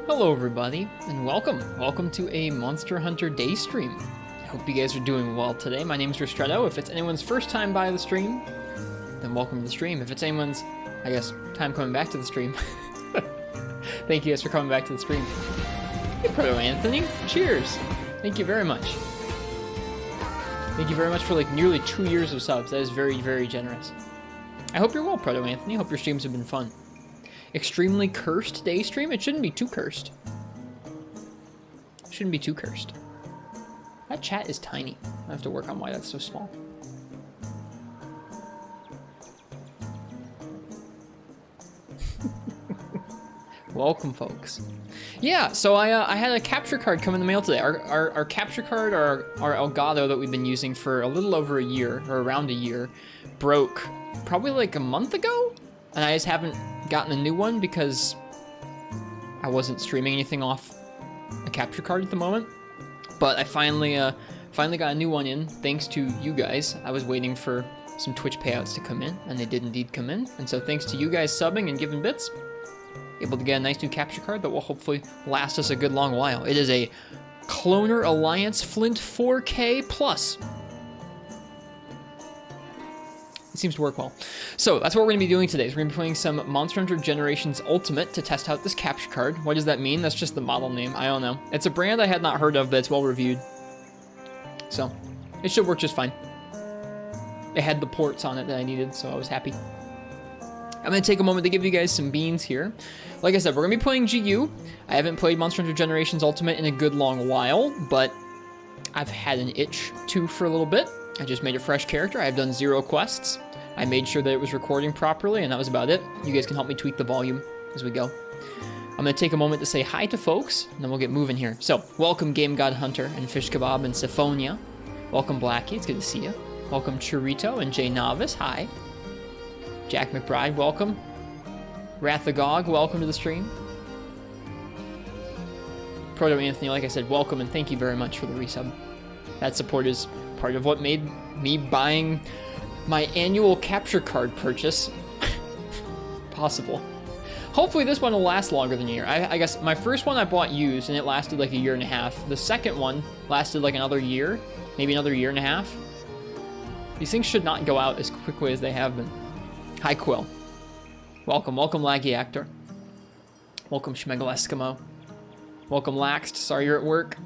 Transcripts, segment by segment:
Hello everybody, and welcome. Welcome to a Monster Hunter Day stream. I hope you guys are doing well today. My name's Ristretto. If it's anyone's first time by the stream, then welcome to the stream. If it's anyone's, I guess, time coming back to the stream, thank you guys for coming back to the stream. Hey Proto Anthony, cheers. Thank you very much. Thank you very much for like nearly 2 years of subs. That is very, very generous. I hope you're well, Proto Anthony. Hope your streams have been fun. Extremely cursed day stream? It shouldn't be too cursed. It shouldn't be too cursed. That chat is tiny. I have to work on why that's so small. Welcome, folks. Yeah, so I had a capture card come in the mail today. Our capture card, our Elgato that we've been using for a little over a year, or around a year, broke probably like a month ago? And I just haven't gotten a new one because I wasn't streaming anything off a capture card at the moment. But I finally got a new one in, thanks to you guys. I was waiting for some Twitch payouts to come in, and they did indeed come in. And so thanks to you guys subbing and giving bits, able to get a nice new capture card that will hopefully last us a good long while. It is a Cloner Alliance Flint 4K Plus. It seems to work well. So that's what we're going to be doing today. We're going to be playing some Monster Hunter Generations Ultimate to test out this capture card. What does that mean? That's just the model name. I don't know. It's a brand I had not heard of, but it's well reviewed. So it should work just fine. It had the ports on it that I needed, so I was happy. I'm going to take a moment to give you guys some beans here. Like I said, we're going to be playing GU. I haven't played Monster Hunter Generations Ultimate in a good long while, but I've had an itch to for a little bit. I just made a fresh character. I've done 0 quests. I made sure that it was recording properly, and that was about it. You guys can help me tweak the volume as we go. I'm going to take a moment to say hi to folks, and then we'll get moving here. So, welcome Game God Hunter and Fish Kebab and Syphonia. Welcome Blackie, it's good to see you. Welcome Churrito and Jay Novice, hi. Jack McBride, welcome. Rathagog, welcome to the stream. Proto Anthony, like I said, welcome and thank you very much for the resub. That support is part of what made me buying my annual capture card purchase possible. Hopefully this one will last longer than a year. I guess my first one I bought used and it lasted like a year and a half. The second one lasted like another year, maybe another year and a half. These things should not go out as quickly as they have been. Hi Quill. Welcome, welcome Laggy Actor. Welcome Schmegel Eskimo. Welcome Laxed, sorry you're at work.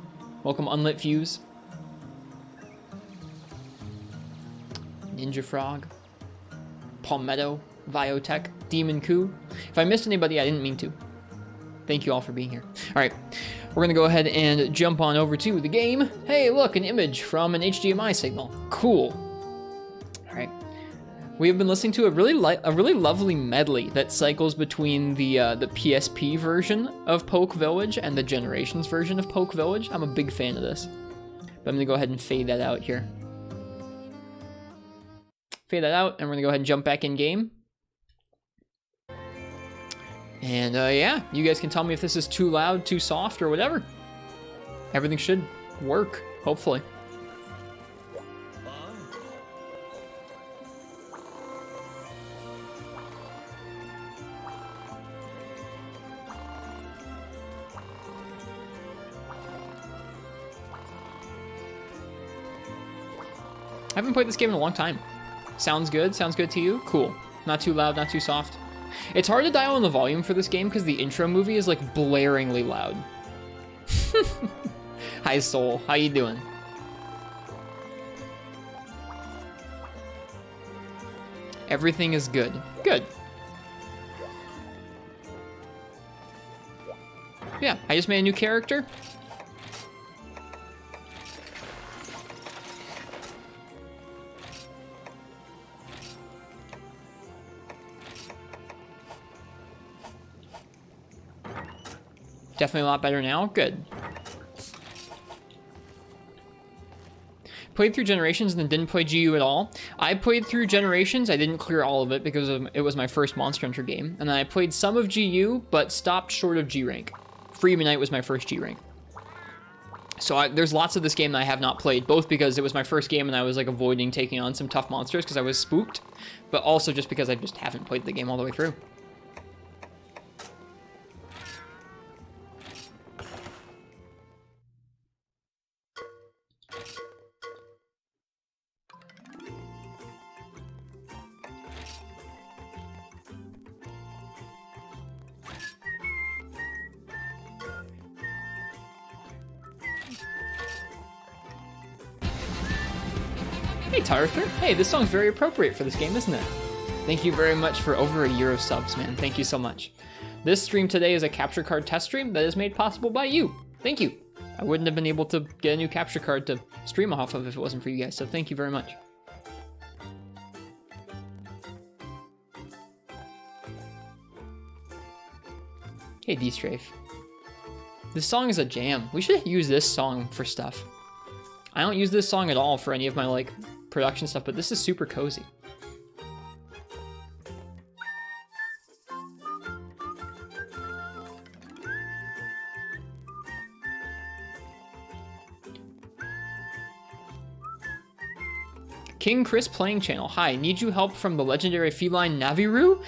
Welcome Unlit Fuse. Ninja Frog, Palmetto, Viotech, Demon Coup. If I missed anybody, I didn't mean to. Thank you all for being here. All right, we're gonna go ahead and jump on over to the game. Hey, look, an image from an HDMI signal. Cool. All right, we have been listening to a really lovely medley that cycles between the PSP version of Poke Village and the Generations version of Poke Village. I'm a big fan of this, but I'm gonna go ahead and fade that out here. Fade that out, and we're gonna go ahead and jump back in game. And yeah, you guys can tell me if this is too loud, too soft, or whatever. Everything should work, hopefully. I haven't played this game in a long time. Sounds good? Sounds good to you? Cool. Not too loud, not too soft. It's hard to dial in the volume for this game because the intro movie is like blaringly loud. Hi Soul, how you doing? Everything is good. Good. Yeah, I just made a new character. Definitely a lot better now. Good. Played through Generations and then didn't play GU at all. I played through Generations. I didn't clear all of it because it was my first Monster Hunter game. And then I played some of GU, but stopped short of G rank. Freeman Knight was my first G rank. So there's lots of this game that I have not played, both because it was my first game and I was like avoiding taking on some tough monsters because I was spooked, but also just because I just haven't played the game all the way through. Hey, Tarther. Hey, this song's very appropriate for this game, isn't it? Thank you very much for over a year of subs, man. Thank you so much. This stream today is a capture card test stream that is made possible by you. Thank you. I wouldn't have been able to get a new capture card to stream off of if it wasn't for you guys, so thank you very much. Hey, D-Strafe. This song is a jam. We should use this song for stuff. I don't use this song at all for any of my, like, production stuff, but this is super cozy. King Chris playing channel. Hi, need you help from the legendary feline Naviru?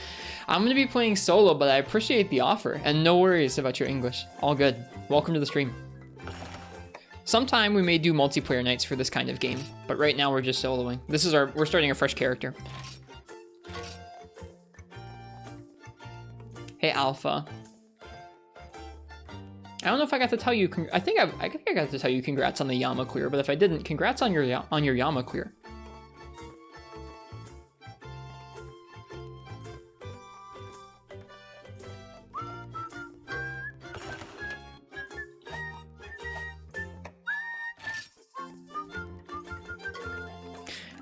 I'm going to be playing solo, but I appreciate the offer, and no worries about your English. All good. Welcome to the stream. Sometime we may do multiplayer nights for this kind of game, but right now we're just soloing. This is we're starting a fresh character. Hey, Alpha. I don't know if I got to tell you, I think I got to tell you congrats on the Yama clear, but if I didn't, congrats on your Yama clear.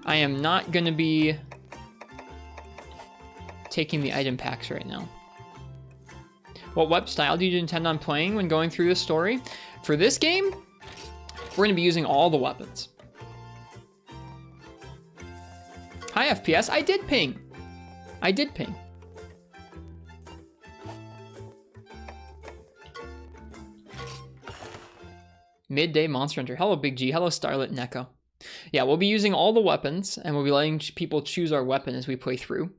I am not going to be taking the item packs right now. What web style do you intend on playing when going through this story? For this game, we're going to be using all the weapons. Hi, FPS. I did ping. I did ping. Midday Monster Hunter. Hello, Big G. Hello, Starlit Neko. Yeah, we'll be using all the weapons, and we'll be letting people choose our weapon as we play through.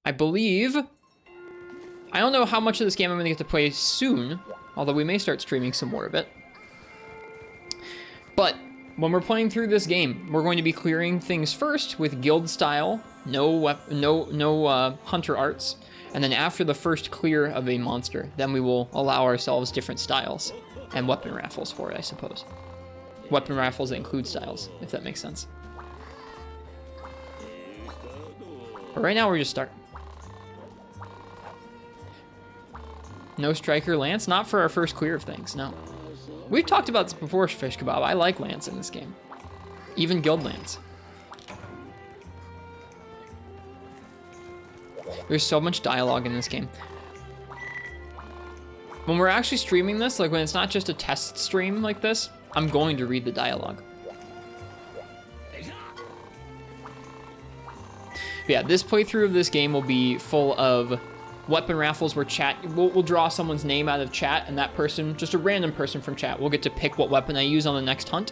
I believe... I don't know how much of this game I'm going to get to play soon, although we may start streaming some more of it. But when we're playing through this game, we're going to be clearing things first with guild style, no hunter arts, and then after the first clear of a monster, then we will allow ourselves different styles and weapon raffles for it, I suppose. Weapon raffles that include styles, if that makes sense. But right now, we're just starting. No Striker Lance? Not for our first clear of things, no. We've talked about this before, Fish Kebab. I like Lance in this game. Even Guild Lance. There's so much dialogue in this game. When we're actually streaming this, like when it's not just a test stream like this, I'm going to read the dialogue. But yeah, this playthrough of this game will be full of weapon raffles where we'll draw someone's name out of chat, and that person, just a random person from chat, will get to pick what weapon I use on the next hunt.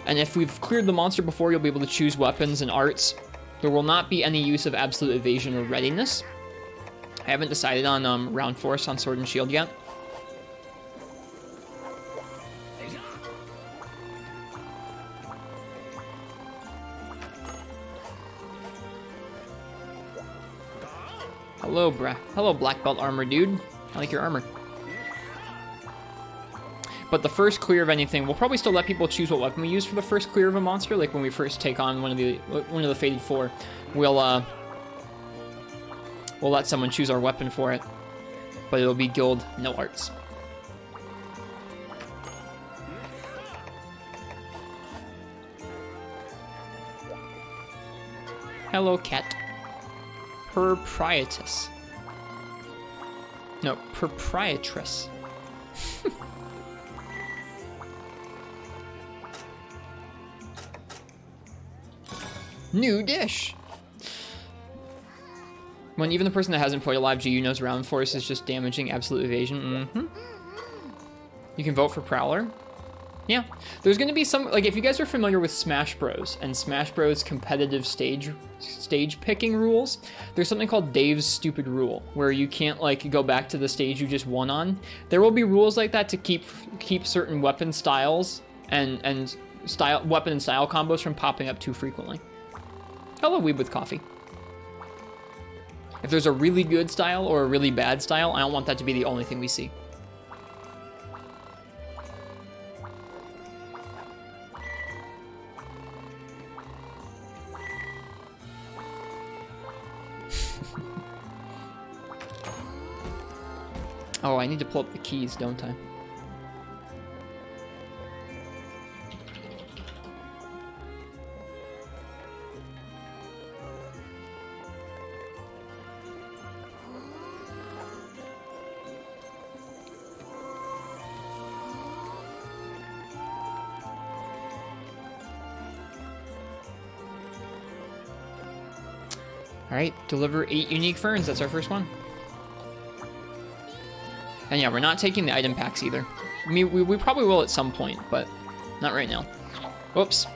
And if we've cleared the monster before, you'll be able to choose weapons and arts. There will not be any use of absolute evasion or readiness. I haven't decided on round force on Sword and Shield yet. Hello, black belt armor dude. I like your armor. But the first clear of anything, we'll probably still let people choose what weapon we use for the first clear of a monster. Like when we first take on one of the Fated Four, we'll let someone choose our weapon for it. But it'll be guild, no arts. Hello, cat. Proprietress. No, proprietress. New dish. When even the person that hasn't played a live GU knows round force is just damaging absolute evasion. You can vote for Prowler. Yeah, there's going to be some, like, if you guys are familiar with Smash Bros. And Smash Bros. Competitive stage picking rules, there's something called Dave's Stupid Rule, where you can't, like, go back to the stage you just won on. There will be rules like that to keep certain weapon styles and weapon and style combos from popping up too frequently. Hello, Weeb with Coffee. If there's a really good style or a really bad style, I don't want that to be the only thing we see. Oh, I need to pull up the keys, don't I? All right, deliver 8 unique ferns. That's our first one. And yeah, we're not taking the item packs either. I mean, we probably will at some point, but not right now. Whoops.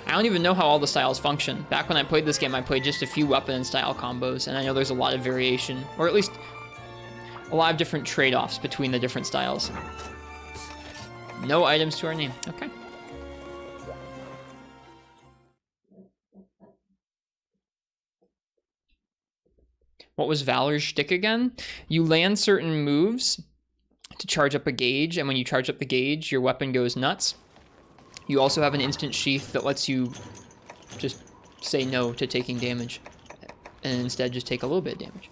I don't even know how all the styles function. Back when I played this game, I played just a few weapon and style combos, and I know there's a lot of variation, or at least a lot of different trade-offs between the different styles. No items to our name. Okay. What was Valor's shtick again? You land certain moves to charge up a gauge, and when you charge up the gauge, your weapon goes nuts. You also have an instant sheath that lets you just say no to taking damage, and instead just take a little bit of damage.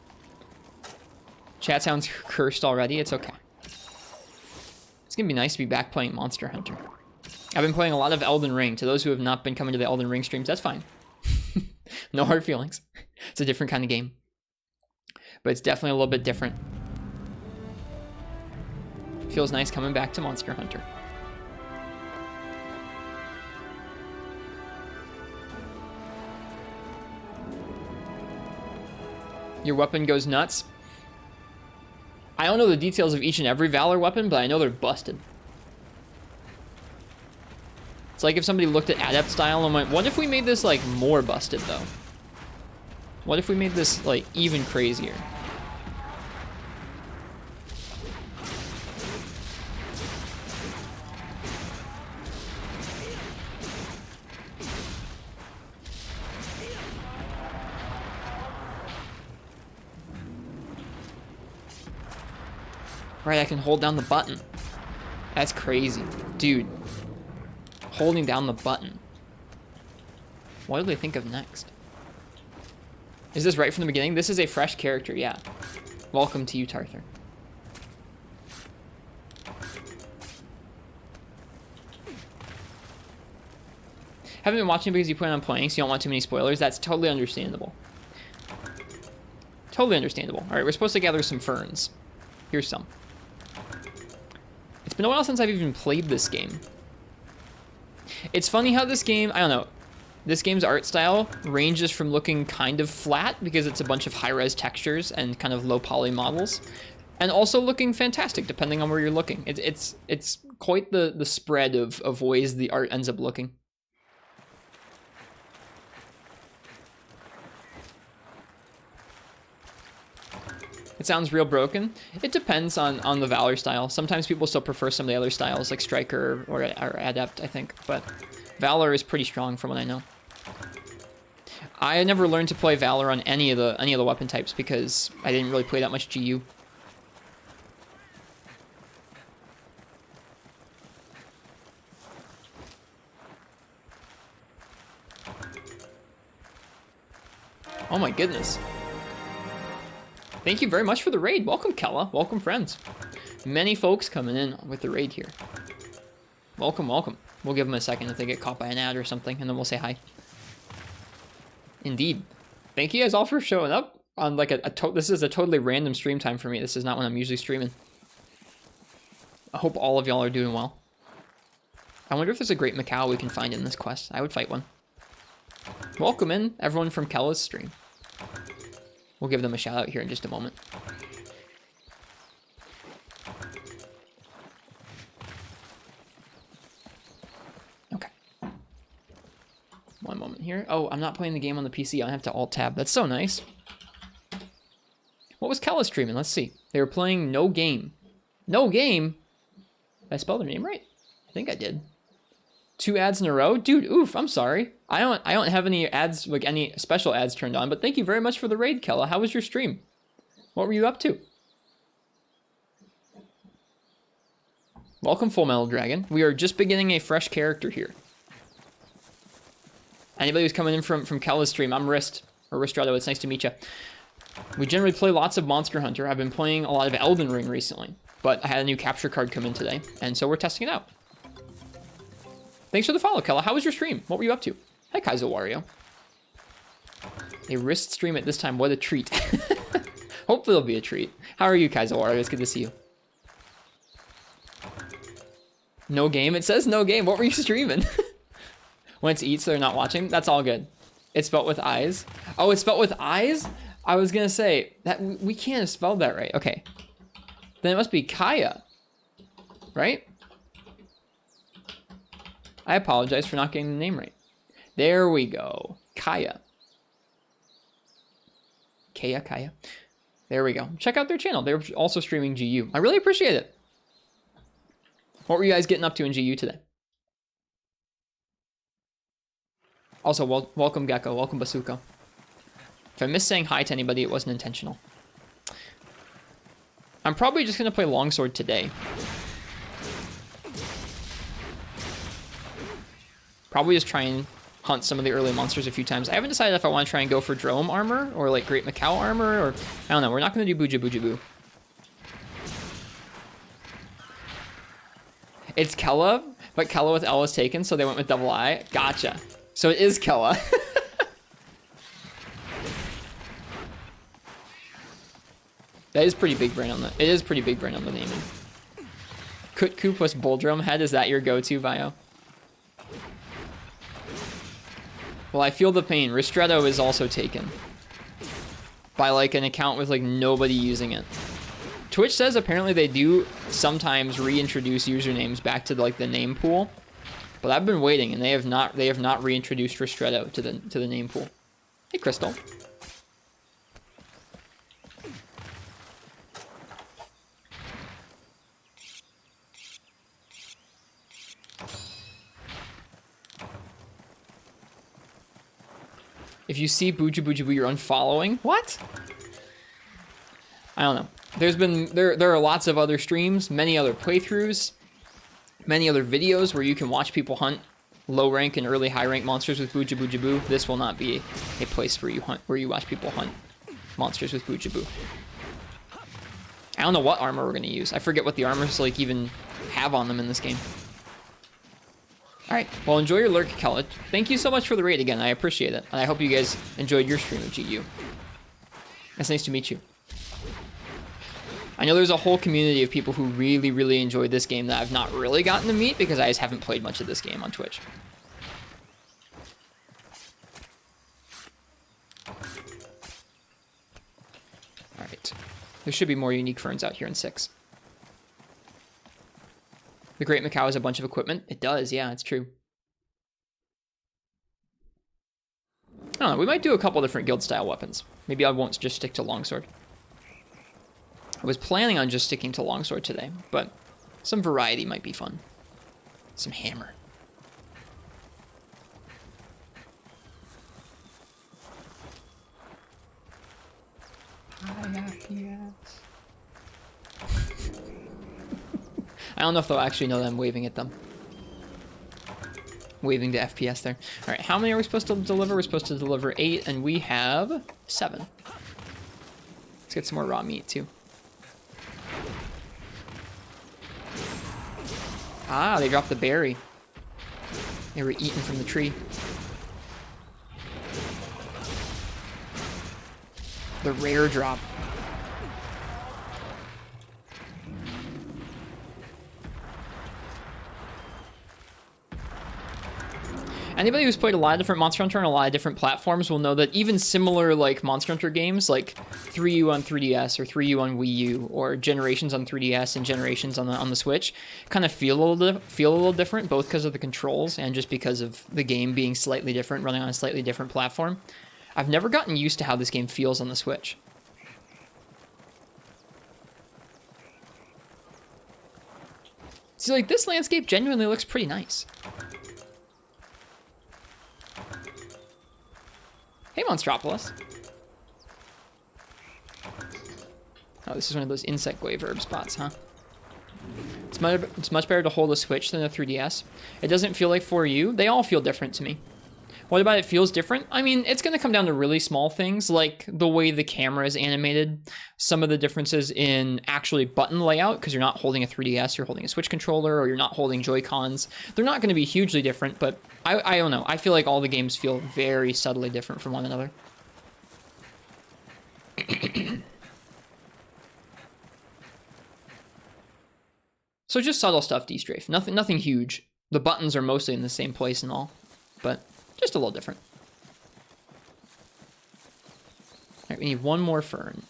Chat sounds cursed already. It's okay. It's gonna be nice to be back playing Monster Hunter. I've been playing a lot of Elden Ring. To those who have not been coming to the Elden Ring streams, that's fine. No hard feelings. It's a different kind of game. But it's definitely a little bit different. Feels nice coming back to Monster Hunter. Your weapon goes nuts. I don't know the details of each and every Valor weapon, but I know they're busted. It's like if somebody looked at Adept style and went, what if we made this like more busted though? What if we made this like even crazier? Right, I can hold down the button. That's crazy. Dude. Holding down the button. What do they think of next? Is this right from the beginning? This is a fresh character, yeah. Welcome to you, Tarthur. Haven't been watching because you plan on playing, so you don't want too many spoilers. That's totally understandable. Totally understandable. All right, we're supposed to gather some ferns. Here's some. It's been a while since I've even played this game. It's funny how this game, I don't know, this game's art style ranges from looking kind of flat because it's a bunch of high-res textures and kind of low-poly models, and also looking fantastic depending on where you're looking. It's quite the spread of ways the art ends up looking. It sounds real broken. It depends on the Valor style. Sometimes people still prefer some of the other styles, like Striker or Adept, I think. But Valor is pretty strong from what I know. I never learned to play Valor on any of the weapon types because I didn't really play that much GU. Oh my goodness. Thank you very much for the raid. Welcome, Kella. Welcome, friends. Many folks coming in with the raid here. Welcome, welcome. We'll give them a second if they get caught by an ad or something, and then we'll say hi. Indeed. Thank you guys all for showing up on like this is a totally random stream time for me. This is not when I'm usually streaming. I hope all of y'all are doing well. I wonder if there's a great Macau we can find in this quest. I would fight one. Welcome in, everyone from Kella's stream. We'll give them a shout out here in just a moment. Okay. One moment here. Oh, I'm not playing the game on the PC. I have to Alt-Tab. That's so nice. What was Kella streaming? Let's see. They were playing No Game. No Game? Did I spell their name right? I think I did. 2 ads in a row? Dude, oof, I'm sorry. I don't have any ads, like any special ads turned on, but thank you very much for the raid, Kella. How was your stream? What were you up to? Welcome, Full Metal Dragon. We are just beginning a fresh character here. Anybody who's coming in from Kella's stream, I'm Rist, or Ristrato, it's nice to meet you. We generally play lots of Monster Hunter. I've been playing a lot of Elden Ring recently, but I had a new capture card come in today, and so we're testing it out. Thanks for the follow, Kella. How was your stream? What were you up to? Hi, Kaizo Wario. A Rist stream at this time, what a treat. Hopefully it'll be a treat. How are you, Kaizo Wario? It's good to see you. No game? It says no game. What were you streaming? When it's eat, so they're not watching? That's all good. It's spelled with eyes. Oh, it's spelled with eyes? I was gonna say, that we can't have spelled that right. Okay. Then it must be Kaya. Right? I apologize for not getting the name right. There we go. Kaya. Kaya. There we go. Check out their channel. They're also streaming GU. I really appreciate it. What were you guys getting up to in GU today? Also, welcome Gecko. Welcome Basuko. If I miss saying hi to anybody, it wasn't intentional. I'm probably just going to play Longsword today. Probably just try and hunt some of the early monsters a few times. I haven't decided if I want to try and go for Drome armor or like Great Macau armor, or I don't know. We're not going to do Booja Booja Boo. It's Kella, but Kella with L was taken, so they went with double I. Gotcha. So it is Kella. That is pretty big brain on the. It is pretty big brain on the naming. Kut plus Bull Drum Head. Is that your go-to bio? Well, I feel the pain. Ristretto is also taken by like an account with like nobody using it. Twitch says apparently they do sometimes reintroduce usernames back to like the name pool, but I've been waiting and they have not reintroduced Ristretto to the name pool. Hey, Crystal. If you see Booja Booja Boo, you're unfollowing. What? I don't know. There are lots of other streams, many other playthroughs, many other videos where you can watch people hunt low rank and early high rank monsters with Booja Booja Boo. This will not be a place where you watch people hunt monsters with Booja Boo. I don't know what armor we're gonna use. I forget what the armors like even have on them in this game. All right, well, enjoy your lurk, Kella. Thank you so much for the raid again. I appreciate it. And I hope you guys enjoyed your stream of GU. It's nice to meet you. I know there's a whole community of people who really, really enjoyed this game that I've not really gotten to meet because I just haven't played much of this game on Twitch. All right. There should be more unique ferns out here in 6. The Great Macau has a bunch of equipment. It does, yeah, it's true. I don't know, we might do a couple different guild-style weapons. Maybe I won't just stick to Longsword. I was planning on just sticking to Longsword today, but some variety might be fun. Some hammer. I don't know if they'll actually know that I'm waving at them. Waving to FPS there. All right, how many are we supposed to deliver? We're supposed to deliver 8, and we have 7. Let's get some more raw meat, too. Ah, they dropped the berry. They were eaten from the tree. The rare drop. Anybody who's played a lot of different Monster Hunter on a lot of different platforms will know that even similar like Monster Hunter games, like 3U on 3DS or 3U on Wii U or Generations on 3DS and Generations on the Switch, kind of feel a little different, both because of the controls and just because of the game being slightly different, running on a slightly different platform. I've never gotten used to how this game feels on the Switch. See, like this landscape genuinely looks pretty nice. Hey, Monstropolis. Oh, this is one of those insect glaive herb spots, huh? It's much better to hold a Switch than a 3DS. It doesn't feel like for you. They all feel different to me. What about it feels different? I mean, it's going to come down to really small things like the way the camera is animated, some of the differences in actually button layout, because you're not holding a 3DS, you're holding a Switch controller, or you're not holding Joy-Cons. They're not going to be hugely different, but I don't know. I feel like all the games feel very subtly different from one another. So just subtle stuff, D-Strafe. Nothing huge. The buttons are mostly in the same place and all, but just a little different. All right, we need one more fern.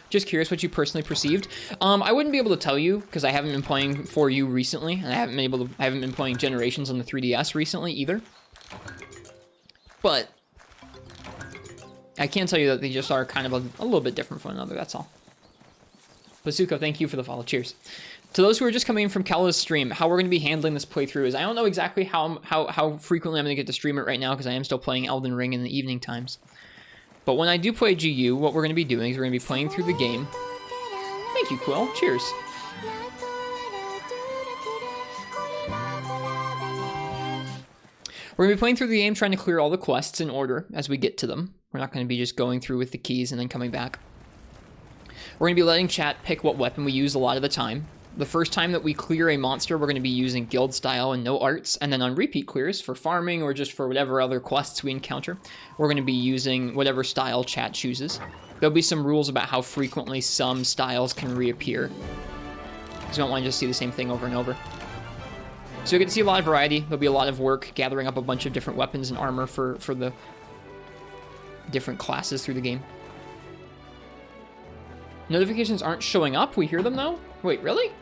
Just curious what you personally perceived. I wouldn't be able to tell you because I haven't been playing For You recently, and I haven't been playing Generations on the 3DS recently either. But I can tell you that they just are kind of a little bit different from one another. That's all. Basuko, thank you for the follow. Cheers. To those who are just coming in from Kala's stream, how we're going to be handling this playthrough is I don't know exactly how frequently I'm going to get to stream it right now because I am still playing Elden Ring in the evening times. But when I do play GU, what we're going to be doing is we're going to be playing through the game. Thank you, Quill. Cheers. We're going to be playing through the game trying to clear all the quests in order as we get to them. We're not going to be just going through with the keys and then coming back. We're going to be letting chat pick what weapon we use a lot of the time. The first time that we clear a monster, we're going to be using guild style and no arts. And then on repeat clears for farming or just for whatever other quests we encounter, we're going to be using whatever style chat chooses. There'll be some rules about how frequently some styles can reappear, because we don't want to just see the same thing over and over. So you get to see a lot of variety. There'll be a lot of work gathering up a bunch of different weapons and armor for the different classes through the game. Notifications aren't showing up. We hear them though? Wait, really?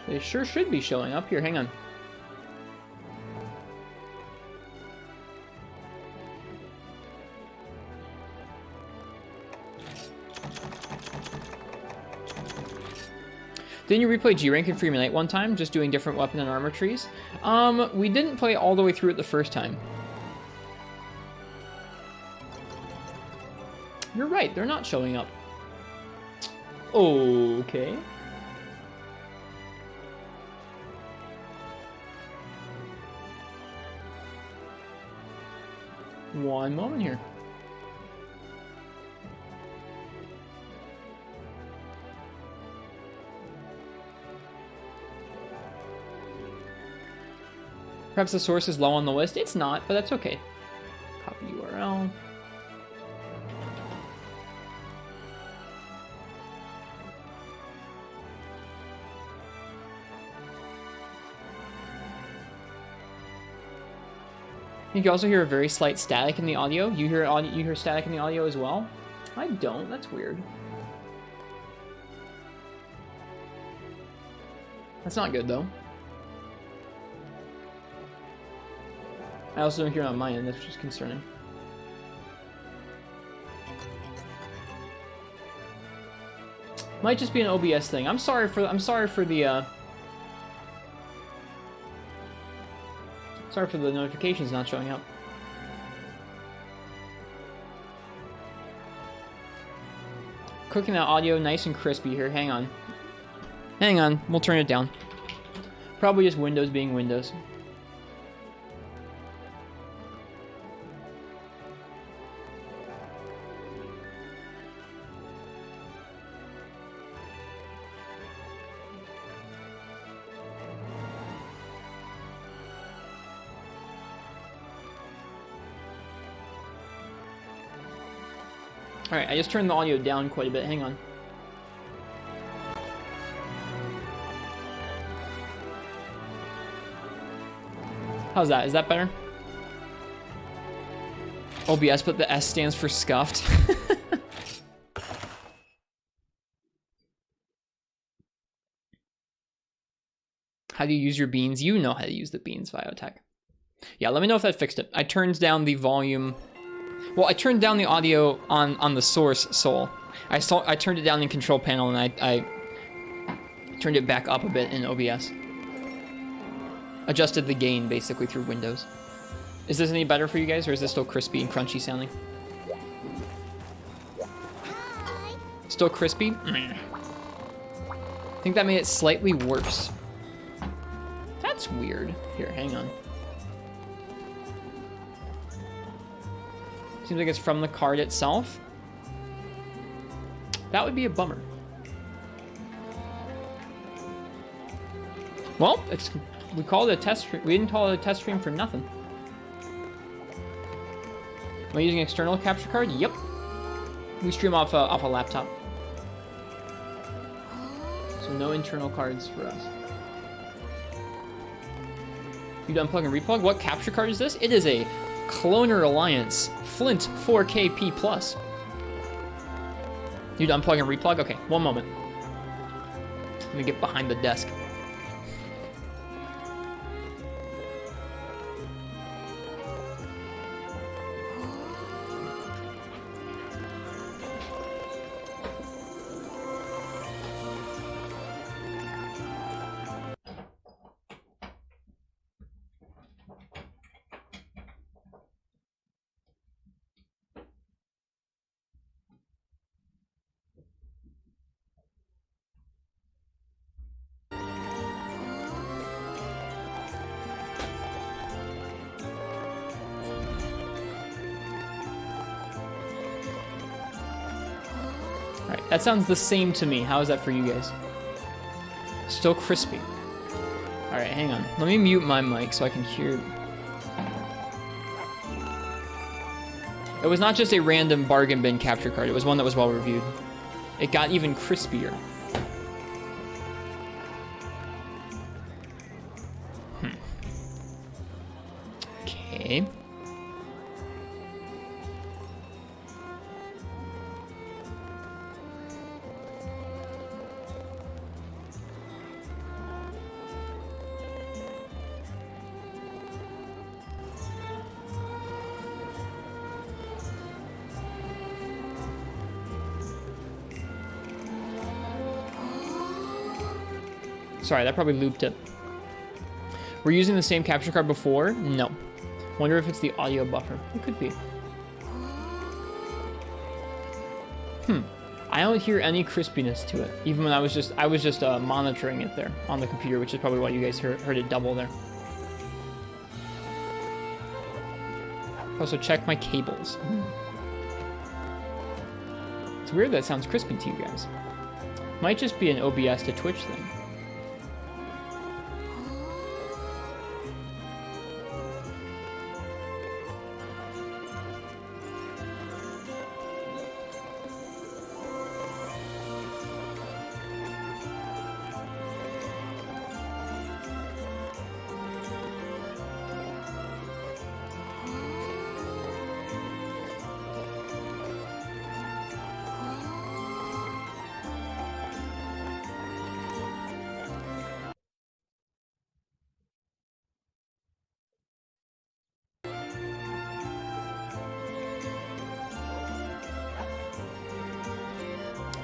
They sure should be showing up. Here, hang on. Didn't you replay G-Rank in Freeman Night one time, just doing different weapon and armor trees? We didn't play all the way through it the first time. You're right, they're not showing up. Okay. One moment here. Perhaps the source is low on the list. It's not, but that's okay. Copy URL. You can also hear a very slight static in the audio. You hear static in the audio as well? I don't. That's weird. That's not good though. I also don't hear it on my end. That's just concerning. Might just be an OBS thing. I'm sorry for the sorry for the notifications not showing up. Cooking that audio nice and crispy here. Hang on. Hang on. We'll turn it down. Probably just Windows being Windows. Alright, I just turned the audio down quite a bit. Hang on. How's that? Is that better? OBS, but the S stands for scuffed. How do you use your beans? You know how to use the beans, Biotech. Yeah, let me know if that fixed it. I turned down the volume. Well, I turned down the audio on the source Soul. I turned it down in control panel, and I turned it back up a bit in OBS. Adjusted the gain basically through Windows. Is this any better for you guys, or is this still crispy and crunchy sounding? Still crispy? I think that made it slightly worse. That's weird. Here, hang on. Seems like it's from the card itself. That would be a bummer. Well, we called it a test stream. We didn't call it a test stream for nothing. Am I using external capture card? Yep. We stream off a laptop. So no internal cards for us. You done plug and replug? What capture card is this? It is a Cloner Alliance Flint 4K P+. You done plug and replug? Okay, one moment. Let me get behind the desk. Alright, that sounds the same to me. How is that for you guys? Still crispy. Alright, hang on. Let me mute my mic so I can hear. It was not just a random bargain bin capture card. It was one that was well reviewed. It got even crispier. Okay. Sorry, that probably looped it. We're using the same capture card before? No. Wonder if it's the audio buffer. It could be. I don't hear any crispiness to it, even when I was just monitoring it there on the computer, which is probably why you guys heard it double there. Also, check my cables. It's weird that sounds crispy to you guys. Might just be an OBS to Twitch thing.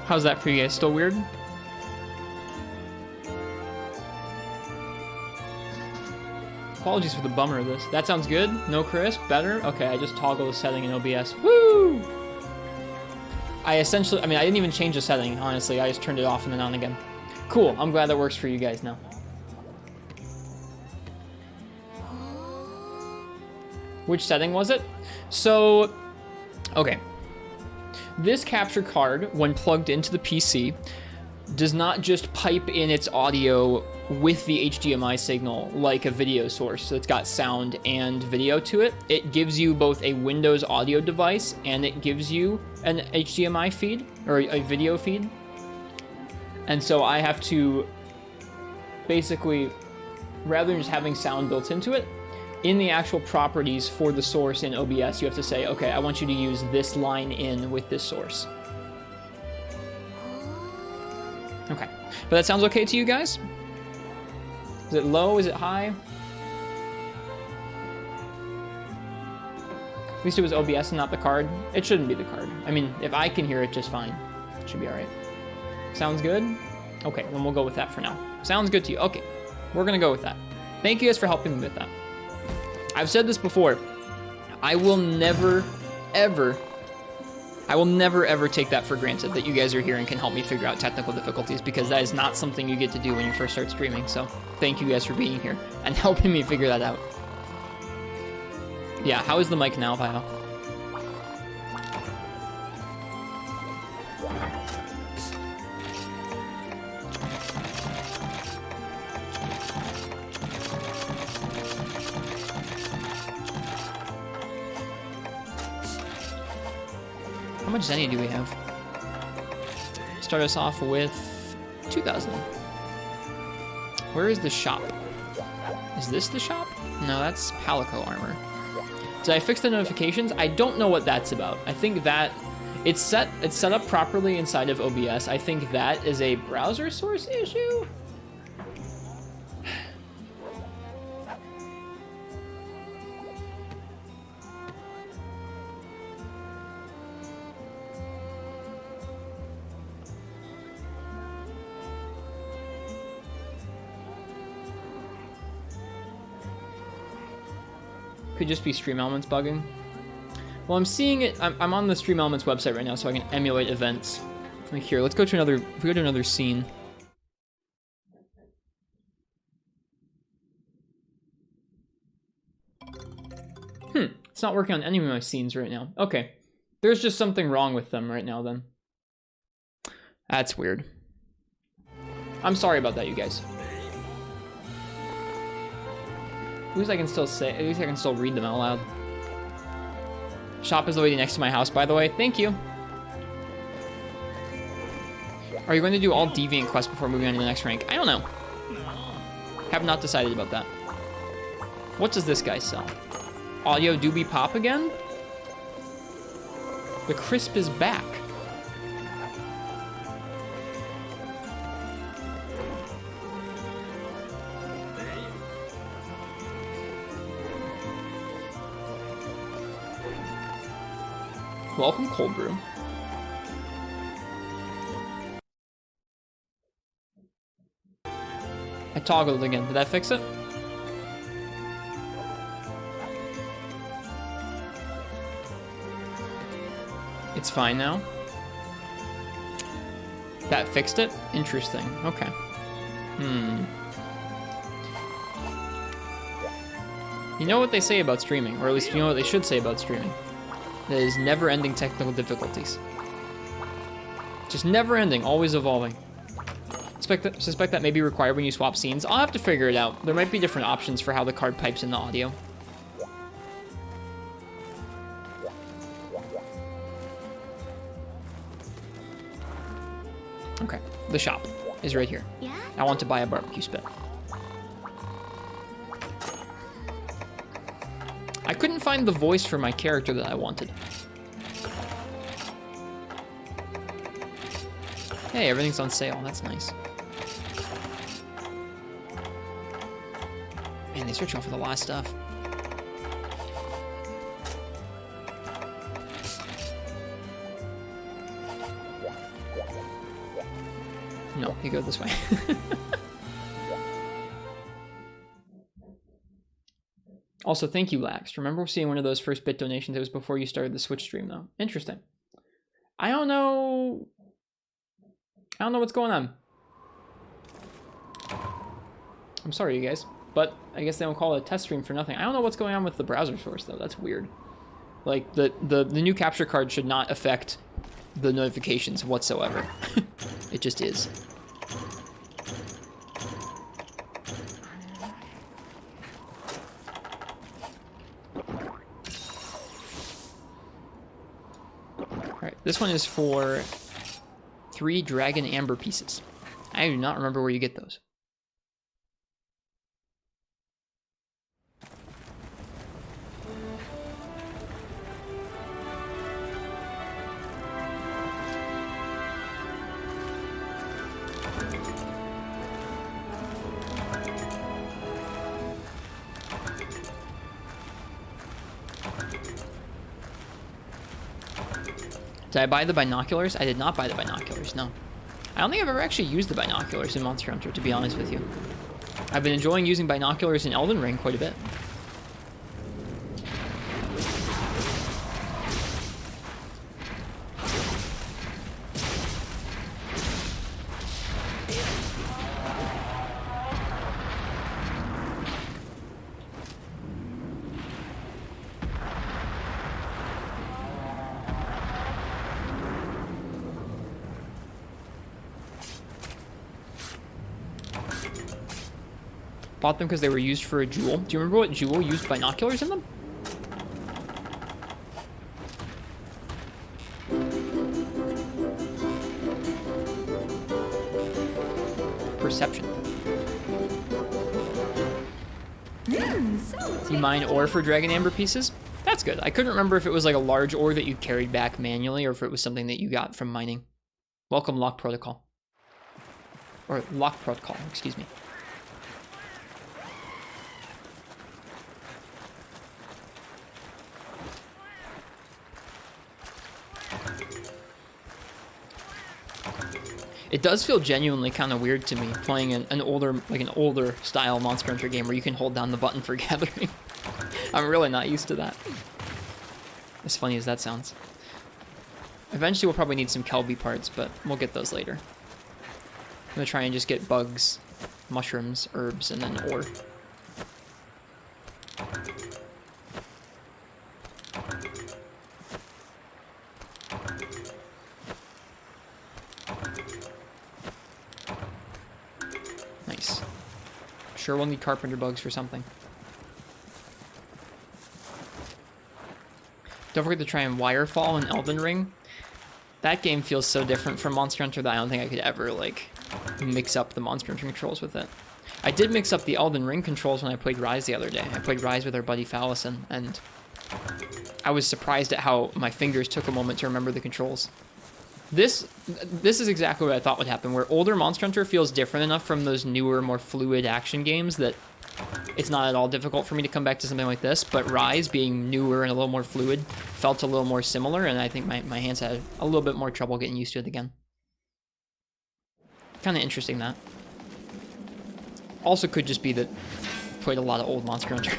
How's that for you guys? Still weird? Apologies for the bummer of this. That sounds good? No crisp? Better? Okay, I just toggle the setting in OBS. Woo! I didn't even change the setting, honestly. I just turned it off and then on again. Cool, I'm glad that works for you guys now. Which setting was it? So, okay. This capture card, when plugged into the PC, does not just pipe in its audio with the HDMI signal like a video source. So it's got sound and video to it. It gives you both a Windows audio device and it gives you an HDMI feed or a video feed. And so I have to basically, rather than just having sound built into it, in the actual properties for the source in OBS, you have to say, okay, I want you to use this line in with this source. Okay, but that sounds okay to you guys? Is it low? Is it high? least it was OBS and not the card. It shouldn't be the card. I mean, if I can hear it just fine, it should be all right. Sounds good? Okay, then we'll go with that for now. Sounds good to you. Okay, we're gonna go with that. Thank you guys for helping me with that. I've said this before. I will never, ever take that for granted that you guys are here and can help me figure out technical difficulties, because that is not something you get to do when you first start streaming. So thank you guys for being here and helping me figure that out. Yeah, how is the mic now, Vio? How much Zenny do we have? Start us off with 2,000. Where is the shop? Is this the shop? No, that's Palico armor. Did I fix the notifications? I don't know what that's about. I think that it's set up properly inside of OBS. I think that is a browser source issue. Could just be Stream Elements bugging. Well, I'm seeing it. I'm on the Stream Elements website right now, so I can emulate events. Like here, let's go to another. If we go to another scene. It's not working on any of my scenes right now. Okay, there's just something wrong with them right now. Then that's weird. I'm sorry about that, you guys. At least I can still say, at least I can still read them out loud. Shop is the lady next to my house, by the way. Thank you. Are you going to do all deviant quests before moving on to the next rank? I don't know. Have not decided about that. What does this guy sell? Audio doobie pop again? The crisp is back. Welcome, Cold Brew. I toggled again. Did that fix it? It's fine now. That fixed it? Interesting. Okay. You know what they say about streaming, or at least you know what they should say about streaming. That is never-ending technical difficulties. Just never-ending, always evolving. Suspect that may be required when you swap scenes. I'll have to figure it out. There might be different options for how the card pipes in the audio. Okay, the shop is right here. Yeah? I want to buy a barbecue spit. I couldn't find the voice for my character that I wanted. Hey, everything's on sale. That's nice. Man, they search for the last stuff. No, you go this way. Also, thank you, Lax. Remember seeing one of those first bit donations? It was before you started the Switch stream, though. Interesting. I don't know what's going on. I'm sorry, you guys. But I guess they don't call it a test stream for nothing. I don't know what's going on with the browser source, though. That's weird. Like, the new capture card should not affect the notifications whatsoever. It just is. Alright, this one is for 3 dragon amber pieces. I do not remember where you get those. Did I buy the binoculars? I did not buy the binoculars, no. I don't think I've ever actually used the binoculars in Monster Hunter, to be honest with you. I've been enjoying using binoculars in Elden Ring quite a bit. Bought them because they were used for a jewel. Do you remember what jewel used binoculars in them? Perception. Do you mine ore for Dragon Amber pieces? That's good. I couldn't remember if it was like a large ore that you carried back manually or if it was something that you got from mining. Welcome, Lock Protocol. Or Lock Protocol, excuse me. It does feel genuinely kind of weird to me playing an older style Monster Hunter game where you can hold down the button for gathering. I'm really not used to that. As funny as that sounds. Eventually we'll probably need some Kelby parts, but we'll get those later. I'm gonna try and just get bugs, mushrooms, herbs, and then ore. Nice. Sure we'll need carpenter bugs for something. Don't forget to try and Wirefall in Elden Ring. That game feels so different from Monster Hunter that I don't think I could ever, like, mix up the Monster Hunter controls with it. I did mix up the Elden Ring controls when I played Rise the other day. I played Rise with our buddy Fallison, and I was surprised at how my fingers took a moment to remember the controls. This is exactly what I thought would happen, where older Monster Hunter feels different enough from those newer, more fluid action games that it's not at all difficult for me to come back to something like this, but Rise, being newer and a little more fluid, felt a little more similar, and I think my hands had a little bit more trouble getting used to it again. Kind of interesting, that. Also could just be that I've played a lot of old Monster Hunter.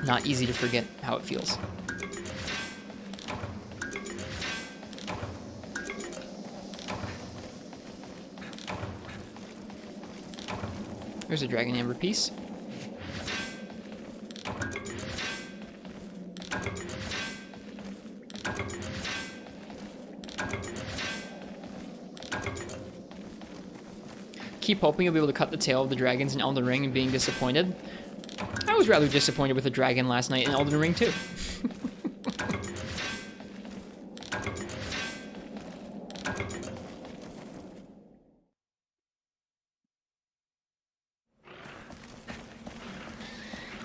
Not easy to forget how it feels. There's a Dragon Amber piece. Keep hoping you'll be able to cut the tail of the dragons in Elden Ring and being disappointed. I was rather disappointed with a dragon last night in Elden Ring too.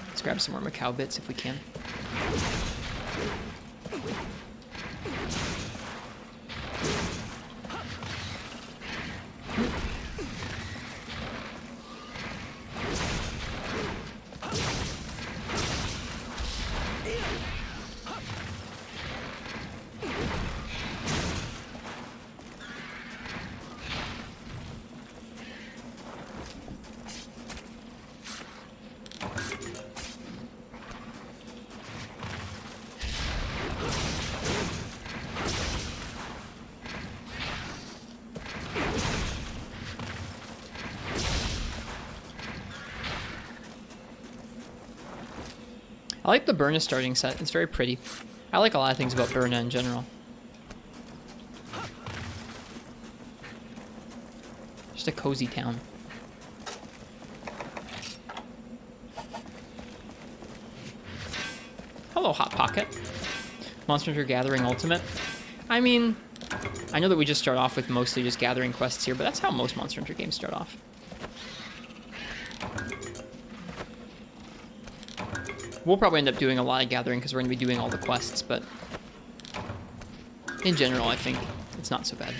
Let's grab some more Macau bits if we can. I like the Burna starting set. It's very pretty. I like a lot of things about Burna in general. Just a cozy town. Hello, Hot Pocket. Monster Hunter Gathering Ultimate. I mean, I know that we just start off with mostly just gathering quests here, but that's how most Monster Hunter games start off. We'll probably end up doing a lot of gathering because we're going to be doing all the quests, but in general, I think it's not so bad.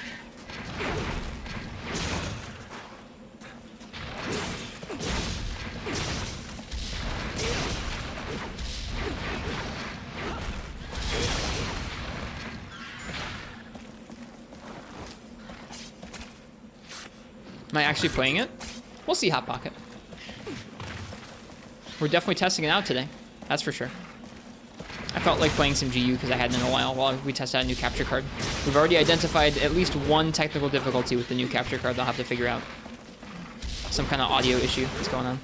I actually playing it? We'll see, Hot Pocket. We're definitely testing it out today. That's for sure. I felt like playing some GU because I hadn't in a while we test out a new capture card. We've already identified at least one technical difficulty with the new capture card that I'll have to figure out. Some kind of audio issue that's going on.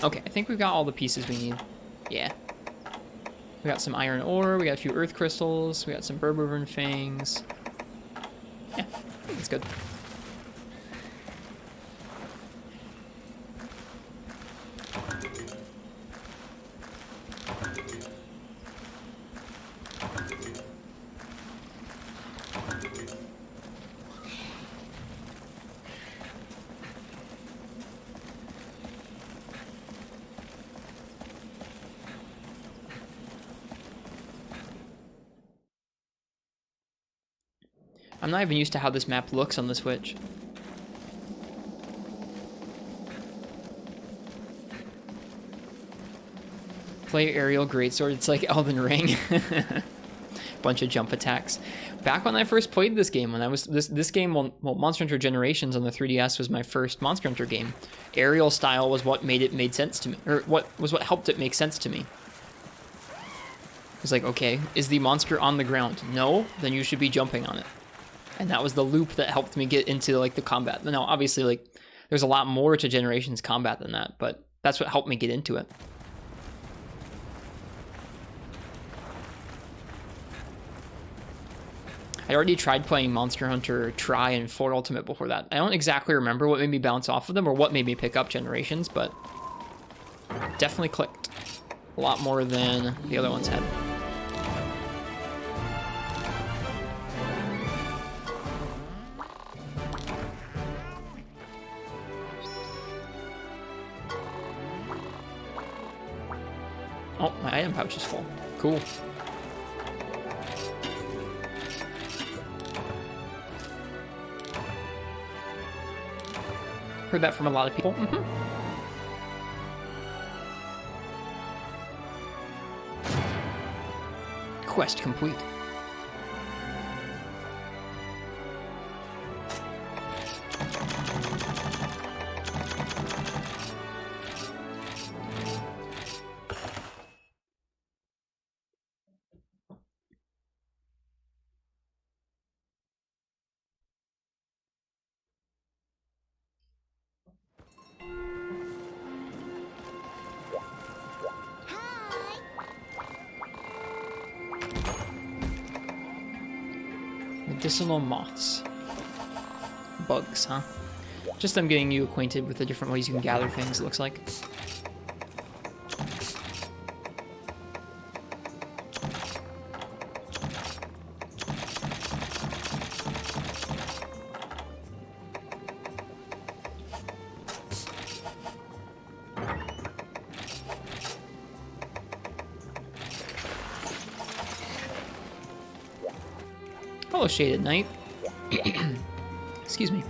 Okay, I think we've got all the pieces we need. Yeah. We got some iron ore, we got a few earth crystals, we got some Berbervern fangs. Yeah, that's good. I'm not even used to how this map looks on the Switch. Play aerial greatsword, it's like Elden Ring. Bunch of jump attacks. Back when I first played this game, when I was this game, well, Monster Hunter Generations on the 3DS was my first Monster Hunter game. Aerial style was what made sense to me, or what helped it make sense to me. It was like, okay, is the monster on the ground? No, then you should be jumping on it. And that was the loop that helped me get into like the combat. Now, obviously, like there's a lot more to Generations combat than that, but that's what helped me get into it. I already tried playing Monster Hunter Tri and 4 Ultimate before that. I don't exactly remember what made me bounce off of them or what made me pick up Generations, but definitely clicked a lot more than the other ones had. Oh, my item pouch is full. Cool. Heard that from a lot of people. Quest complete. Medicinal moths. Bugs, huh? Just them getting you acquainted with the different ways you can gather things, it looks like. Hello, Shaded Knight. Excuse me.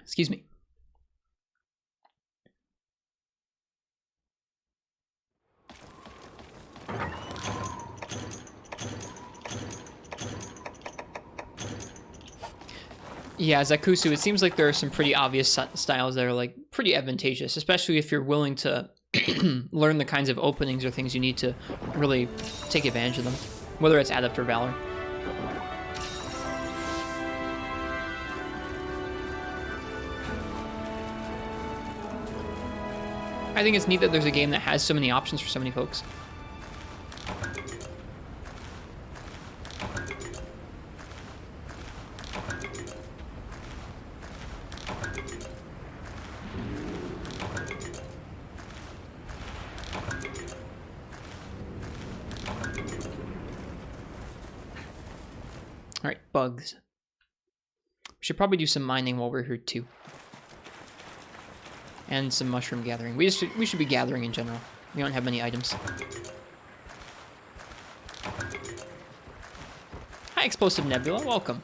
Excuse me. Yeah, Zakusu, it seems like there are some pretty obvious styles that are like pretty advantageous, especially if you're willing to learn the kinds of openings or things you need to really take advantage of them, whether it's Adept or Valor. I think it's neat that there's a game that has so many options for so many folks. bugs. We should probably do some mining while we're here too. And some mushroom gathering. We should be gathering in general. We don't have many items. Hi, Explosive Nebula. Welcome.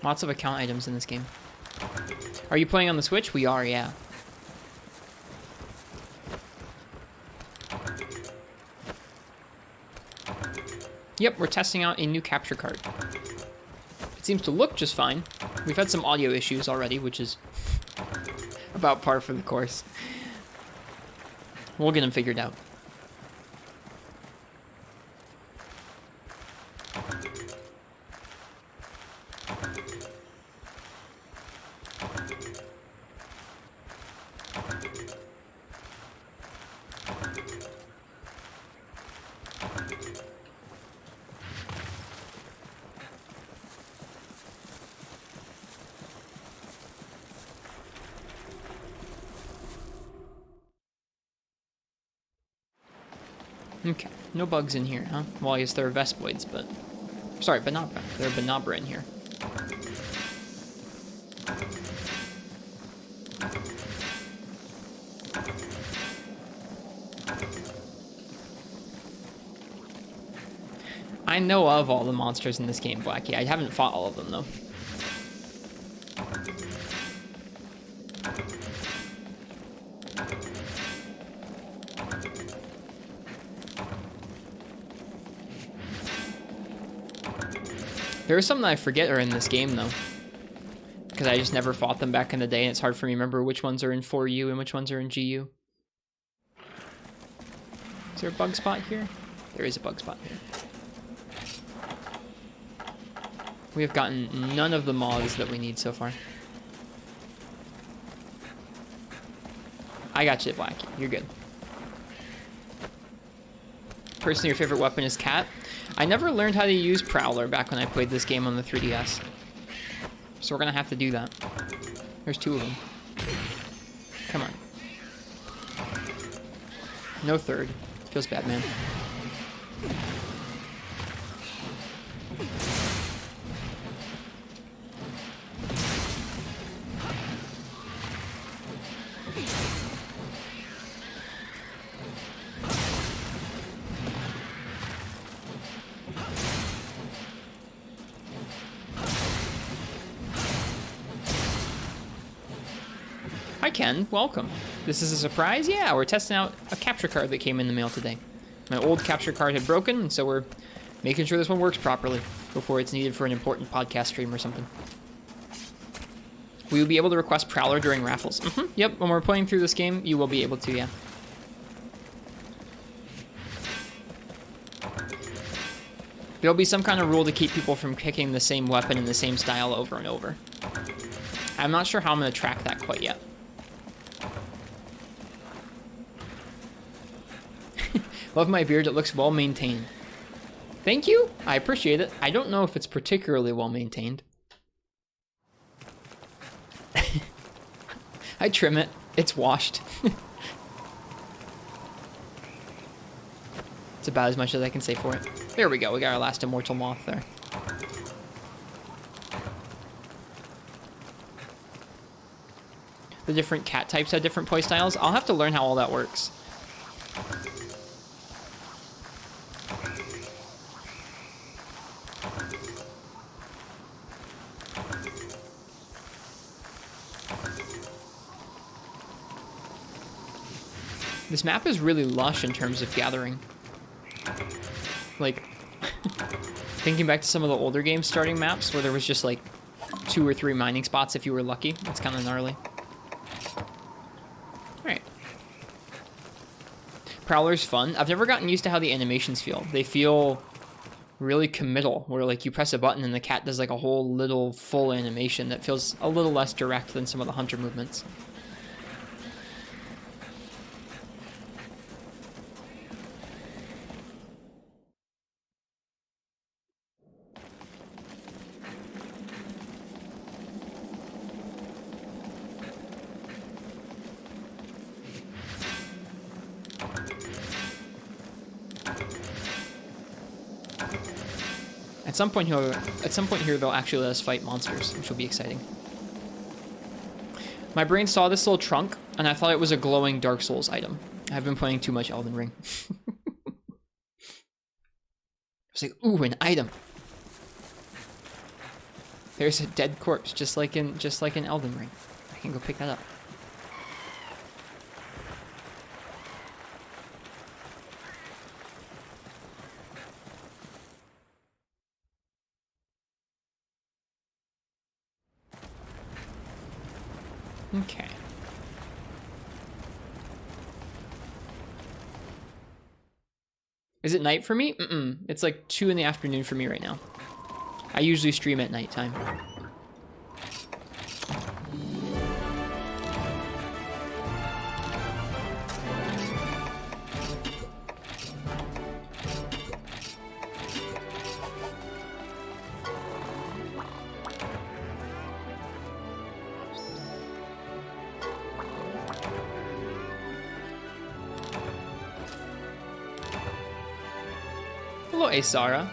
Lots of account items in this game. Are you playing on the Switch? We are, yeah. Yep, we're testing out a new capture card. It seems to look just fine. We've had some audio issues already, which is about par for the course. We'll get them figured out. Okay, no bugs in here, huh? Well, I guess there are Vespoids, but... Sorry, Banabra. There are Banabra in here. I know of all the monsters in this game, Blackie. I haven't fought all of them, though. There are some that I forget are in this game, though. Because I just never fought them back in the day, and it's hard for me to remember which ones are in 4U and which ones are in GU. Is there a bug spot here? There is a bug spot here. We have gotten none of the moths that we need so far. I got you, Blackie. You're good. Personally, your favorite weapon is Cat? I never learned how to use Prowler back when I played this game on the 3DS. So we're gonna have to do that. There's two of them. Come on. No third. Feels bad, man. Hi Ken, welcome. This is a surprise? Yeah, we're testing out a capture card that came in the mail today. My old capture card had broken, and so we're making sure this one works properly before it's needed for an important podcast stream or something. We will be able to request Prowler during raffles. Yep, when we're playing through this game, you will be able to, yeah. There'll be some kind of rule to keep people from picking the same weapon in the same style over and over. I'm not sure how I'm going to track that quite yet. Love my beard, it looks well maintained. Thank you, I appreciate it. I don't know if it's particularly well maintained. I trim it, it's washed. It's about as much as I can say for it. There we go, we got our last immortal moth there. The different cat types have different playstyles. I'll have to learn how all that works. This map is really lush in terms of gathering. Like, thinking back to some of the older games starting maps where there was just like 2 or 3 mining spots if you were lucky. That's kind of gnarly. Alright. Prowler's fun. I've never gotten used to how the animations feel. They feel really committal, where like you press a button and the cat does like a whole little full animation that feels a little less direct than some of the hunter movements. At some point here, they'll actually let us fight monsters, which will be exciting. My brain saw this little trunk, and I thought it was a glowing Dark Souls item. I've been playing too much Elden Ring. It's like, ooh, an item. There's a dead corpse, just like in Elden Ring. I can go pick that up. Okay. Is it night for me? It's like 2 in the afternoon for me right now. I usually stream at nighttime. Hello, Asara.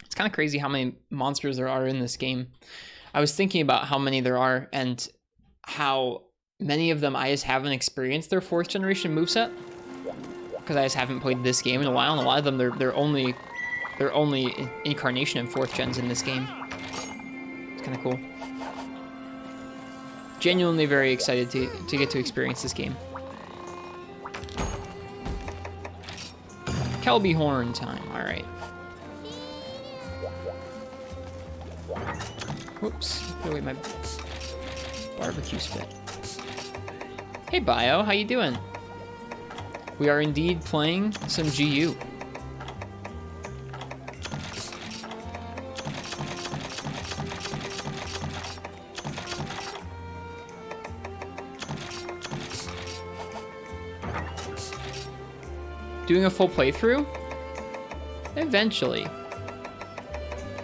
It's kind of crazy how many monsters there are in this game. I was thinking about how many there are and how many of them I just haven't experienced their 4th generation moveset, because I just haven't played this game in a while, and a lot of them they're only incarnation and 4th gens in this game. It's kind of cool. Genuinely very excited to get to experience this game. Kelby Horn time. All right. Whoops. Put away my barbecue spit. Hey Bio, how you doing? We are indeed playing some GU. Doing a full playthrough? Eventually.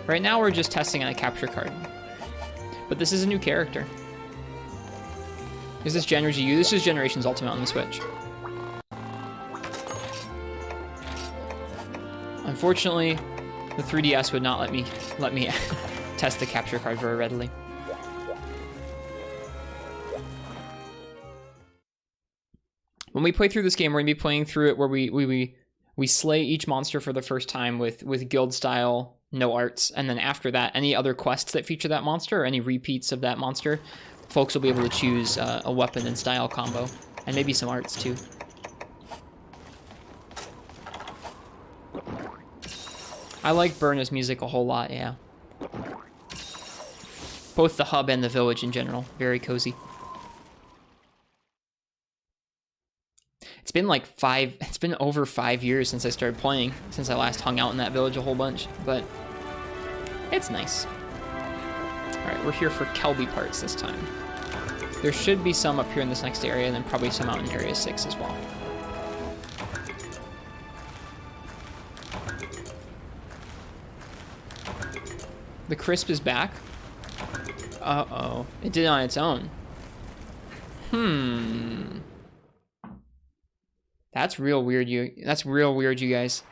Right now we're just testing on a capture card. But this is a new character. Is this Gen or GU? This is Generations Ultimate on the Switch. Unfortunately, the 3DS would not let me test the capture card very readily. When we play through this game, we're gonna be playing through it where we slay each monster for the first time with guild style, no arts, and then after that, any other quests that feature that monster or any repeats of that monster, folks will be able to choose a weapon and style combo, and maybe some arts too. I like Burna's music a whole lot, yeah. Both the hub and the village in general, very cozy. It's been like it's been over 5 years since I started playing, since I last hung out in that village a whole bunch, but it's nice. All right, we're here for Kelby parts this time. There should be some up here in this next area, and then probably some out in Area 6 as well. The crisp is back. Uh-oh. It did it on its own. That's real weird, That's real weird, you guys.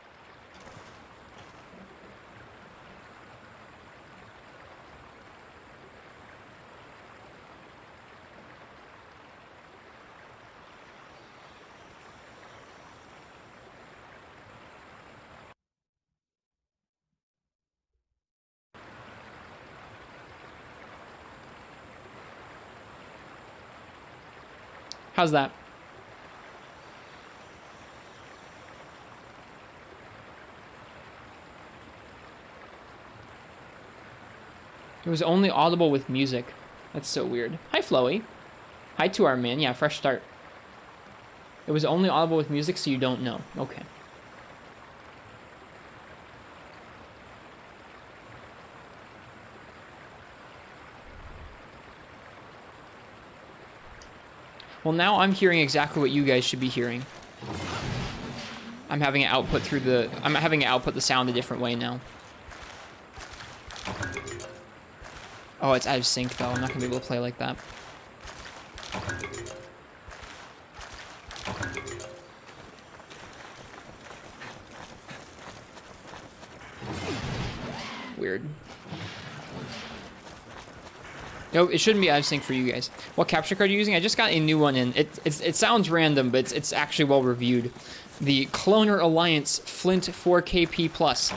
How's that? It was only audible with music. That's so weird. Hi, Floey. Hi to our man. Yeah, fresh start. It was only audible with music, so you don't know. Okay. Well, now I'm hearing exactly what you guys should be hearing. I'm having it output through the... I'm having it output the sound a different way now. Oh, it's out of sync, though. I'm not going to be able to play like that. Weird. No, it shouldn't be out of sync for you guys. What capture card are you using? I just got a new one in. It sounds random, but it's actually well reviewed. The Cloner Alliance Flint 4KP Plus.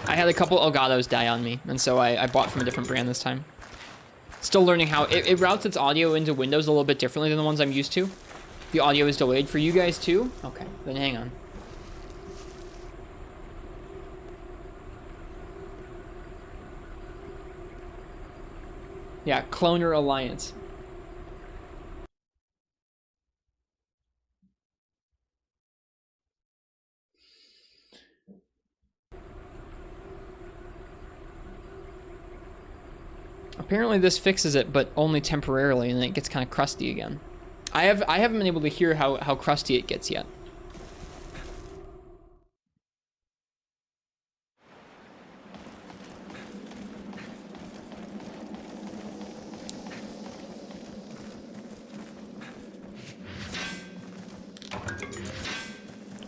I had a couple Elgatos die on me, and so I bought from a different brand this time. Still learning how it routes its audio into Windows a little bit differently than the ones I'm used to. The audio is delayed for you guys too? Okay, then hang on. Yeah, Cloner Alliance. Apparently this fixes it, but only temporarily, and then it gets kind of crusty again. I haven't been able to hear how crusty it gets yet.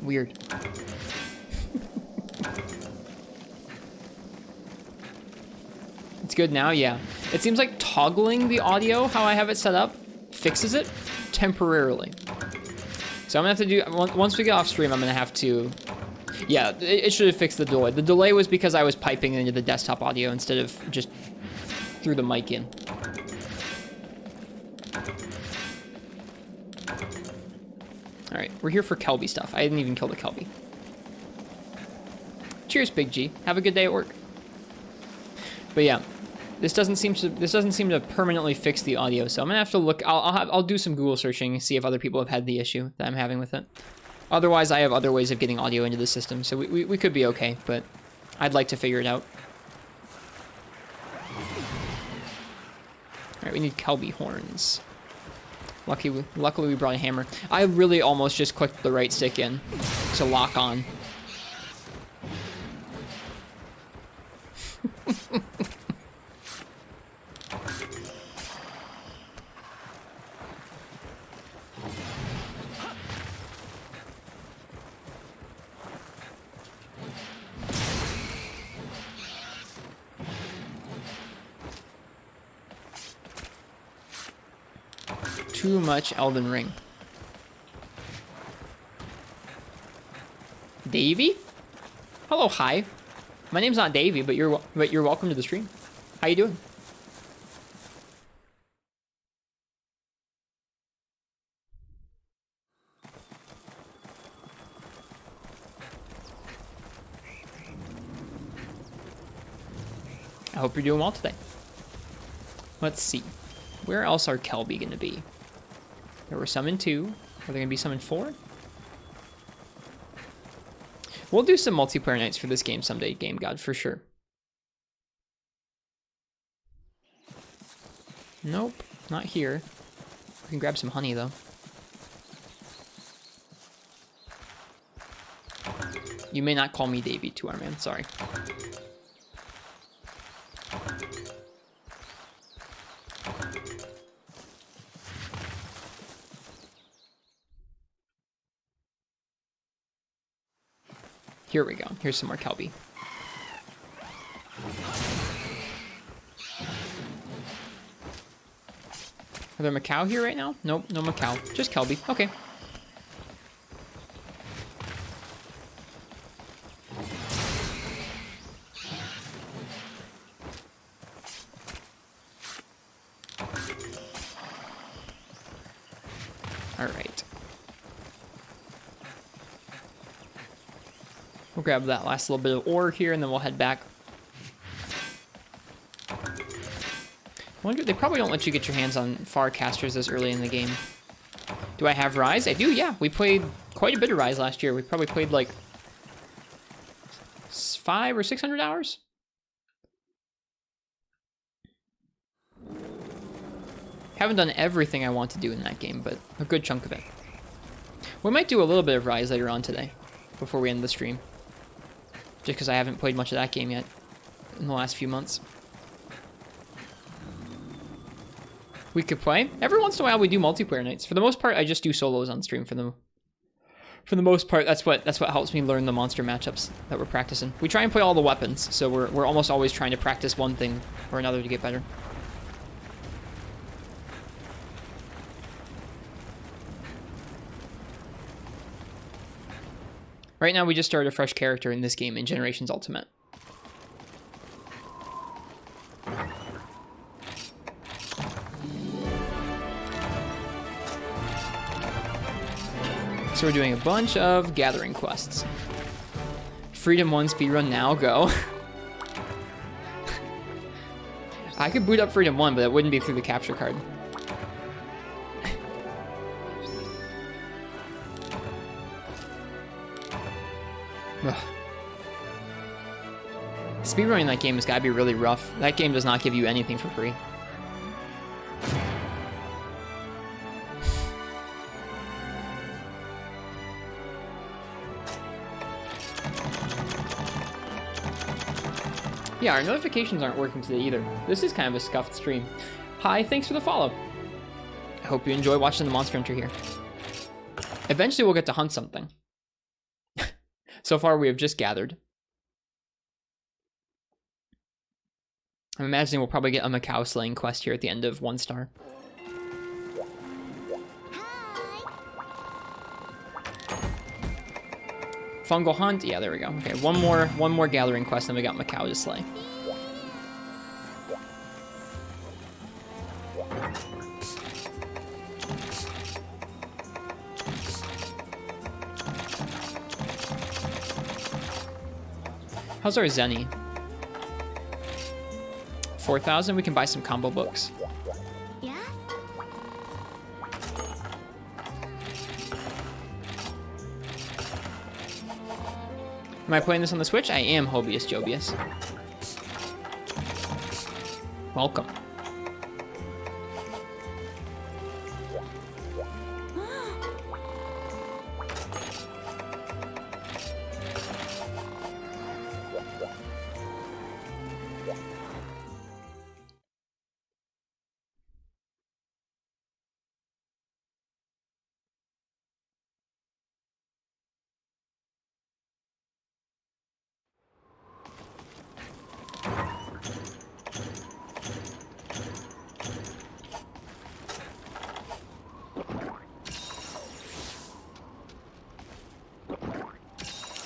Weird. It's good now, yeah. It seems like toggling the audio, how I have it set up, fixes it temporarily. So I'm gonna have to do, once we get off stream, I'm gonna have to, yeah, it should have fixed the delay. The delay was because I was piping into the desktop audio instead of just through the mic in. All right, we're here for Kelby stuff. I didn't even kill the Kelby. Cheers, Big G. Have a good day at work. But yeah, this doesn't seem to permanently fix the audio. So I'm gonna have to look. I'll do some Google searching and see if other people have had the issue that I'm having with it. Otherwise, I have other ways of getting audio into the system, so we could be okay. But I'd like to figure it out. All right, we need Kelby horns. Luckily we brought a hammer. I really almost just clicked the right stick in to lock on. Too much Elden Ring. Davey? Hello, hi. My name's not Davey, but you're welcome to the stream. How you doing? I hope you're doing well today. Let's see. Where else are Kelby going to be? There were some in 2. Are there going to be some in 4? We'll do some multiplayer nights for this game someday, Game God, for sure. Nope, not here. We can grab some honey, though. You may not call me Davey, 2R man, sorry. Here we go. Here's some more Kelby. Are there Macau here right now? Nope, no Macau. Just Kelby. Okay. All right. We'll grab that last little bit of ore here, and then we'll head back. I wonder, they probably don't let you get your hands on Farcasters this early in the game. Do I have Rise? I do, yeah. We played quite a bit of Rise last year. We probably played like 500 or 600 hours. Haven't done everything I want to do in that game, but a good chunk of it. We might do a little bit of Rise later on today, before we end the stream. Just because I haven't played much of that game yet in the last few months. We could play. Every once in a while we do multiplayer nights. For the most part, I just do solos on stream for the most part. That's what helps me learn the monster matchups that we're practicing. We try and play all the weapons, so we're almost always trying to practice one thing or another to get better. Right now we just started a fresh character in this game in Generations Ultimate. So we're doing a bunch of gathering quests. Freedom 1 speedrun now, go. I could boot up Freedom 1, but it wouldn't be through the capture card. Speedrunning that game has got to be really rough. That game does not give you anything for free. Yeah, our notifications aren't working today either. This is kind of a scuffed stream. Hi, thanks for the follow. I hope you enjoy watching the Monster Hunter here. Eventually we'll get to hunt something. So far we have just gathered. I'm imagining we'll probably get a Macau slaying quest here at the end of 1 star. Fungal hunt, yeah, there we go. Okay, one more gathering quest, and we got Macau to slay. How's our Zenny? 4,000. We can buy some combo books. Yeah. Am I playing this on the Switch? I am, Hobius Jobius. Welcome.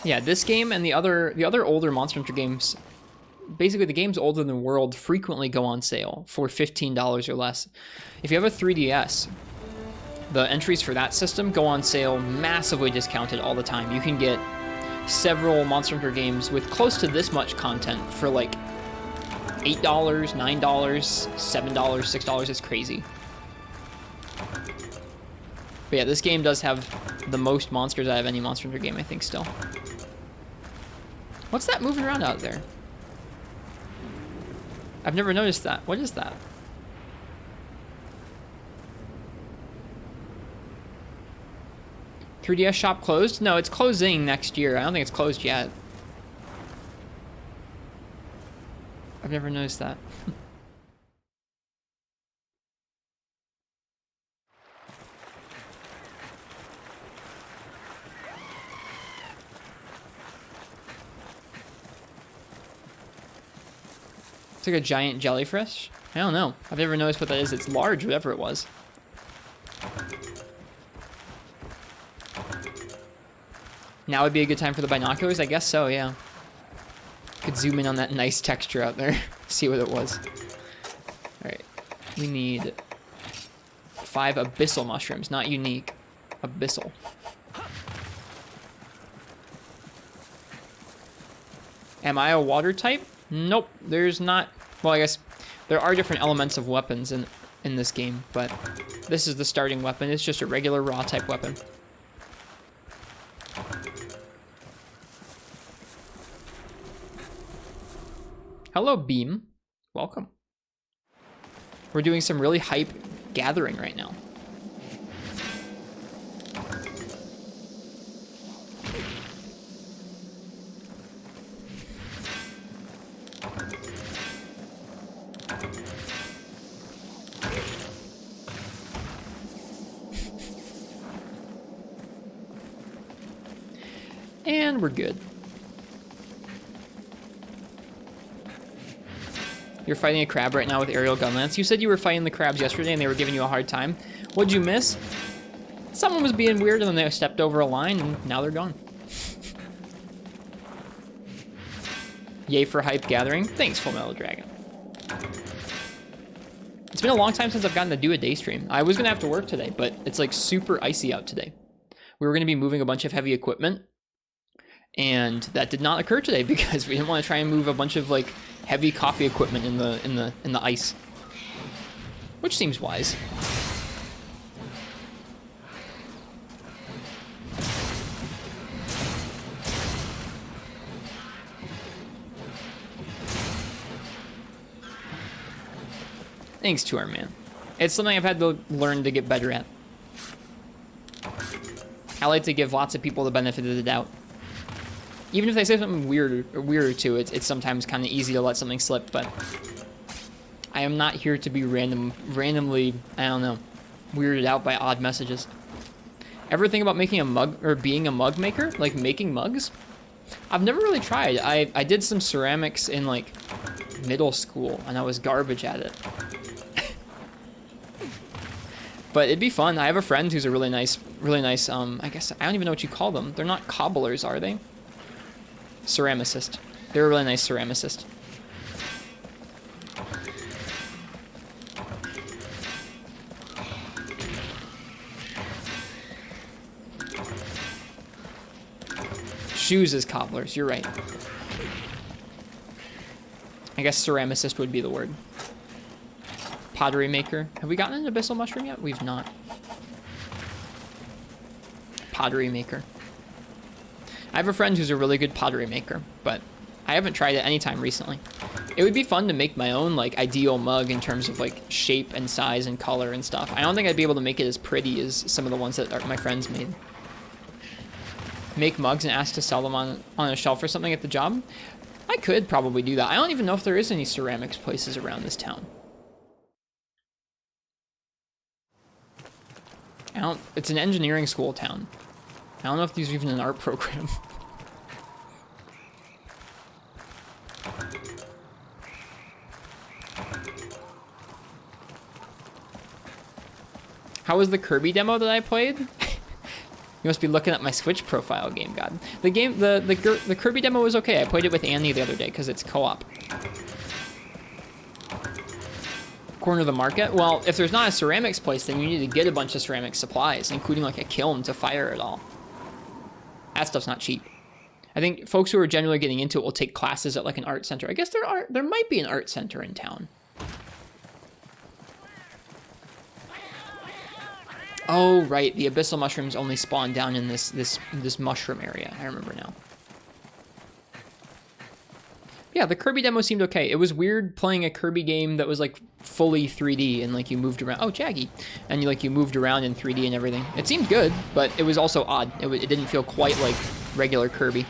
Yeah, this game and the other older Monster Hunter games, basically the games older than the world frequently go on sale for $15 or less. If you have a 3DS, the entries for that system go on sale massively discounted all the time. You can get several Monster Hunter games with close to this much content for like $8, $9, $7, $6. It's crazy. But yeah, this game does have the most monsters out of any Monster Hunter game, I think, still. What's that moving around out there? I've never noticed that. What is that? "3DS shop closed?" No, it's closing next year. I don't think it's closed yet. I've never noticed that. It's like a giant jellyfish? I don't know. I've never noticed what that is. It's large, whatever it was. Now would be a good time for the binoculars? I guess so, yeah. Could zoom in on that nice texture out there. See what it was. Alright. We need 5 abyssal mushrooms. Not unique. Abyssal. Am I a water type? Nope, there's not. Well, I guess there are different elements of weapons in this game, but this is the starting weapon. It's just a regular raw type weapon. Hello, Beam. Welcome. We're doing some really hype gathering right now. and we're good. You're fighting a crab right now with aerial gun lance. You said you were fighting the crabs yesterday and they were giving you a hard time. What'd you miss? Someone was being weird and then they stepped over a line and now they're gone. Yay for hype gathering. Thanks, Full Metal Dragon. It's been a long time since I've gotten to do a day stream. I was gonna have to work today, but it's like super icy out today. We were gonna be moving a bunch of heavy equipment, and that did not occur today because we didn't want to try and move a bunch of like heavy coffee equipment in the ice, which seems wise. Thanks to our man. It's something I've had to learn to get better at. I like to give lots of people the benefit of the doubt. Even if they say something weirder too, it's sometimes kind of easy to let something slip, but I am not here to be randomly, I don't know, weirded out by odd messages. Ever think about making a mug, or being a mug maker? Like making mugs? I've never really tried. I did some ceramics in like middle school, and I was garbage at it. But it'd be fun. I have a friend who's a really nice, I guess, I don't even know what you call them. They're not cobblers, are they? Ceramicist. They're a really nice ceramicist. Shoes as cobblers, you're right. I guess ceramicist would be the word. Pottery maker. Have we gotten an abyssal mushroom yet? We've not. Pottery maker. I have a friend who's a really good pottery maker, but I haven't tried it anytime recently. It would be fun to make my own like ideal mug in terms of like shape and size and color and stuff. I don't think I'd be able to make it as pretty as some of the ones that my friends made. Make mugs and ask to sell them on a shelf or something at the job? I could probably do that. I don't even know if there is any ceramics places around this town. It's an engineering school town. I don't know if there's even an art program. How was the Kirby demo that I played? You must be looking at my Switch profile, Game God. The Kirby demo was okay. I played it with Annie the other day because it's co-op. Corner the market? Well, if there's not a ceramics place, then you need to get a bunch of ceramic supplies, including like a kiln to fire it all. That stuff's not cheap. I think folks who are generally getting into it will take classes at like an art center. I guess there might be an art center in town. Oh, right. The abyssal mushrooms only spawn down in this mushroom area. I remember now. Yeah, the Kirby demo seemed okay. It was weird playing a Kirby game that was like fully 3D and like you moved around. Oh, Jaggy. And you moved around in 3D and everything. It seemed good, but it was also odd. It didn't feel quite like regular Kirby.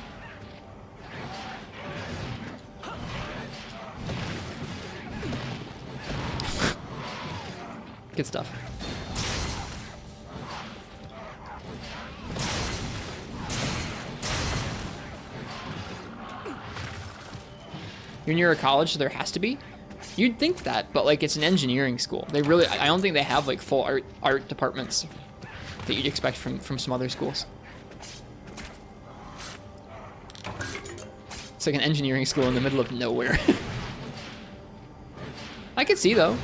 Good stuff. You're near a college, so there has to be? You'd think that, but like it's an engineering school. They really, I don't think they have like full art departments that you'd expect from some other schools. It's like an engineering school in the middle of nowhere. I could see though.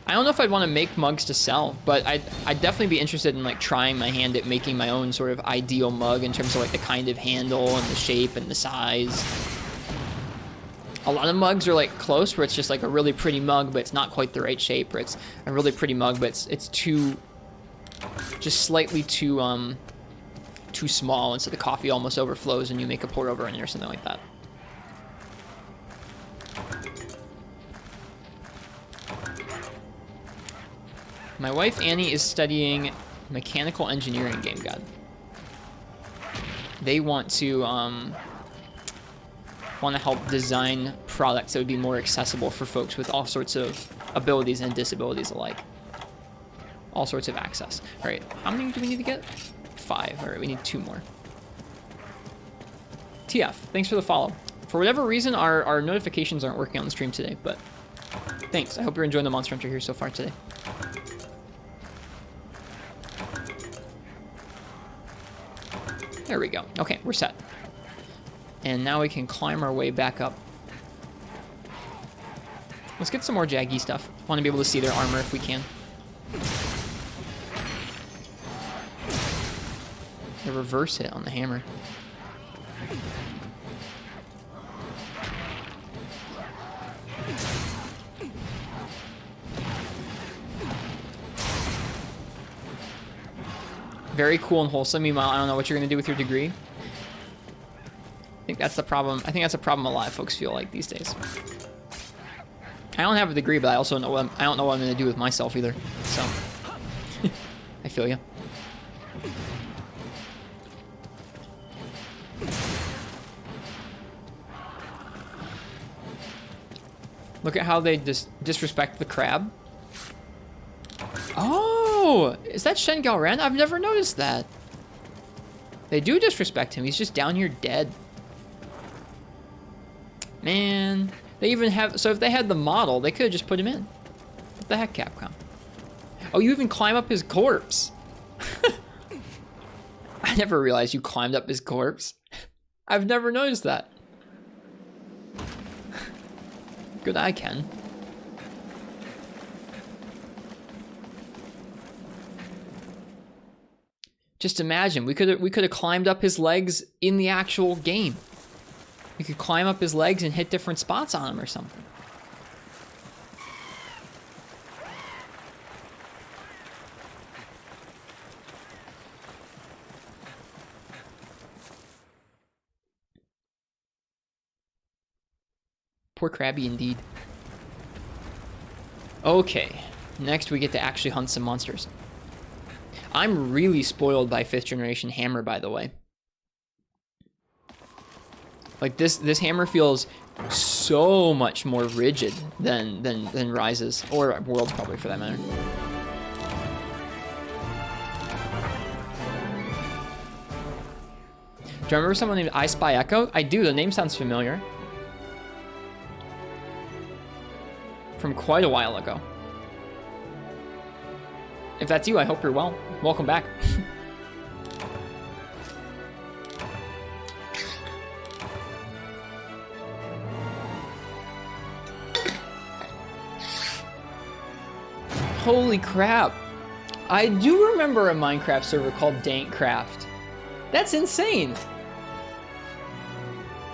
I don't know if I'd want to make mugs to sell, but I'd definitely be interested in like trying my hand at making my own sort of ideal mug in terms of like the kind of handle and the shape and the size. A lot of mugs are like close where it's just like a really pretty mug, but it's not quite the right shape, or it's a really pretty mug, but it's just slightly too small, and so the coffee almost overflows and you make a pour over in it or something like that. My wife Annie is studying mechanical engineering, Game God. They want to help design products that would be more accessible for folks with all sorts of abilities and disabilities alike. All sorts of access. All right, how many do we need to get? 5. All right, we need 2 more. TF, thanks for the follow. For whatever reason, our notifications aren't working on the stream today, but thanks. I hope you're enjoying the Monster Hunter here so far today. There we go. Okay, we're set. And now we can climb our way back up. Let's get some more jaggy stuff. Want to be able to see their armor if we can. The reverse hit on the hammer. Very cool and wholesome. Meanwhile, I don't know what you're going to do with your degree. I think that's the problem. I think that's a problem a lot of folks feel like these days. I don't have a degree, but I also know I don't know what I'm going to do with myself either. So, I feel you. Look at how they disrespect the crab. Oh, is that Shen Galran? I've never noticed that. They do disrespect him. He's just down here dead. Man, they even have... So if they had the model, they could have just put him in. What the heck, Capcom? Oh, you even climb up his corpse. I never realized you climbed up his corpse. I've never noticed that. Good eye, Ken. Just imagine, we could have climbed up his legs in the actual game. We could climb up his legs and hit different spots on him or something. Poor Krabby indeed. Okay, next we get to actually hunt some monsters. I'm really spoiled by 5th generation hammer, by the way. Like this hammer feels so much more rigid than Rise's, or World's probably for that matter. Do I remember someone named I Spy Echo? I do, the name sounds familiar. From quite a while ago. If that's you, I hope you're well. Welcome back. Holy crap. I do remember a Minecraft server called Dankcraft. That's insane.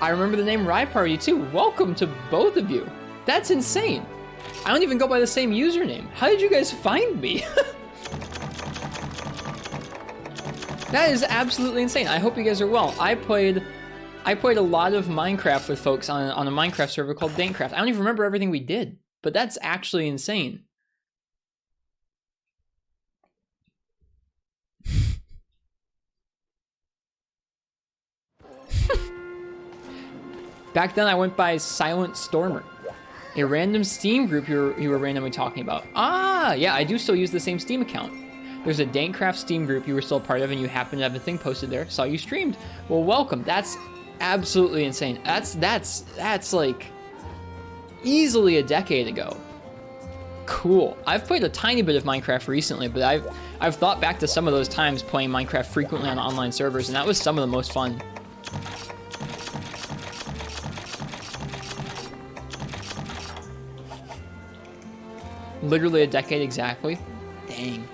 I remember the name Rye Party too. Welcome to both of you. That's insane. I don't even go by the same username. How did you guys find me? That is absolutely insane. I hope you guys are well. I played a lot of Minecraft with folks on a Minecraft server called Dankcraft. I don't even remember everything we did, but that's actually insane. Back then I went by Silent Stormer. A random Steam group you were randomly talking about. Ah, yeah, I do still use the same Steam account. There's a Dankcraft Steam group you were still a part of and you happened to have a thing posted there. Saw you streamed. Well, welcome. That's absolutely insane. That's like easily a decade ago. Cool. I've played a tiny bit of Minecraft recently, but I've thought back to some of those times playing Minecraft frequently on online servers, and that was some of the most fun. Literally a decade exactly. Dang.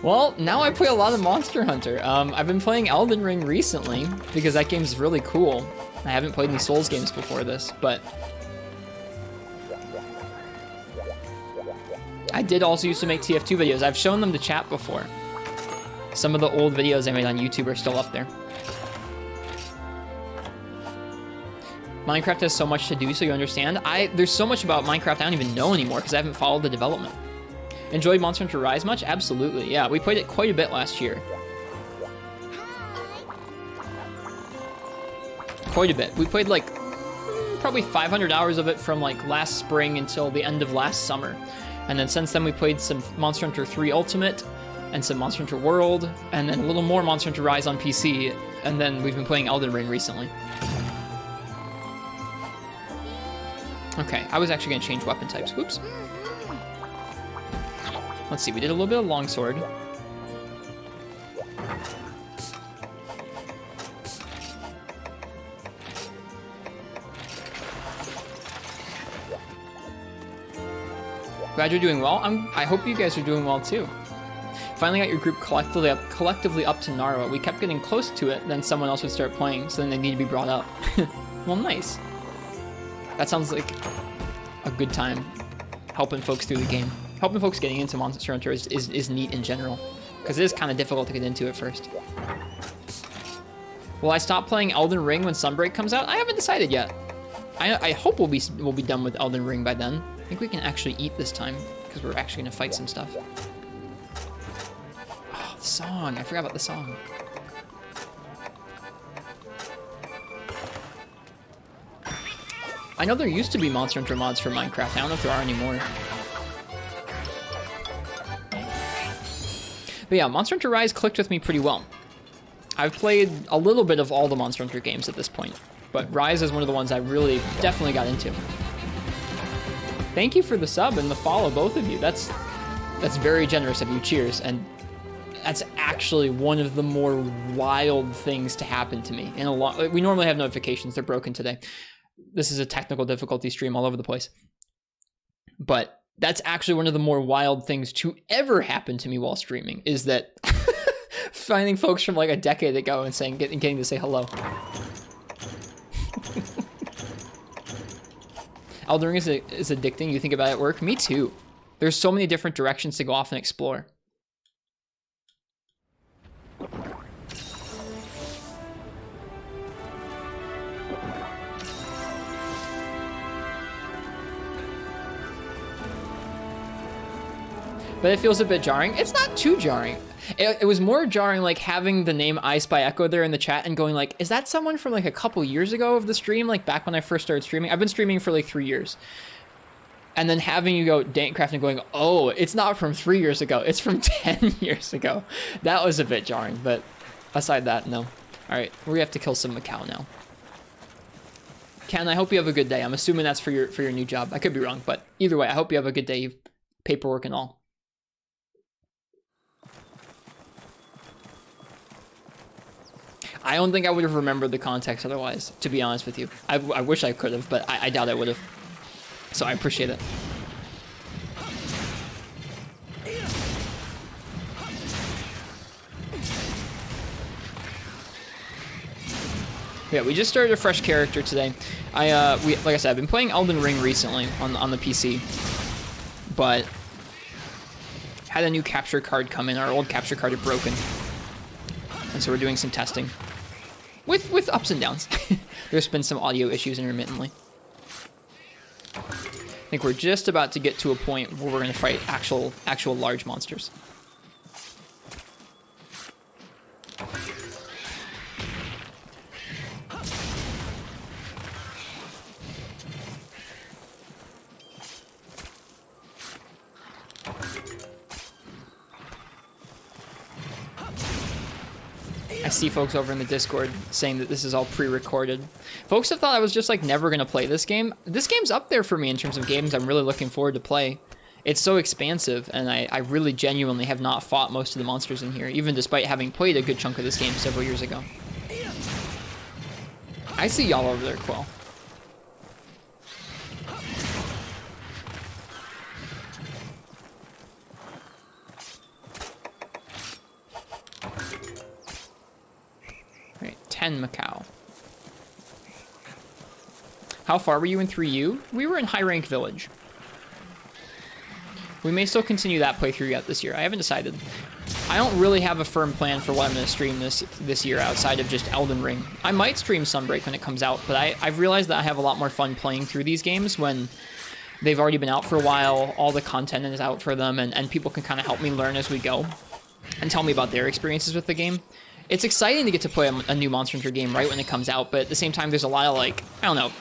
Well, now I play a lot of Monster Hunter. I've been playing Elden Ring recently because that game's really cool. I haven't played any Souls games before this, but I did also used to make TF2 videos. I've shown them to chat before. Some of the old videos I made on YouTube are still up there. Minecraft has so much to do, so you understand. There's so much about Minecraft I don't even know anymore because I haven't followed the development. Enjoyed Monster Hunter Rise much? Absolutely, yeah. We played it quite a bit last year. Quite a bit. We played like probably 500 hours of it from like last spring until the end of last summer. And then since then we played some Monster Hunter 3 Ultimate, and some Monster Hunter World, and then a little more Monster Hunter Rise on PC, and then we've been playing Elden Ring recently. Okay, I was actually gonna change weapon types. Whoops. Let's see, we did a little bit of longsword. Glad you're doing well. I hope you guys are doing well too. Finally got your group collectively up to Narwa. We kept getting close to it, then someone else would start playing, so then they need to be brought up. Well, nice. That sounds like a good time helping folks through the game. Helping folks getting into Monster Hunter is neat in general, because it is kind of difficult to get into at first. Will I stop playing Elden Ring when Sunbreak comes out? I haven't decided yet. I hope we'll be done with Elden Ring by then. I think we can actually eat this time, because we're actually going to fight some stuff. Oh, the song. I forgot about the song. I know there used to be Monster Hunter mods for Minecraft. I don't know if there are anymore. But yeah, Monster Hunter Rise clicked with me pretty well. I've played a little bit of all the Monster Hunter games at this point, but Rise is one of the ones I really definitely got into. Thank you for the sub and the follow, both of you. That's very generous of you. Cheers. And that's actually one of the more wild things to happen to me in a lot. We normally have notifications. They're broken today. This is a technical difficulty stream all over the place. But that's actually one of the more wild things to ever happen to me while streaming, is that finding folks from like a decade ago and getting to say hello. Elden Ring is addicting. You think about it at work? Me too. There's so many different directions to go off and explore. But it feels a bit jarring. It's not too jarring. It was more jarring like having the name I Spy Echo there in the chat and going like, is that someone from like a couple years ago of the stream? Like back when I first started streaming? I've been streaming for like 3 years. And then having you go Dankcraft and going, oh, it's not from 3 years ago. It's from 10 years ago. That was a bit jarring, but aside that, no. All right, we have to kill some Macau now. Ken, I hope you have a good day. I'm assuming that's for your new job. I could be wrong, but either way, I hope you have a good day. Paperwork and all. I don't think I would have remembered the context otherwise, to be honest with you. I wish I could have, but I doubt I would have. So I appreciate it. Yeah, we just started a fresh character today. Like I said, I've been playing Elden Ring recently on the PC, but had a new capture card come in. Our old capture card had broken, and so we're doing some testing. With ups and downs. There's been some audio issues intermittently. I think we're just about to get to a point where we're going to fight actual large monsters. I see folks over in the Discord saying that this is all pre-recorded. Folks have thought I was just like never gonna play this game. This game's up there for me in terms of games I'm really looking forward to play. It's so expansive, and I really genuinely have not fought most of the monsters in here, even despite having played a good chunk of this game several years ago. I see y'all over there, Quill. Right, 10 Macau. How far were you in 3U? We were in High Rank Village. We may still continue that playthrough yet this year. I haven't decided. I don't really have a firm plan for what I'm going to stream this year outside of just Elden Ring. I might stream Sunbreak when it comes out, but I've realized that I have a lot more fun playing through these games when they've already been out for a while, all the content is out for them, and people can kind of help me learn as we go and tell me about their experiences with the game. It's exciting to get to play a new Monster Hunter game right when it comes out, but at the same time, there's a lot of, like, I don't know.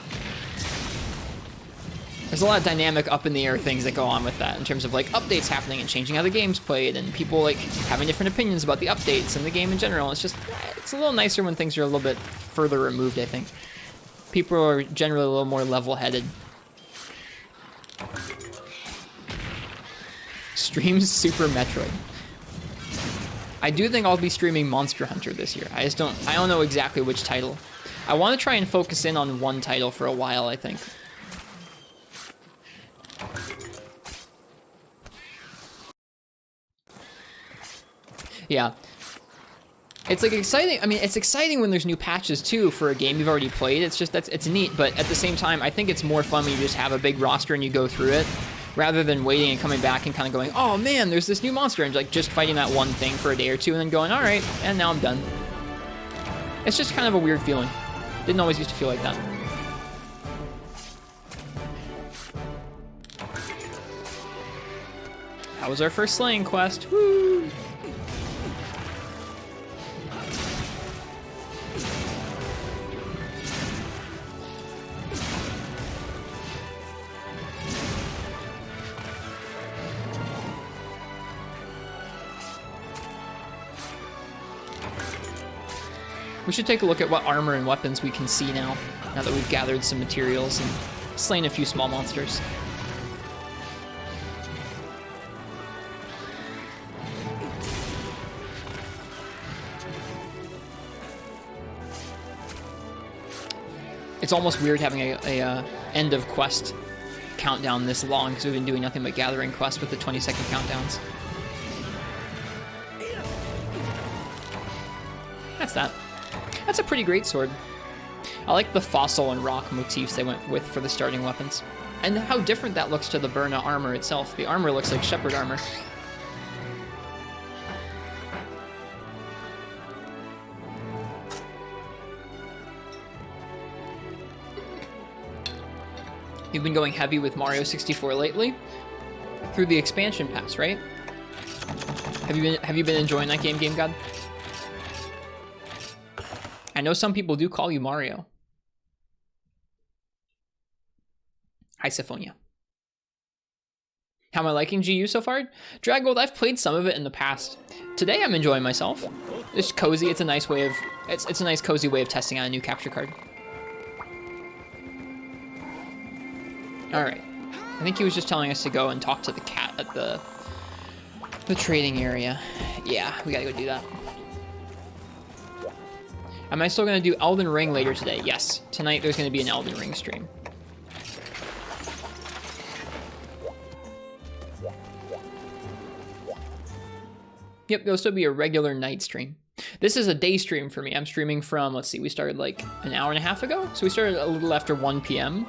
There's a lot of dynamic up in the air things that go on with that in terms of like updates happening and changing how the game's played and people like having different opinions about the updates and the game in general. It's just, it's a little nicer when things are a little bit further removed, I think. People are generally a little more level-headed. Streams Super Metroid. I do think I'll be streaming Monster Hunter this year. I don't know exactly which title. I want to try and focus in on one title for a while, I think. Yeah. It's like exciting. I mean, it's exciting when there's new patches too for a game you've already played. It's just, it's neat, but at the same time, I think it's more fun when you just have a big roster and you go through it, rather than waiting and coming back and kind of going, oh man, there's this new monster, and like just fighting that one thing for a day or two and then going, all right, and now I'm done. It's just kind of a weird feeling. Didn't always used to feel like that. That was our first slaying quest. Woo! We should take a look at what armor and weapons we can see now that we've gathered some materials and slain a few small monsters. It's almost weird having a end of quest countdown this long because we've been doing nothing but gathering quests with the 20-second countdowns. That's that. That's a pretty great sword. I like the fossil and rock motifs they went with for the starting weapons. And how different that looks to the Burna armor itself. The armor looks like shepherd armor. You've been going heavy with Mario 64 lately? Through the expansion pass, right? Have you been enjoying that game, Game God? I know some people do call you Mario. Hi, Syphonia. How am I liking GU so far? Draggold, I've played some of it in the past. Today I'm enjoying myself. It's cozy. It's a nice way of it's a nice cozy way of testing out a new capture card. All right. I think he was just telling us to go and talk to the cat at the trading area. Yeah, we gotta go do that. Am I still going to do Elden Ring later today? Yes. Tonight there's going to be an Elden Ring stream. Yep, there'll still be a regular night stream. This is a day stream for me. I'm streaming from, let's see, we started like an hour and a half ago. So we started a little after 1 p.m.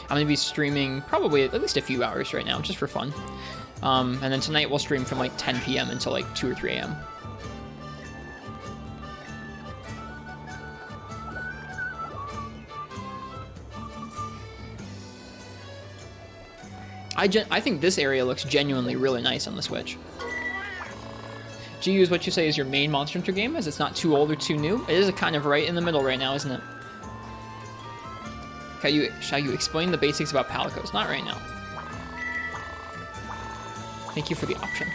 I'm going to be streaming probably at least a few hours right now, just for fun. And then tonight we'll stream from like 10 p.m. until like 2 or 3 a.m. I think this area looks genuinely really nice on the Switch. GU is what you say is your main Monster Hunter game, as it's not too old or too new. It is kind of right in the middle right now, isn't it? Shall you explain the basics about Palicos? Not right now. Thank you for the option.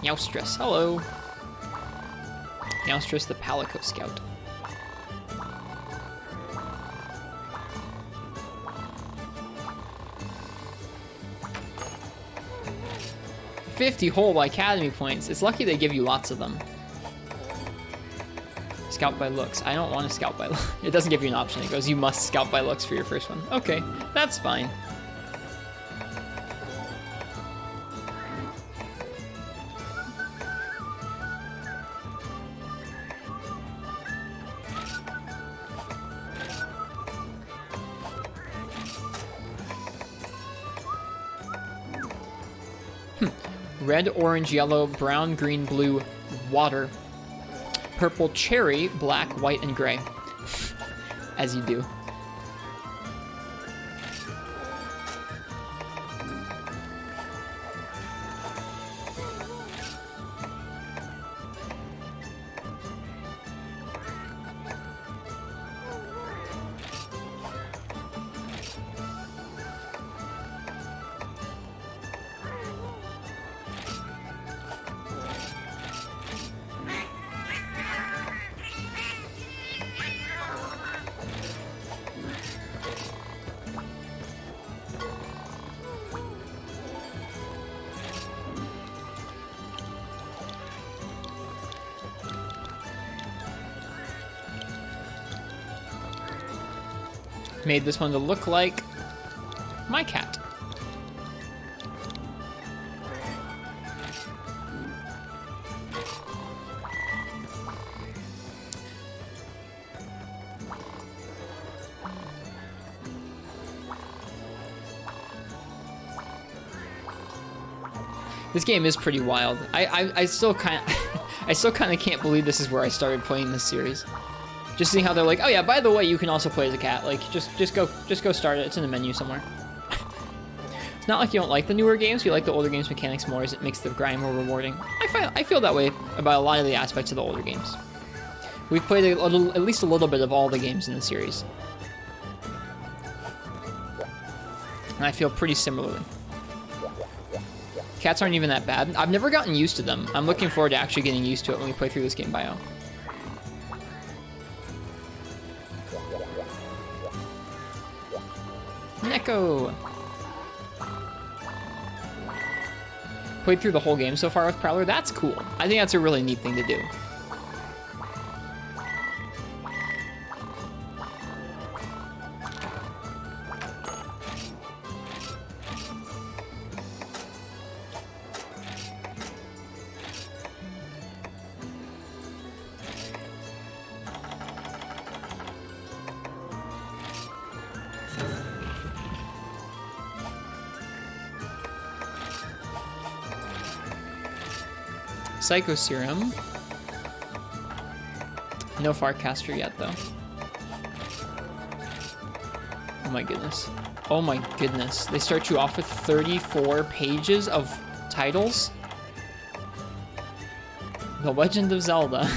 Meowstress, hello. Meowstress the Palico Scout. $50 whole Academy points. It's lucky they give you lots of them. Scout by looks. I don't want to scout by looks. It doesn't give you an option. It goes, you must scout by looks for your first one. Okay, that's fine. Red, orange, yellow, brown, green, blue, water. Purple, cherry, black, white, and gray. As you do. Made this one to look like my cat. This game is pretty wild. I still kind of can't believe this is where I started playing this series. Just seeing how they're like, oh yeah, by the way, you can also play as a cat. Like, just go start it. It's in the menu somewhere. It's not like you don't like the newer games. You like the older games' mechanics more, as it makes the grind more rewarding. I feel that way about a lot of the aspects of the older games. We've played at least a little bit of all the games in the series, and I feel pretty similarly. Cats aren't even that bad. I've never gotten used to them. I'm looking forward to actually getting used to it when we play through this game bio. Neko! Played through the whole game so far with Prowler. That's cool. I think that's a really neat thing to do. Psycho Serum. No Farcaster yet, though. Oh my goodness. Oh my goodness. They start you off with 34 pages of titles? The Legend of Zelda.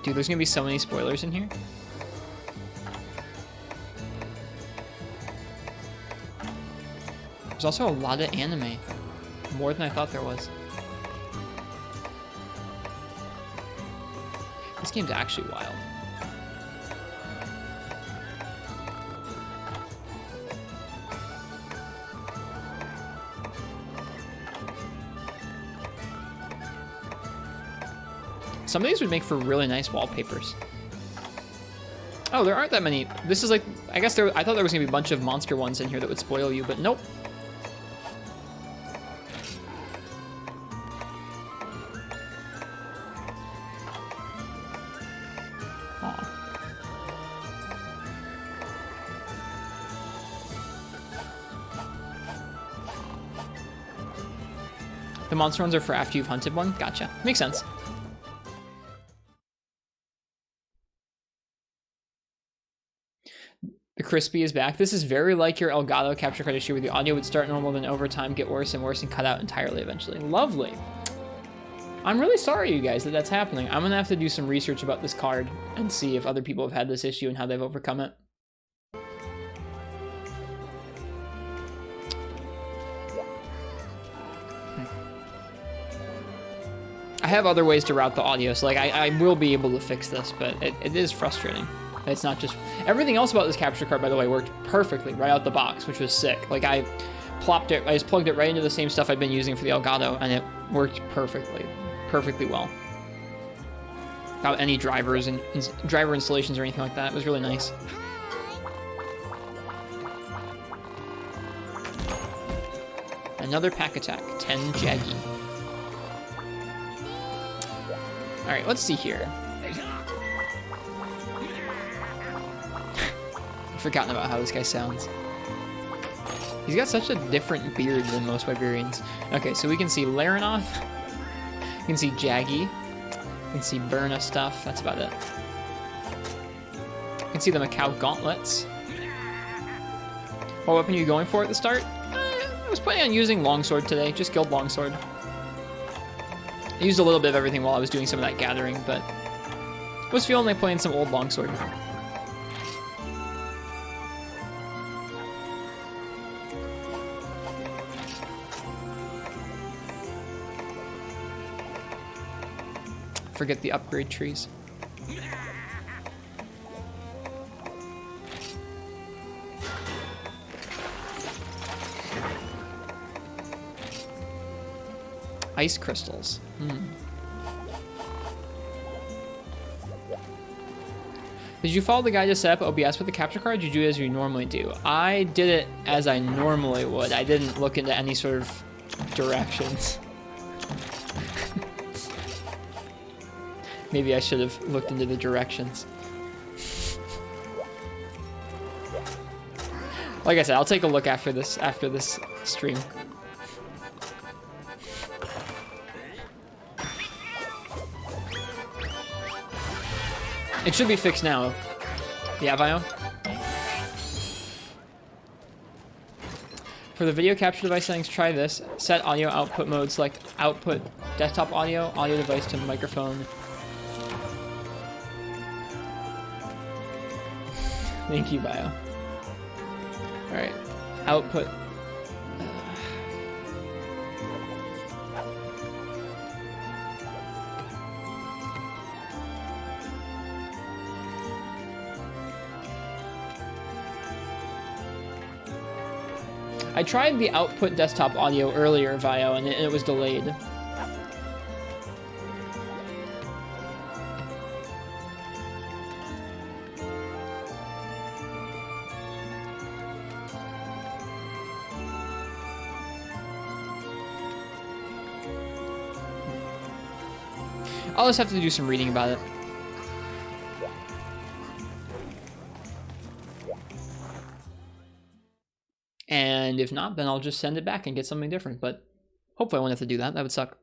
Dude, there's gonna be so many spoilers in here. There's also a lot of anime. More than I thought there was. This game's actually wild. Some of these would make for really nice wallpapers. Oh, there aren't that many. This is like, I guess I thought there was gonna be a bunch of monster ones in here that would spoil you, but nope. The monster ones are for after you've hunted one? Gotcha. Makes sense. The Crispy is back. This is very like your Elgato capture card issue where the audio would start normal, then over time get worse and worse and cut out entirely eventually. Lovely. I'm really sorry, you guys, that that's happening. I'm going to have to do some research about this card and see if other people have had this issue and how they've overcome it. I have other ways to route the audio, so like I will be able to fix this, but it is frustrating. It's not just... Everything else about this capture card, by the way, worked perfectly right out the box, which was sick. Like I just plugged it right into the same stuff I've been using for the Elgato, and it worked perfectly well. Without any drivers and driver installations or anything like that. It was really nice. Another pack attack, 10 Jaggy. All right, let's see here. I've forgotten about how this guy sounds. He's got such a different beard than most Wyverians. Okay, so we can see Larinoth. We can see Jaggy. We can see Burna stuff. That's about it. You can see the Macau gauntlets. What weapon are you going for at the start? I was planning on using Longsword today. Just Guild Longsword. I used a little bit of everything while I was doing some of that gathering, but I was feeling like playing some old Longsword. Forget the upgrade trees. Ice crystals. Did you follow the guide to set up OBS with the capture card? Did you do it as you normally do? I did it as I normally would. I didn't look into any sort of directions. Maybe I should have looked into the directions. Like I said, I'll take a look after this stream. It should be fixed now. Yeah, Vio? For the video capture device settings, try this. Set audio output mode, select output desktop audio, audio device to microphone. Thank you, Bio. Alright, output. I tried the output desktop audio earlier, Vio, and it was delayed. I'll just have to do some reading about it. And if not, then I'll just send it back and get something different. But hopefully I won't have to do that. That would suck.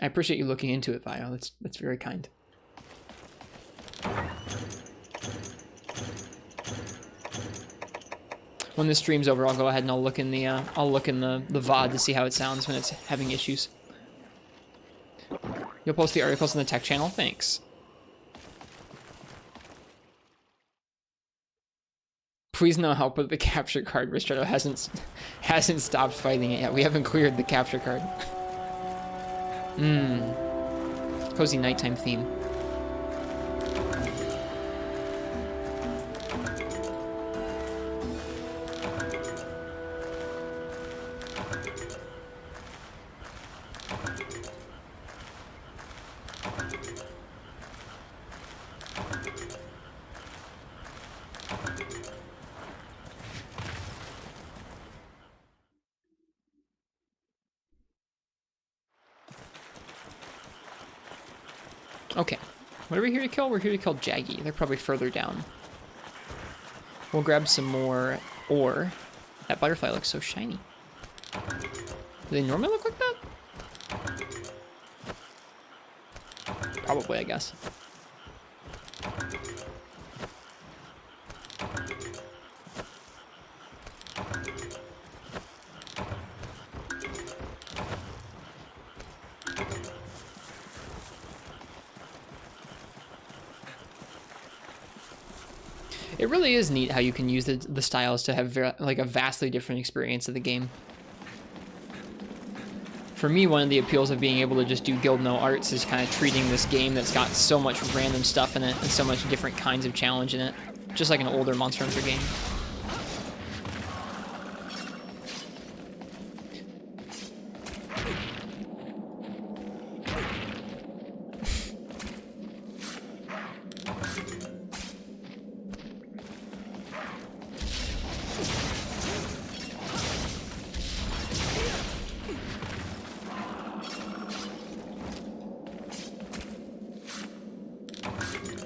I appreciate you looking into it, Vio. That's very kind. When this stream's over, I'll go ahead and I'll look in the VOD to see how it sounds when it's having issues. You'll post the articles in the tech channel? Thanks. Please no help with the capture card. Ristretto hasn't stopped fighting it yet. We haven't cleared the capture card. Cozy nighttime theme. Okay, what are we here to kill? We're here to kill Jaggy. They're probably further down. We'll grab some more ore. That butterfly looks so shiny. Do they normally look like that? Probably, I guess. It really is neat how you can use the styles to have like a vastly different experience of the game. For me, one of the appeals of being able to just do guild no arts is kind of treating this game that's got so much random stuff in it and so much different kinds of challenge in it, just like an older Monster Hunter game.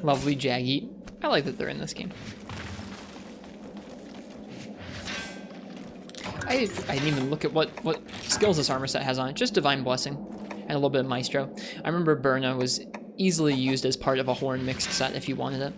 Lovely Jaggy. I like that they're in this game. I didn't even look at what skills this armor set has on it. Just Divine Blessing and a little bit of Maestro. I remember Burna was easily used as part of a horn mixed set if you wanted it.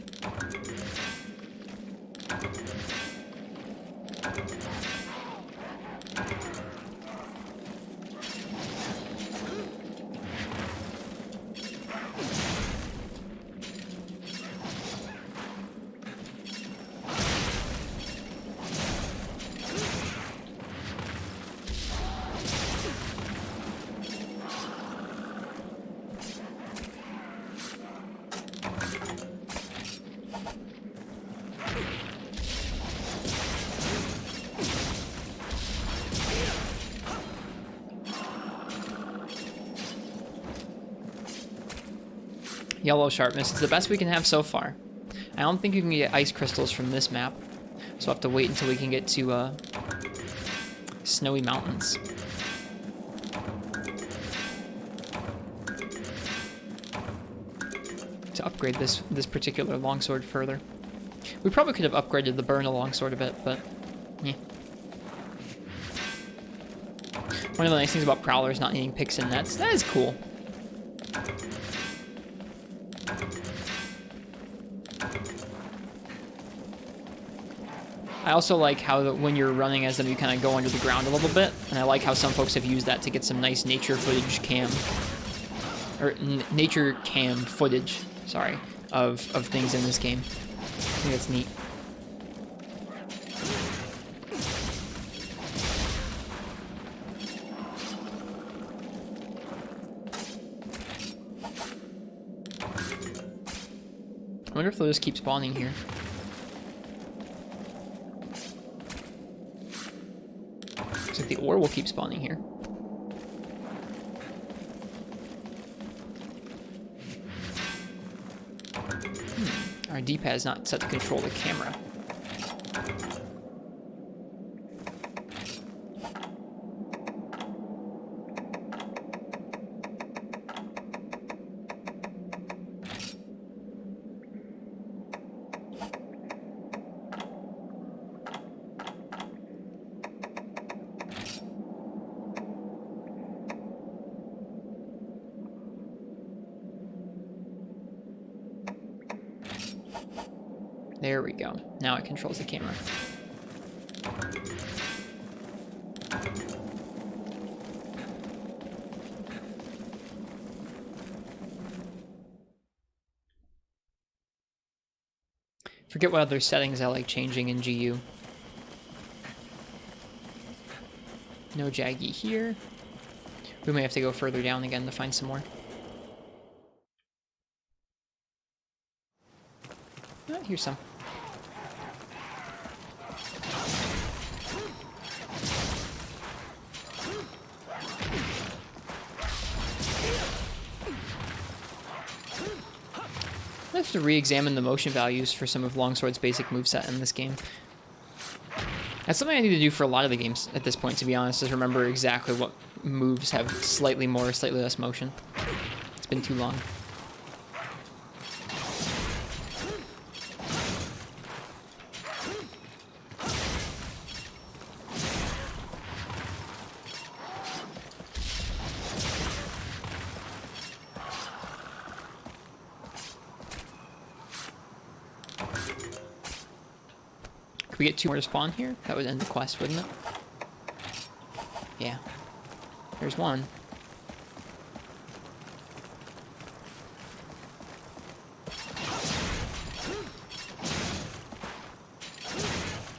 Yellow sharpness. It's the best we can have so far. I don't think you can get ice crystals from this map, so we'll have to wait until we can get to snowy mountains. To upgrade this particular longsword further. We probably could have upgraded the burn longsword a bit, but yeah. One of the nice things about Prowlers not needing picks and nets, that is cool. I also like how when you're running as them, you kind of go under the ground a little bit, and I like how some folks have used that to get some nice nature footage cam, or nature cam footage, sorry, of things in this game. I think that's neat. I wonder if they'll just keep spawning here. Looks like the ore will keep spawning here. Our D-pad is not set to control the camera. There we go. Now it controls the camera. Forget what other settings I like changing in GU. No Jaggy here. We may have to go further down again to find some more. Oh, here's some. I have to re-examine the motion values for some of Longsword's basic moveset in this game. That's something I need to do for a lot of the games at this point, to be honest, is remember exactly what moves have slightly more, slightly less motion. It's been too long. Could we get 2 more to spawn here? That would end the quest, wouldn't it? Yeah. There's one.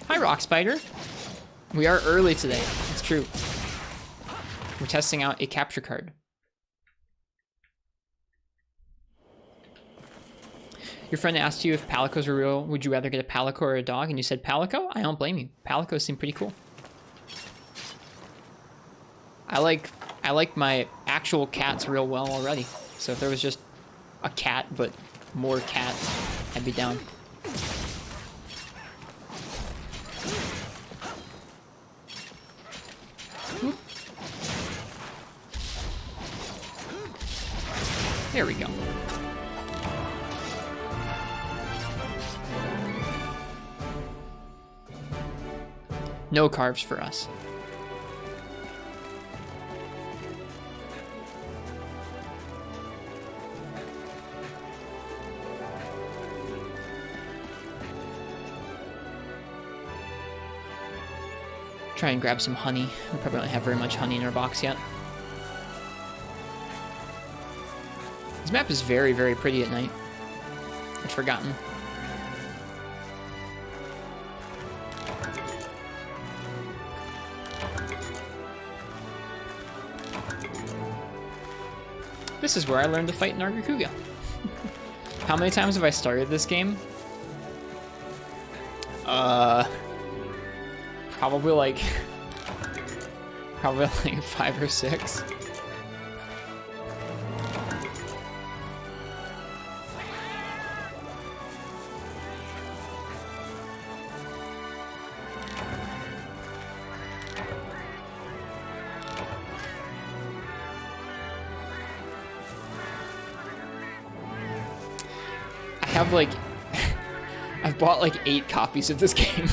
Hi, Rock Spider. We are early today. It's true. We're testing out a capture card. Your friend asked you if palicos were real. Would you rather get a palico or a dog? And you said palico? I don't blame you. Palicos seem pretty cool. I like my actual cats real well already. So if there was just a cat, but more cat, I'd be down. There we go. No carves for us. Try and grab some honey. We probably don't have very much honey in our box yet. This map is very, very pretty at night. I'd forgotten. This is where I learned to fight Nargacuga. How many times have I started this game? Probably like 5 or 6. have like, I've bought like 8 copies of this game.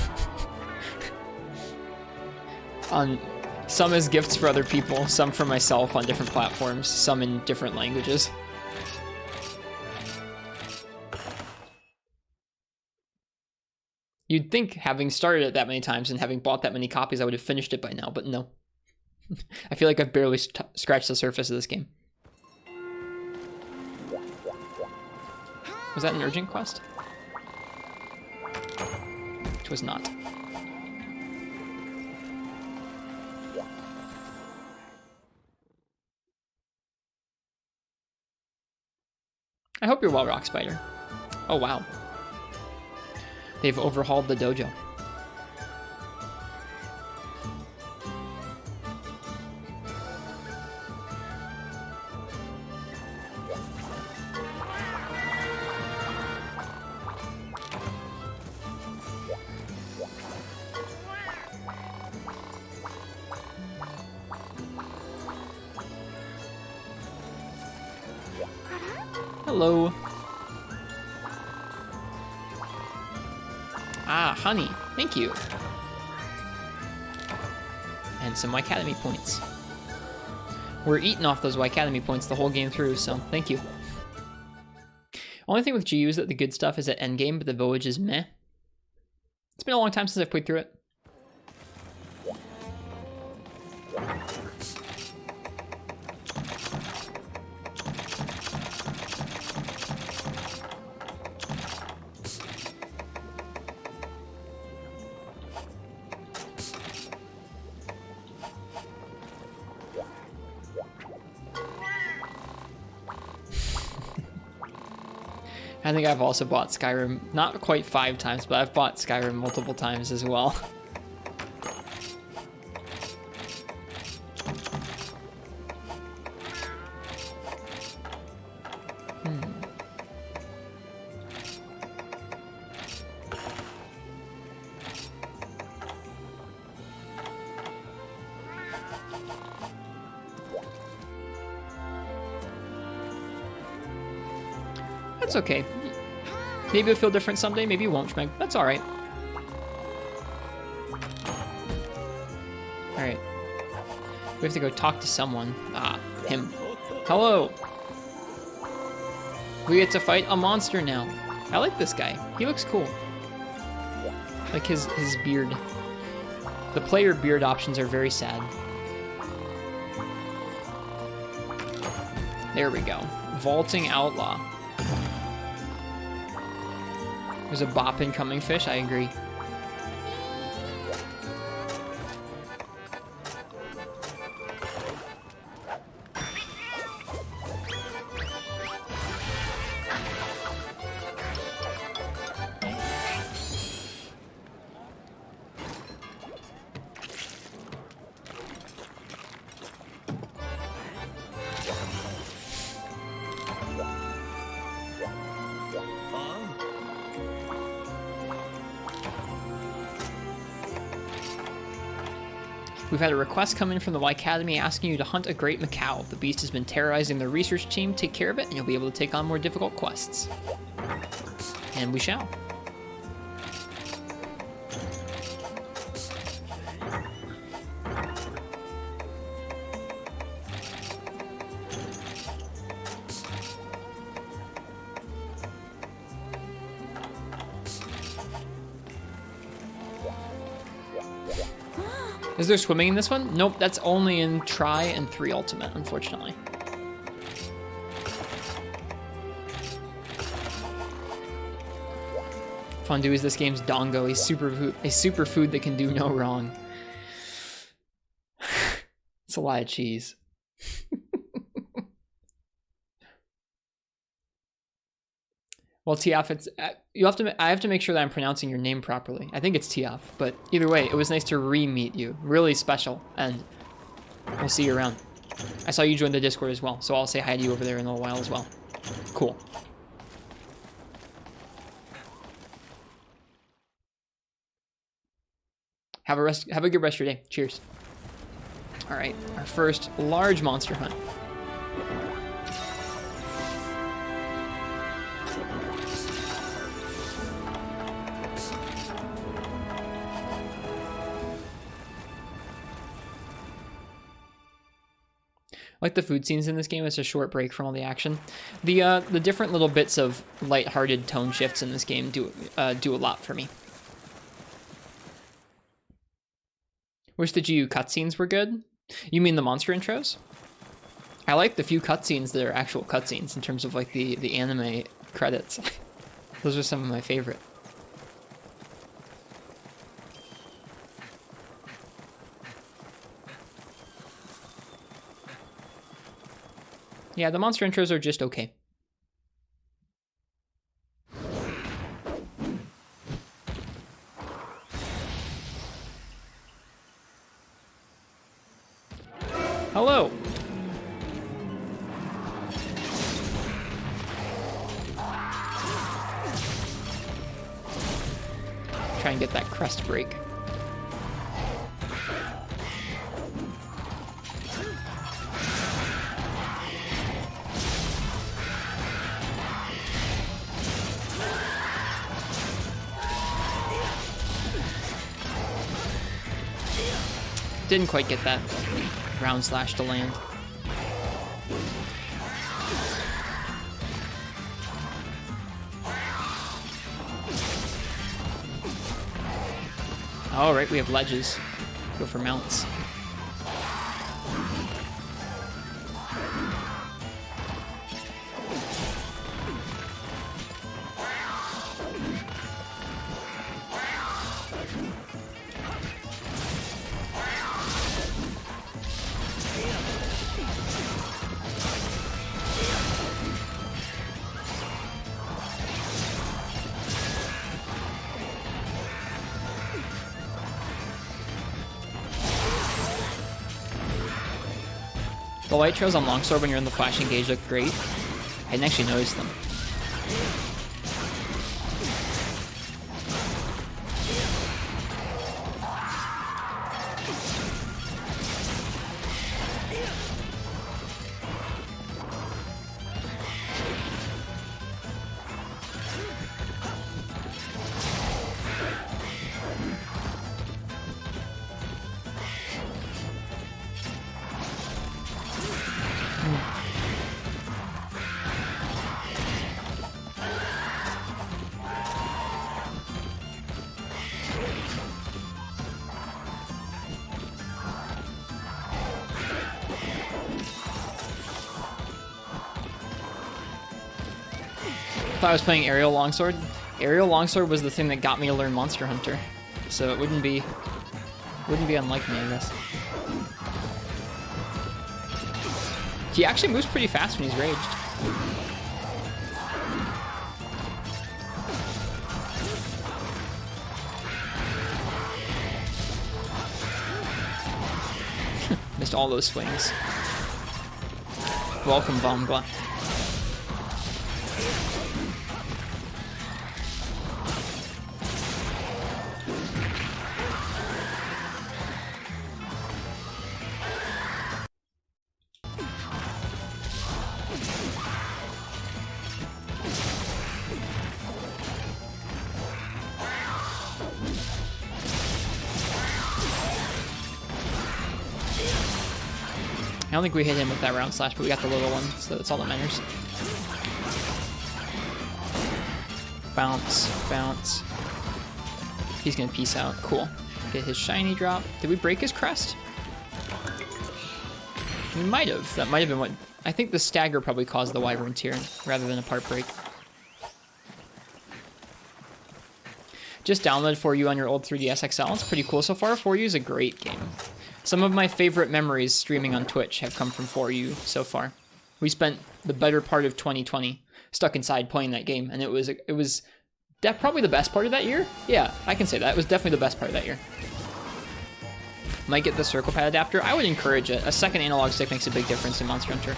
On some as gifts for other people, some for myself on different platforms, some in different languages. You'd think having started it that many times and having bought that many copies, I would have finished it by now, but no. I feel like I've barely scratched the surface of this game. Was that an urgent quest? Which was not. I hope you're well, Rock Spider. Oh, wow. They've overhauled the dojo. Hello. Ah, honey. Thank you. And some Academy points. We're eating off those Academy points the whole game through, so thank you. Only thing with GU is that the good stuff is at endgame, but the village is meh. It's been a long time since I've played through it. I think I've also bought Skyrim, not quite 5 times, but I've bought Skyrim multiple times as well. That's okay. Maybe it'll feel different someday, maybe it won't, Schmeg. That's alright. Alright. We have to go talk to someone. Ah, him. Hello! We get to fight a monster now. I like this guy. He looks cool. Like his beard. The player beard options are very sad. There we go. Vaulting Outlaw. There's a bop incoming fish, I agree. We've had a request come in from the Y Academy asking you to hunt a great macaw. The beast has been terrorizing the research team. Take care of it, and you'll be able to take on more difficult quests. And we shall. Is there swimming in this one? Nope, that's only in Try and 3 Ultimate, unfortunately. Fondue is this game's dongo, a superfood that can do no wrong. It's a lot of cheese. Well, Tiaf, it's I have to make sure that I'm pronouncing your name properly. I think it's Tiaf, but either way, it was nice to re-meet you. Really special, and we'll see you around. I saw you join the Discord as well, so I'll say hi to you over there in a little while as well. Cool. Have a good rest of your day. Cheers. All right, our first large monster hunt. like the food scenes in this game. It's a short break from all the action. The different little bits of lighthearted tone shifts in this game do a lot for me. Wish the GU cutscenes were good. You mean the monster intros? I like the few cutscenes that are actual cutscenes in terms of like the anime credits. Those are some of my favorite. Yeah, the monster intros are just okay. Hello. Try and get that crest break. Didn't quite get that round slash to land. All right, we have ledges. Go for mounts. The light trails on Longsword when you're in the flashing gauge look great. I didn't actually notice them. I was playing Aerial Longsword. Aerial Longsword was the thing that got me to learn Monster Hunter, so it wouldn't be unlike me, I guess. He actually moves pretty fast when he's raged. Missed all those swings. Welcome, Vomgla. I don't think we hit him with that round slash, but we got the little one, so that's all that matters. Bounce, bounce. He's gonna peace out. Cool. Get his shiny drop. Did we break his crest? We might have. That might have been what... I think the stagger probably caused the Wyvern Tear rather than a part break. Just downloaded For You on your old 3DS XL. It's pretty cool so far. For You is a great game. Some of my favorite memories streaming on Twitch have come from For You so far. We spent the better part of 2020 stuck inside playing that game, and it was probably the best part of that year. Yeah, I can say that. It was definitely the best part of that year. Might get the circle pad adapter. I would encourage it. A second analog stick makes a big difference in Monster Hunter.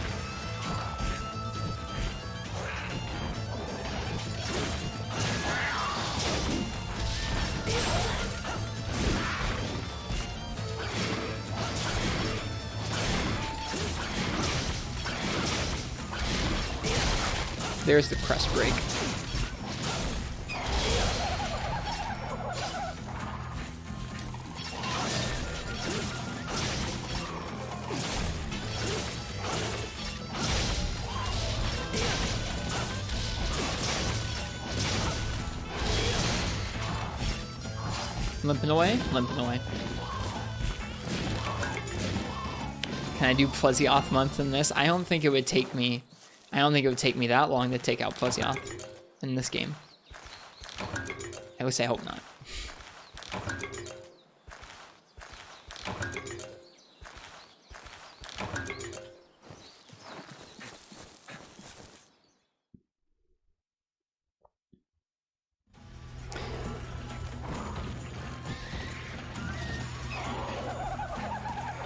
There's the crest break. Limping away, limping away. Can I do Plesioth month in this? I don't think it would take me that long to take out Plesioth in this game. At least I hope not.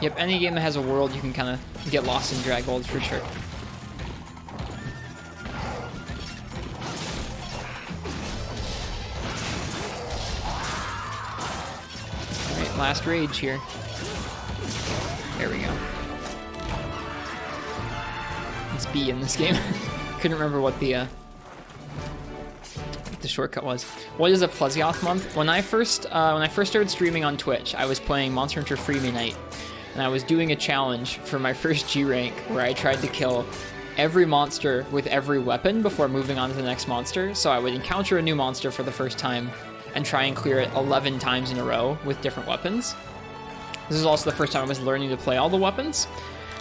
Yep, any game that has a world, you can kind of get lost in Draggold for sure. Alright, last rage here. There we go. It's B in this game. Couldn't remember what the shortcut was. What is a Plesioth month? When I first started streaming on Twitch, I was playing Monster Hunter Freebie Night. And I was doing a challenge for my first G rank where I tried to kill every monster with every weapon before moving on to the next monster. So I would encounter a new monster for the first time and try and clear it 11 times in a row with different weapons. This is also the first time I was learning to play all the weapons.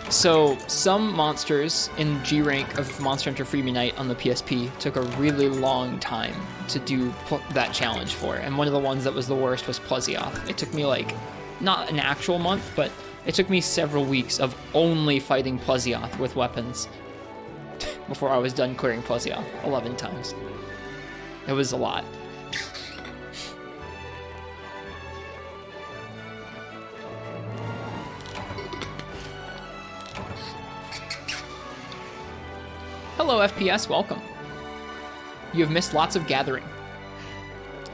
So some monsters in G rank of Monster Hunter Freebie Night on the PSP took a really long time to do that challenge for. And one of the ones that was the worst was Plesioth. It took me like, not an actual month, but it took me several weeks of only fighting Plesioth with weapons before I was done clearing Plesioth 11 times. It was a lot. Hello FPS, welcome. You have missed lots of gathering.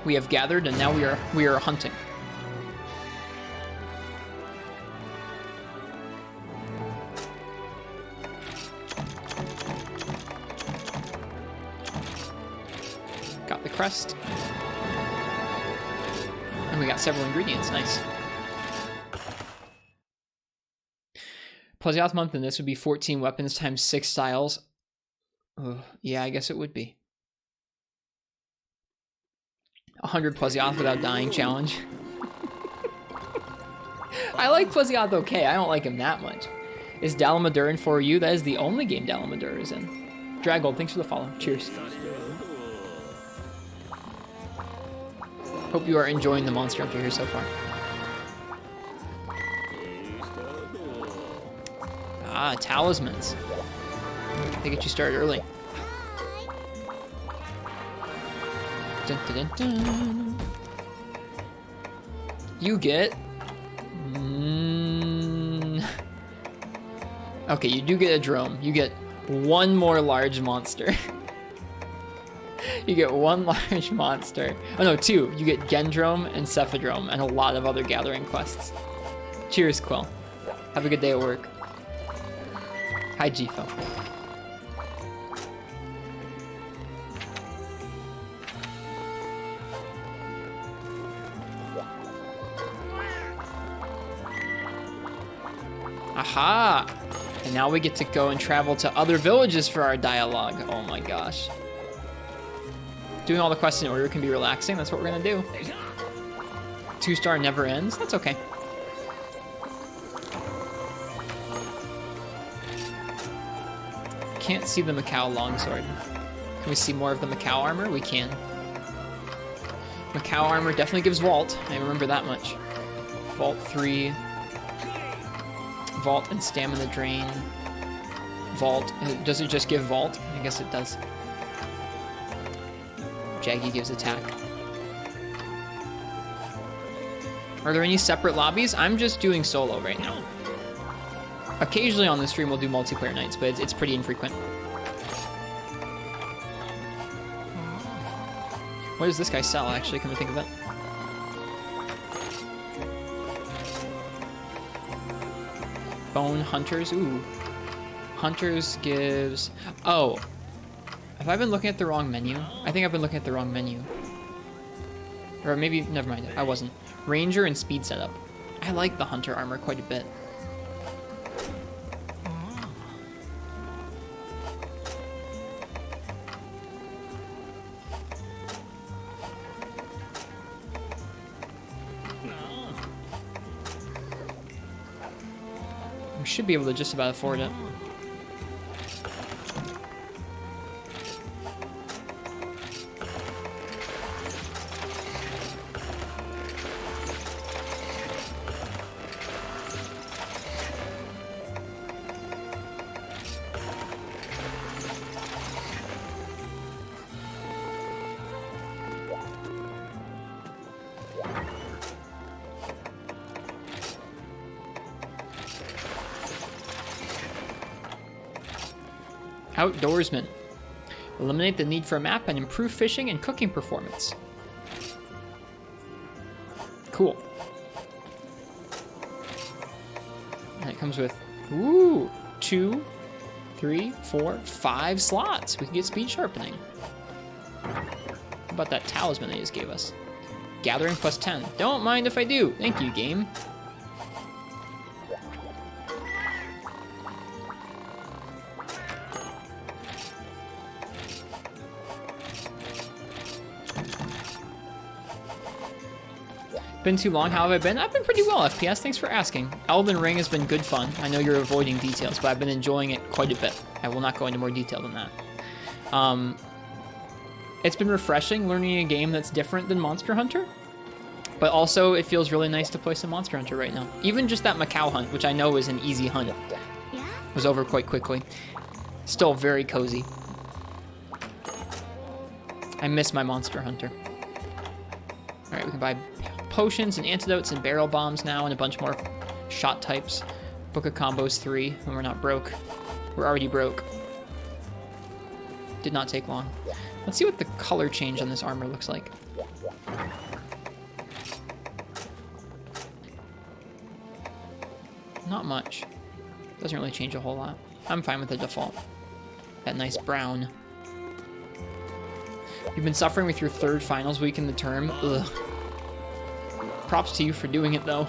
We have gathered and now we are hunting. Got the crest. And we got several ingredients, nice. Plesioth month, and this would be 14 weapons times 6 styles. Oh, yeah, I guess it would be. 100 Plesioth without dying challenge. I like Plesioth okay, I don't like him that much. Is Dalamadur in for you? That is the only game Dalamadur is in. Draggold, thanks for the follow. Cheers. Hope you are enjoying the Monster Hunter here so far. Ah, talismans. They get you started early. Dun, dun, dun, dun. You get... Okay, you do get a drome. You get one more large monster. You get one large monster. Oh no, two. You get Gendrome and Cephadrome and a lot of other gathering quests. Cheers, Quill. Have a good day at work. Hi, Gfo. Aha! And now we get to go and travel to other villages for our dialogue. Oh my gosh. Doing all the quests in order can be relaxing. That's what we're gonna do. 2-star never ends. That's okay. Can't see the Macau longsword. Can we see more of the Macau armor? We can. Macau armor definitely gives vault. I remember that much. Vault 3. Vault and stamina drain. Vault. Does it just give vault? I guess it does. Jaggy gives attack. Are there any separate lobbies? I'm just doing solo right now. Occasionally on the stream we'll do multiplayer nights, but it's pretty infrequent. What does this guy sell, actually? Can we think of it? Bone Hunters. Ooh. Hunters gives... Oh. Have I been looking at the wrong menu? I think I've been looking at the wrong menu. Or maybe... Never mind. I wasn't. Ranger and speed setup. I like the Hunter armor quite a bit. We should be able to just about afford it. Outdoorsman. Eliminate the need for a map and improve fishing and cooking performance. Cool. And it comes with, ooh, 2, 3, 4, 5 slots. We can get speed sharpening. How about that talisman they just gave us? Gathering plus 10. Don't mind if I do. Thank you, game. Been too long, how have I been? I've been pretty well, FPS, thanks for asking. Elden Ring has been good fun. I know you're avoiding details, but I've been enjoying it quite a bit. I will not go into more detail than that. It's been refreshing learning a game that's different than Monster Hunter, but also it feels really nice to play some Monster Hunter right now. Even just that Macau hunt, which I know is an easy hunt, was over quite quickly. Still very cozy. I miss my Monster Hunter. All right, we can buy potions and antidotes and barrel bombs now and a bunch more shot types. Book of Combos 3 when we're not broke. We're already broke. Did not take long. Let's see what the color change on this armor looks like. Not much. Doesn't really change a whole lot. I'm fine with the default. That nice brown. You've been suffering with your 3rd finals week in the term. Ugh. Props to you for doing it, though.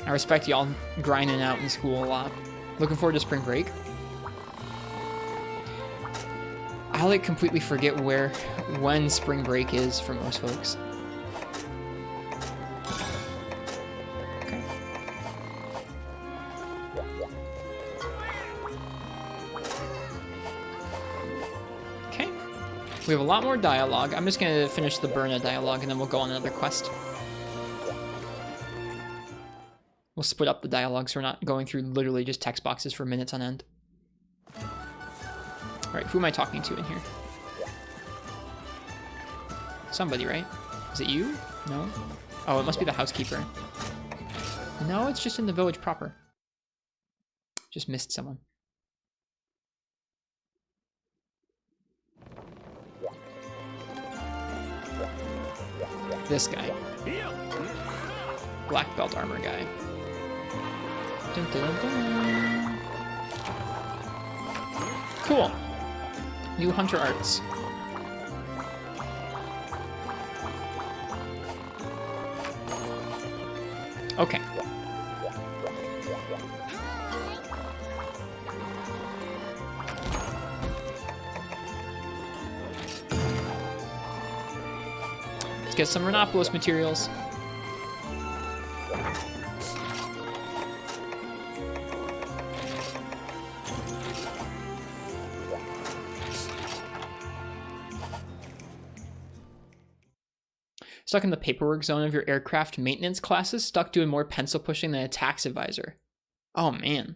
I respect y'all grinding out in school a lot. Looking forward to spring break. I like completely forget when spring break is for most folks. Okay. Okay. We have a lot more dialogue. I'm just gonna finish the Burna dialogue and then we'll go on another quest. We'll split up the dialogue so we're not going through literally just text boxes for minutes on end. Alright, who am I talking to in here? Somebody, right? Is it you? No? Oh, it must be the housekeeper. No, it's just in the village proper. Just missed someone. This guy. Black belt armor guy. Dun, dun, dun. Cool. New hunter arts. Okay. Let's get some Rhinopolis materials. Stuck in the paperwork zone of your aircraft maintenance classes, stuck doing more pencil pushing than a tax advisor. Oh man.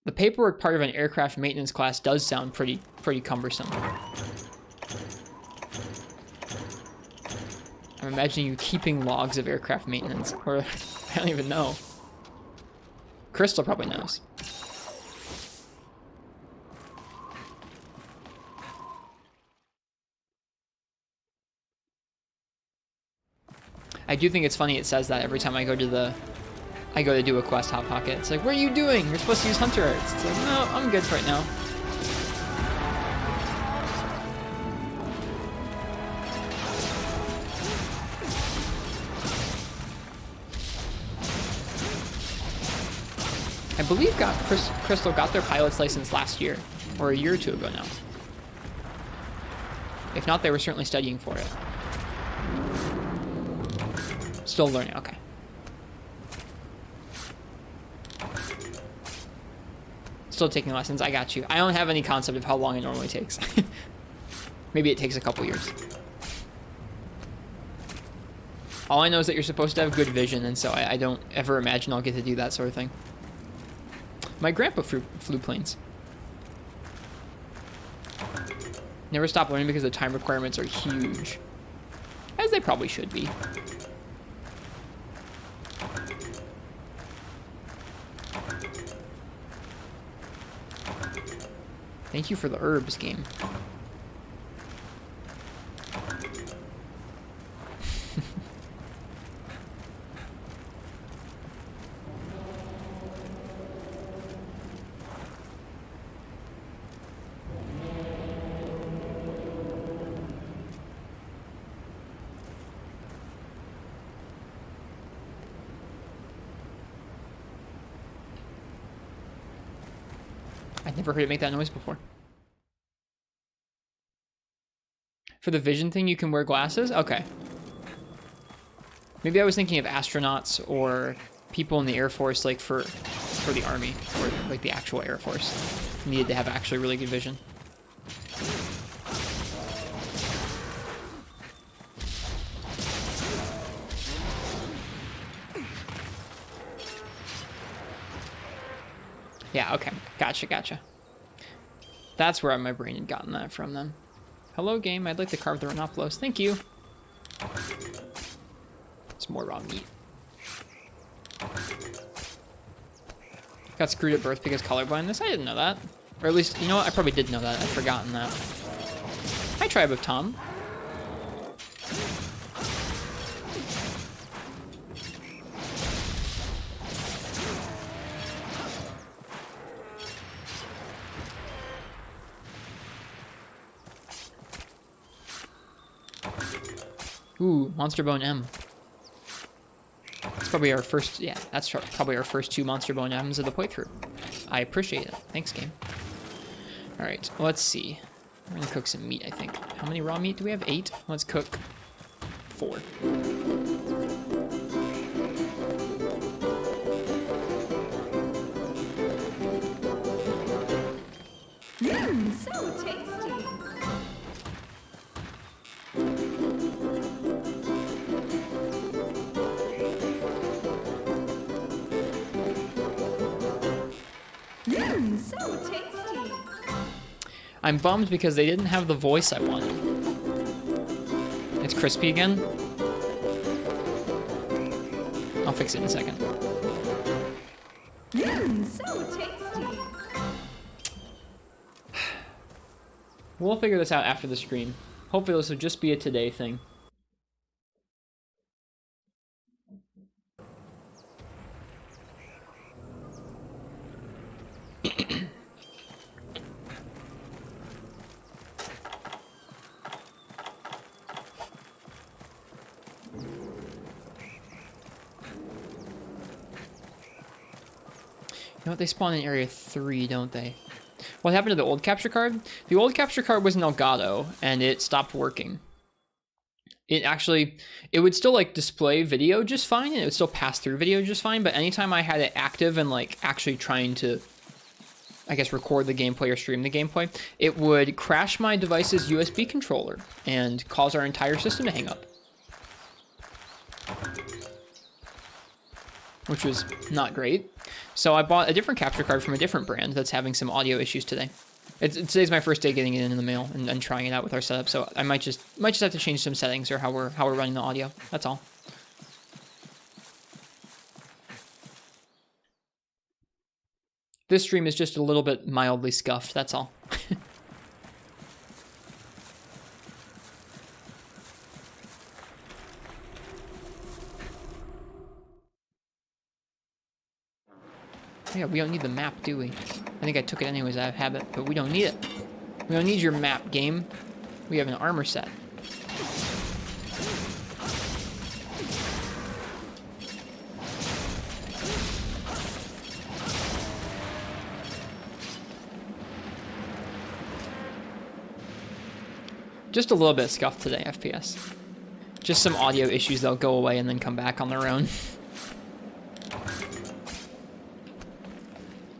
The paperwork part of an aircraft maintenance class does sound pretty cumbersome. I'm imagining you keeping logs of aircraft maintenance, or I don't even know. Crystal probably knows. I do think it's funny it says that every time I go to do a quest Hot Pocket. It's like, what are you doing? You're supposed to use hunter arts. It's like, no, I'm good for right now. I believe Crystal got their pilot's license last year, or a year or two ago now. If not, they were certainly studying for it. Still learning, okay. Still taking lessons. I got you. I don't have any concept of how long it normally takes. Maybe it takes a couple years. All I know is that you're supposed to have good vision, and so I don't ever imagine I'll get to do that sort of thing. My grandpa flew planes. Never stop learning because the time requirements are huge. As they probably should be. Thank you for the herbs, game. I'd never heard it make that noise before. For the vision thing, you can wear glasses? Okay. Maybe I was thinking of astronauts or people in the Air Force, like for the Army, or like the actual Air Force. Needed to have actually really good vision. Yeah, okay. Gotcha. That's where my brain had gotten that from then. Hello, game. I'd like to carve the Rhinopolos. Thank you. It's more raw meat. Got screwed at birth because colorblindness? I didn't know that. Or at least, you know what? I probably did know that. I'd forgotten that. Hi, Tribe of Tom. Ooh, Monster Bone M. That's probably our first, yeah, that's probably our first 2 Monster Bone M's of the playthrough. I appreciate it. Thanks, game. All right, let's see. We're gonna cook some meat, I think. How many raw meat do we have? 8? Let's cook 4. So tasty. So tasty. I'm bummed because they didn't have the voice I wanted. It's crispy again. I'll fix it in a second. So tasty. We'll figure this out after the stream. Hopefully this will just be a today thing. You know what, they spawn in Area 3, don't they? What happened to the old capture card? The old capture card was an Elgato, and it stopped working. It would still, like, display video just fine, and it would still pass through video just fine, but anytime I had it active and, like, actually trying to, I guess, record the gameplay or stream the gameplay, it would crash my device's USB controller and cause our entire system to hang up. Which was not great. So I bought a different capture card from a different brand that's having some audio issues today. Today's my first day getting it in the mail and trying it out with our setup, so I might just have to change some settings or how we're running the audio. That's all. This stream is just a little bit mildly scuffed, that's all. Yeah, we don't need the map, do we? I think I took it anyways out of habit, but we don't need it. We don't need your map, game. We have an armor set. Just a little bit scuffed today, FPS. Just some audio issues that'll go away and then come back on their own.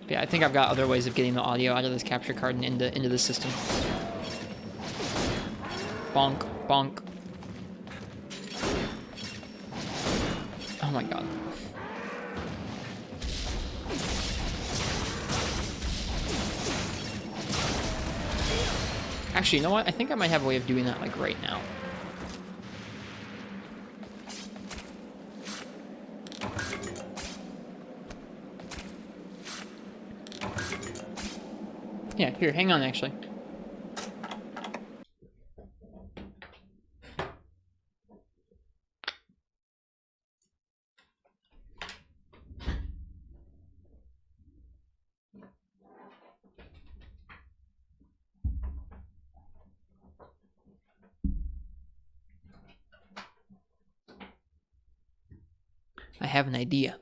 But yeah, I think I've got other ways of getting the audio out of this capture card and into the system. Bonk, bonk. Oh my god. Actually, you know what? I think I might have a way of doing that like right now. Yeah, here, hang on actually. I have an idea.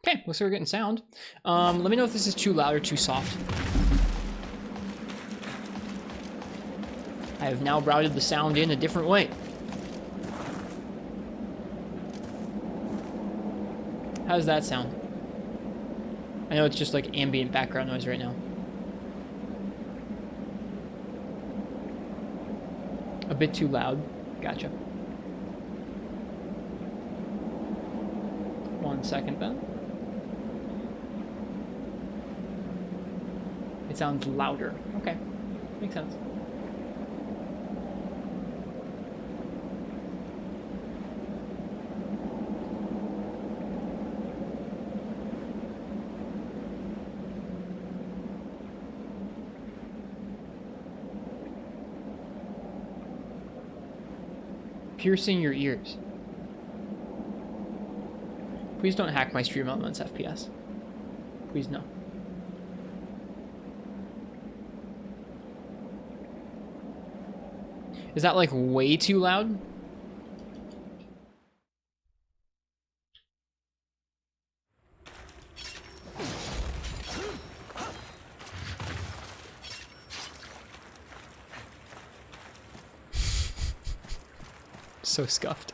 Okay, looks like we're getting sound. Let me know if this is too loud or too soft. I have now routed the sound in a different way. How does that sound? I know it's just like ambient background noise right now. A bit too loud. Gotcha. 1 second then. It sounds louder. Okay, makes sense. Piercing your ears. Please don't hack my stream elements FPS. Please no. Is that like way too loud? So scuffed.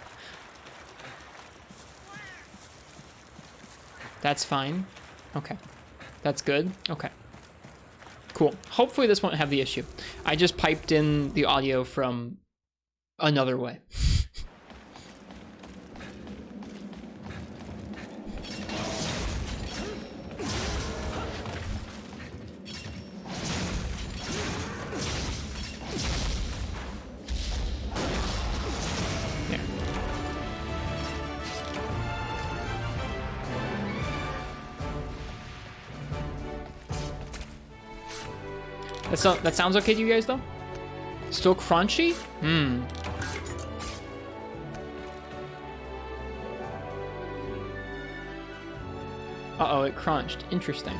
That's fine. Okay. That's good. Okay. Cool. Hopefully this won't have the issue. I just piped in the audio from another way. There. That sounds okay to you guys though? Still crunchy? Hmm. Uh-oh, it crunched. Interesting.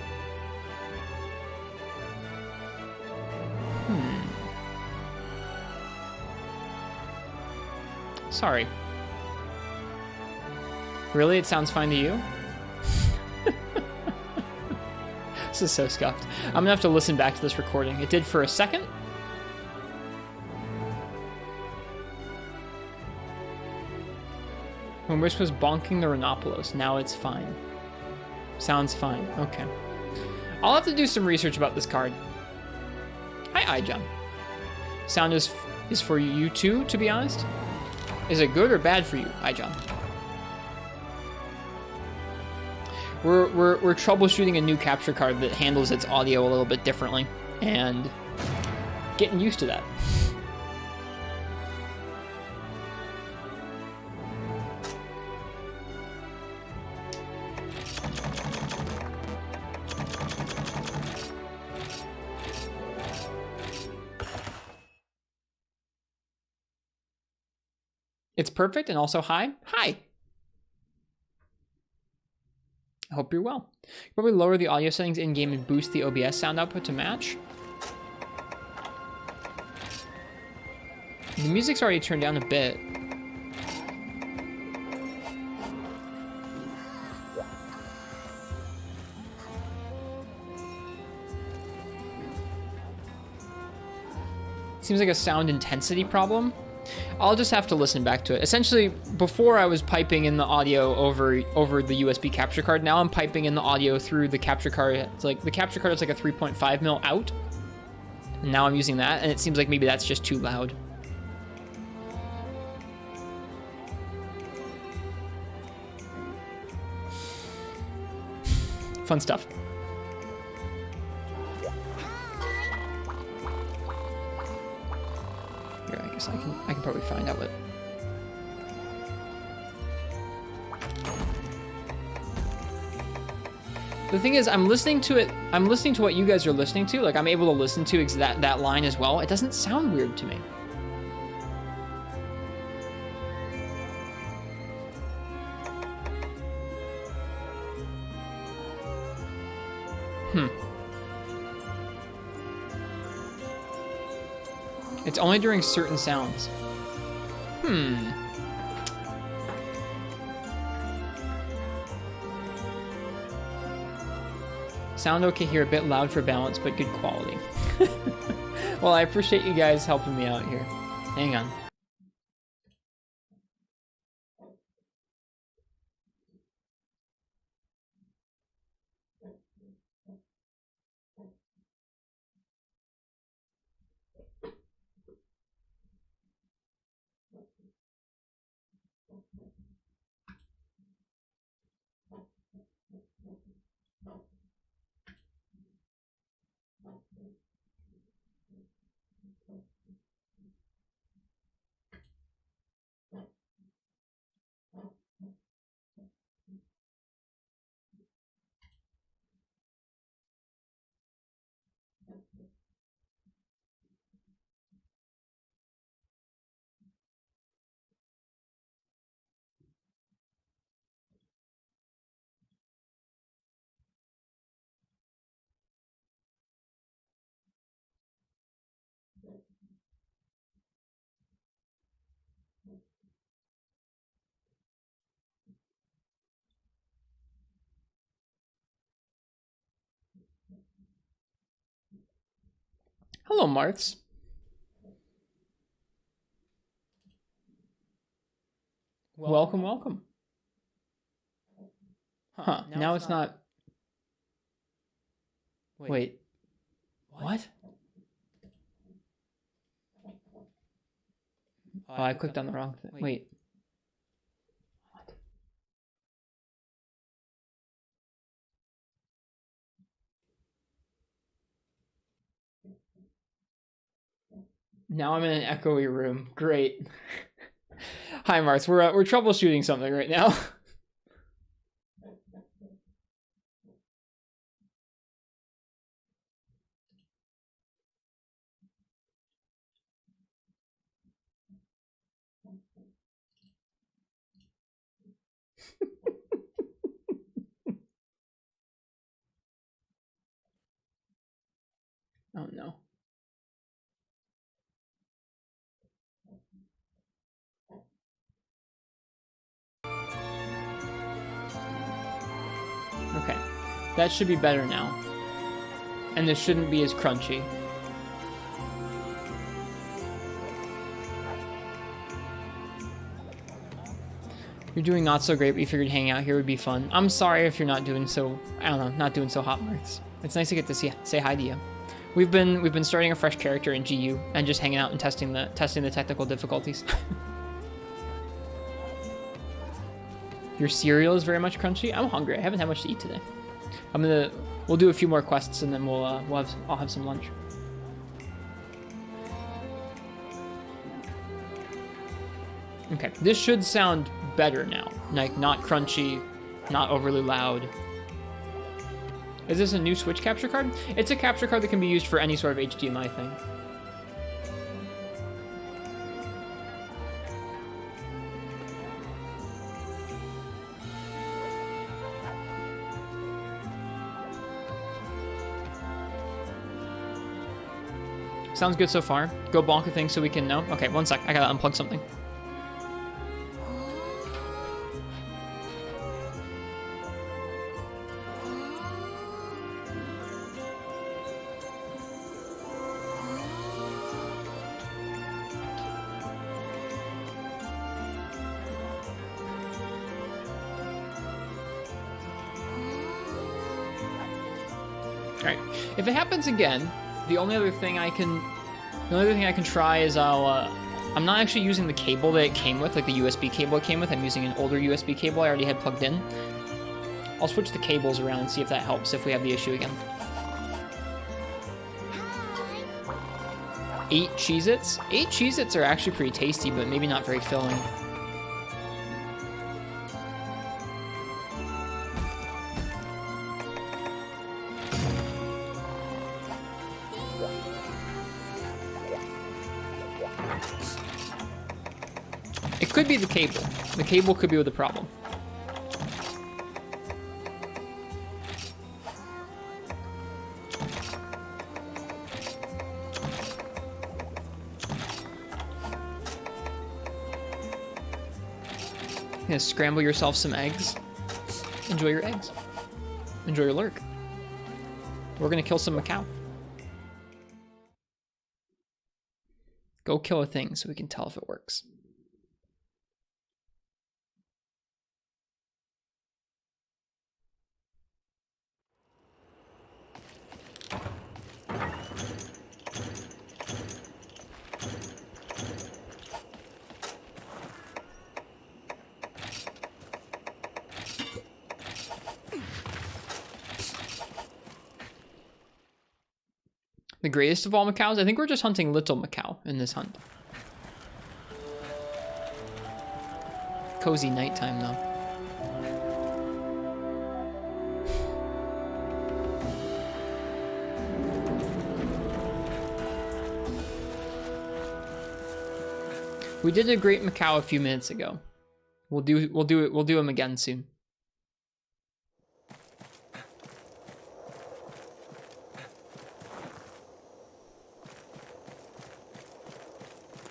Sorry. Really? It sounds fine to you? This is so scuffed. I'm gonna have to listen back to this recording. It did for a second. When Wish was bonking the Rhinopolis, now it's fine. Sounds fine. Okay. I'll have to do some research about this card. Hi, iJohn. Sound is for you too, to be honest. Is it good or bad for you, iJohn? We're troubleshooting a new capture card that handles its audio a little bit differently, and getting used to that. It's perfect and also high. Hi. I hope you're well. Probably lower the audio settings in-game and boost the OBS sound output to match. The music's already turned down a bit. Seems like a sound intensity problem. I'll just have to listen back to it. Essentially, before I was piping in the audio over the USB capture card. Now I'm piping in the audio through the capture card. It's like the capture card is like a 3.5 mil out. And now I'm using that, and it seems like maybe that's just too loud. Fun stuff. Here, I guess I can probably find out what. The thing is, I'm listening to it. I'm listening to what you guys are listening to. Like, I'm able to listen to that line as well. It doesn't sound weird to me. It's only during certain sounds. Sound okay here, a bit loud for balance, but good quality. Well, I appreciate you guys helping me out here. Hang on. Hello, Marths. Welcome, welcome. Huh, now it's not... Wait. What? Oh, I clicked on the wrong thing. Wait. What? Now I'm in an echoey room. Great. Hi, Marths. We're troubleshooting something right now. Oh no. Okay, that should be better now. And this shouldn't be as crunchy. You're doing not so great, but you figured hanging out here would be fun. I'm sorry if you're not doing so, I don't know, not doing so hot, Marths. It's nice to get to say hi to you. We've been starting a fresh character in GU and just hanging out and testing the technical difficulties. Your cereal is very much crunchy. I'm hungry. I haven't had much to eat today. We'll do a few more quests and then I'll have some lunch. Okay, this should sound better now. Like, not crunchy, not overly loud. Is this a new Switch capture card? It's a capture card that can be used for any sort of HDMI thing. Sounds good so far. Go bonk a thing so we can know. Okay, one sec. I gotta unplug something. Alright, if it happens again, the only other thing I can try is I'm not actually using the cable that it came with, like the USB cable it came with. I'm using an older USB cable I already had plugged in. I'll switch the cables around and see if that helps if we have the issue again. 8 Cheez-Its? 8 Cheez-Its are actually pretty tasty, but maybe not very filling. It could be the cable. The cable could be the problem. Yeah, scramble yourself some eggs. Enjoy your eggs. Enjoy your lurk. We're gonna kill some Macau. Go kill a thing so we can tell if it works. The greatest of all Macaws? I think we're just hunting little Macau in this hunt. Cozy nighttime though. We did a great Macau a few minutes ago. We'll do them again soon.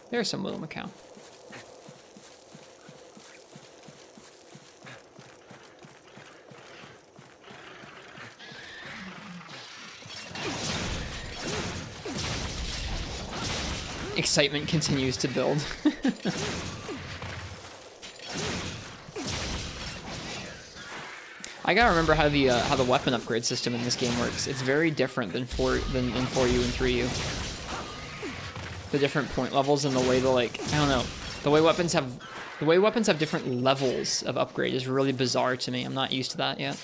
There's some little Macau. Excitement continues to build. I gotta remember how the weapon upgrade system in this game works. It's very different than in 4U and 3U. The different point levels and the way I don't know, the way weapons have different levels of upgrade is really bizarre to me. I'm not used to that yet.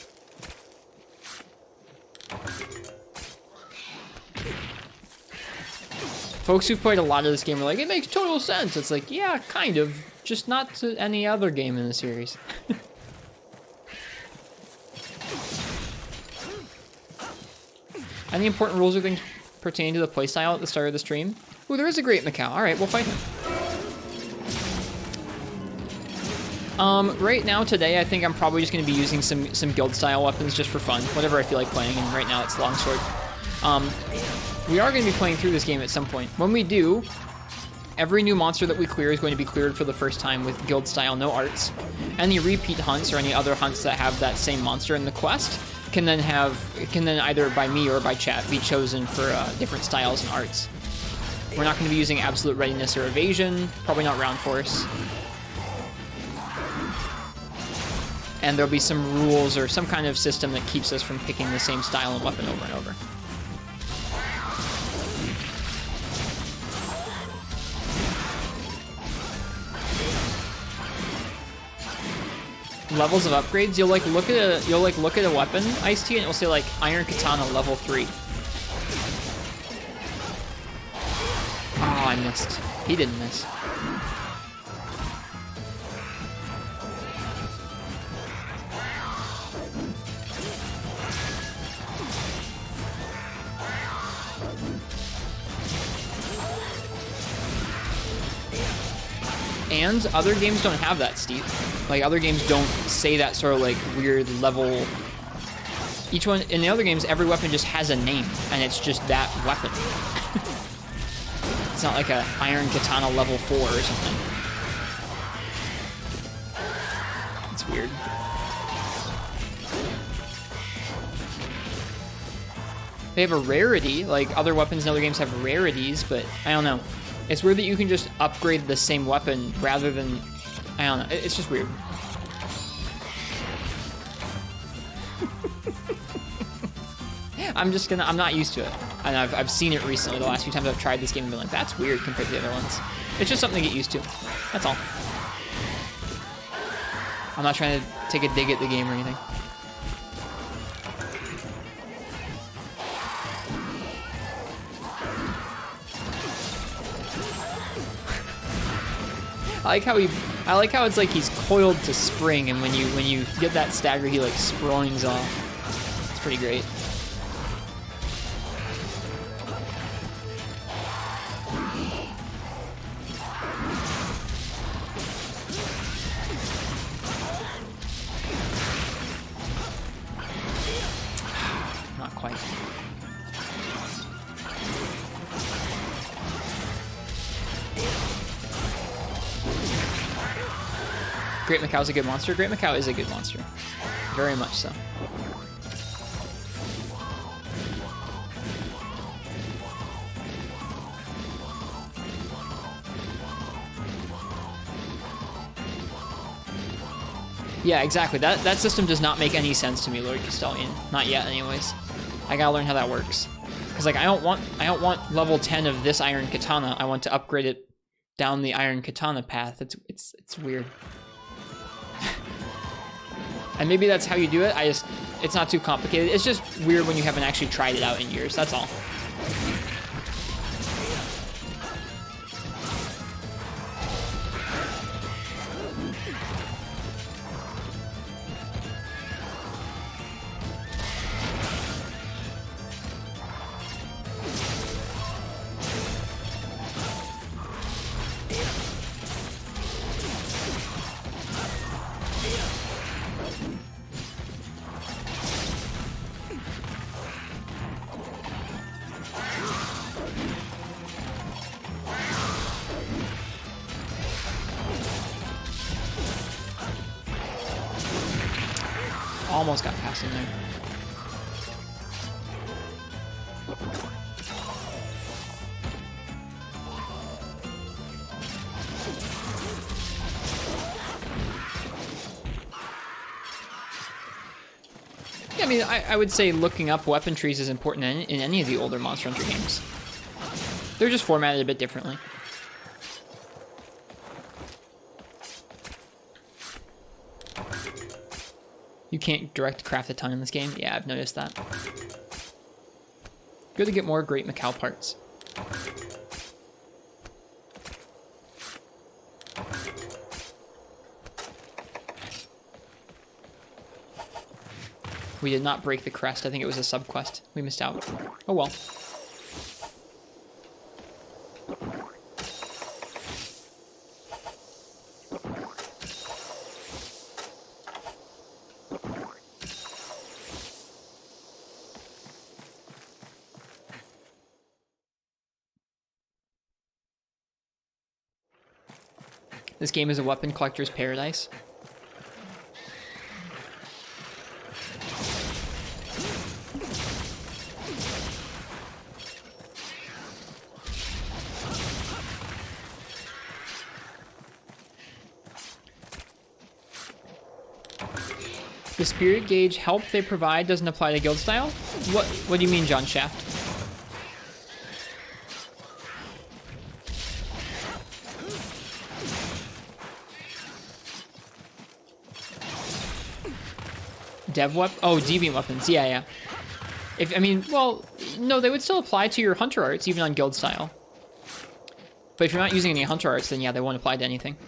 Folks who've played a lot of this game are like, it makes total sense. It's like, yeah, kind of, just not to any other game in the series. Any important rules or things pertaining to the playstyle at the start of the stream? Ooh, there is a great Macau. All right, we'll fight him. Right now, today, I think I'm probably just going to be using some guild-style weapons just for fun, whatever I feel like playing, and right now it's longsword. We are going to be playing through this game at some point. When we do, every new monster that we clear is going to be cleared for the first time with guild-style, no arts. Any repeat hunts or any other hunts that have that same monster in the quest can then either by me or by chat be chosen for different styles and arts. We're not going to be using absolute readiness or evasion, probably not round force. And there'll be some rules or some kind of system that keeps us from picking the same style and weapon over and over. Levels of upgrades, you'll look at a weapon, Ice-T, and it'll say like Iron Katana level 3. Oh, I missed. He didn't miss. And other games don't have that, Steve. Like, other games don't say that sort of like weird level. Each one, in the other games, every weapon just has a name, and it's just that weapon. It's not like a Iron Katana level 4 or something. It's weird. They have a rarity, like other weapons in other games have rarities, but I don't know. It's weird that you can just upgrade the same weapon rather than, I don't know, it's just weird. I'm not used to it. And I've seen it recently, the last few times I've tried this game and been like, that's weird compared to the other ones. It's just something to get used to, that's all. I'm not trying to take a dig at the game or anything. I like how it's like he's coiled to spring, and when you get that stagger, he like springs off. It's pretty great. Not quite. Great Macau's a good monster. Great Macau is a good monster. Very much so. Yeah, exactly. That system does not make any sense to me, Lord Castellian. Not yet, anyways. I gotta learn how that works. Because like I don't want level 10 of this Iron Katana. I want to upgrade it down the Iron Katana path. It's weird. And maybe that's how you do it. It's not too complicated. It's just weird when you haven't actually tried it out in years. That's all. Almost got past him there. Yeah, I mean, I would say looking up weapon trees is important in any of the older Monster Hunter games. They're just formatted a bit differently. You can't direct craft a ton in this game? Yeah, I've noticed that. Good to get more Great Macau parts. We did not break the crest. I think it was a sub-quest. We missed out. Oh well. This game is a weapon collector's paradise. The spirit gauge help they provide doesn't apply to guild style? What do you mean, John Shaft? Dev weapon? Oh, deviant weapons. Yeah, yeah. I mean, well, no, they would still apply to your hunter arts, even on guild style. But if you're not using any hunter arts, then yeah, they won't apply to anything.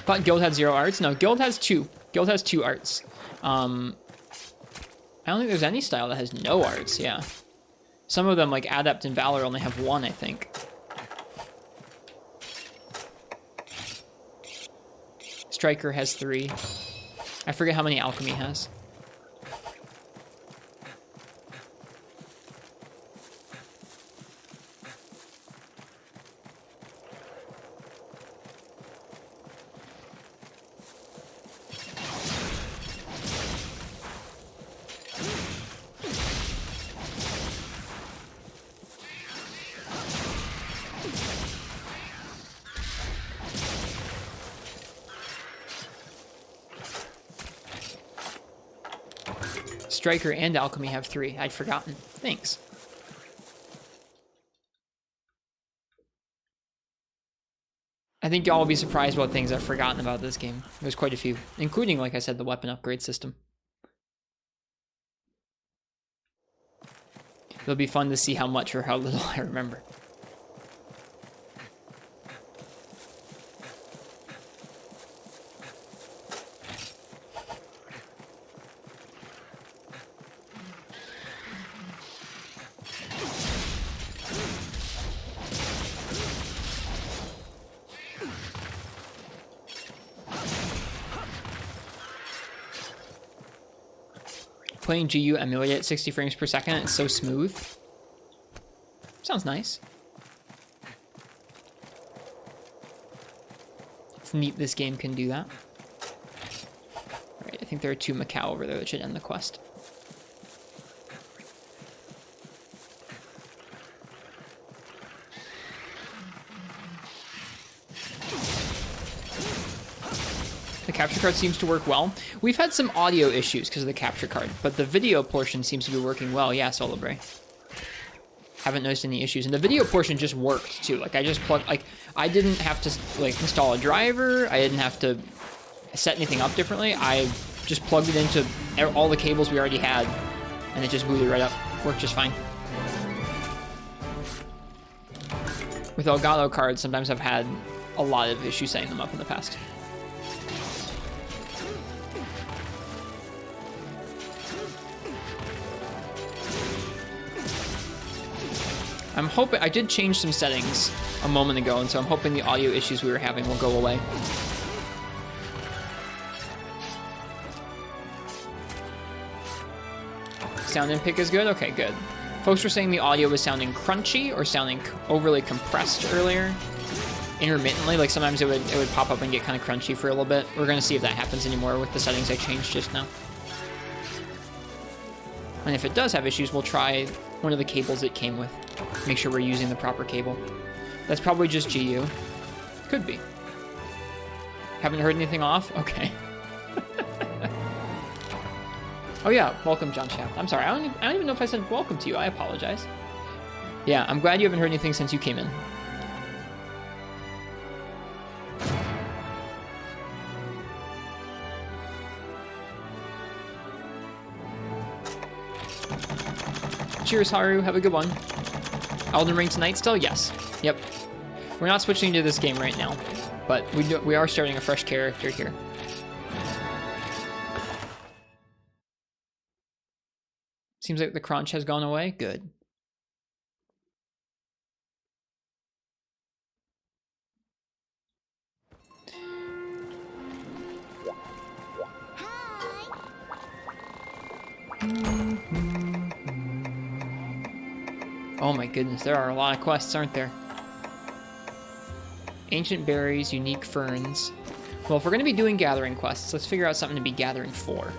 Thought guild had 0 arts? No, guild has 2. Guild has 2 arts. I don't think there's any style that has no arts, yeah. Some of them, like Adept and Valor, only have 1, I think. Striker has 3. I forget how many Alchemy has. Striker and Alchemy have 3. I'd forgotten. Thanks. I think y'all will be surprised about things I've forgotten about this game. There's quite a few, including, like I said, the weapon upgrade system. It'll be fun to see how much or how little I remember. Playing GU emulated at 60 frames per second. It's so smooth. Sounds nice. It's neat this game can do that. Alright, I think there are 2 Macau over there that should end the quest. The capture card seems to work well. We've had some audio issues because of the capture card, but the video portion seems to be working well. Yeah, Solabre. Haven't noticed any issues. And the video portion just worked too. Like I just plugged, like I didn't have to like install a driver. I didn't have to set anything up differently. I just plugged it into all the cables we already had and it just booted right up. Worked just fine. With Elgato cards, sometimes I've had a lot of issues setting them up in the past. I'm hoping, I did change some settings a moment ago, and so I'm hoping the audio issues we were having will go away. Sound inpick is good? Okay, good. Folks were saying the audio was sounding crunchy or sounding overly compressed earlier. Intermittently, like sometimes it would pop up and get kind of crunchy for a little bit. We're gonna see if that happens anymore with the settings I changed just now. And if it does have issues, we'll try one of the cables it came with. Make sure we're using the proper cable. That's probably just GU. Could be. Haven't heard anything off? Okay. Oh yeah, welcome John Shaft. I'm sorry, I don't even know if I said welcome to you. I apologize. Yeah, I'm glad you haven't heard anything since you came in. Cheers, Haru. Have a good one. Elden Ring tonight still? Yes. Yep. We're not switching to this game right now, but we are starting a fresh character here. Seems like the crunch has gone away. Good. Oh my goodness, there are a lot of quests, aren't there? Ancient berries, unique ferns. Well, if we're going to be doing gathering quests, let's figure out something to be gathering for.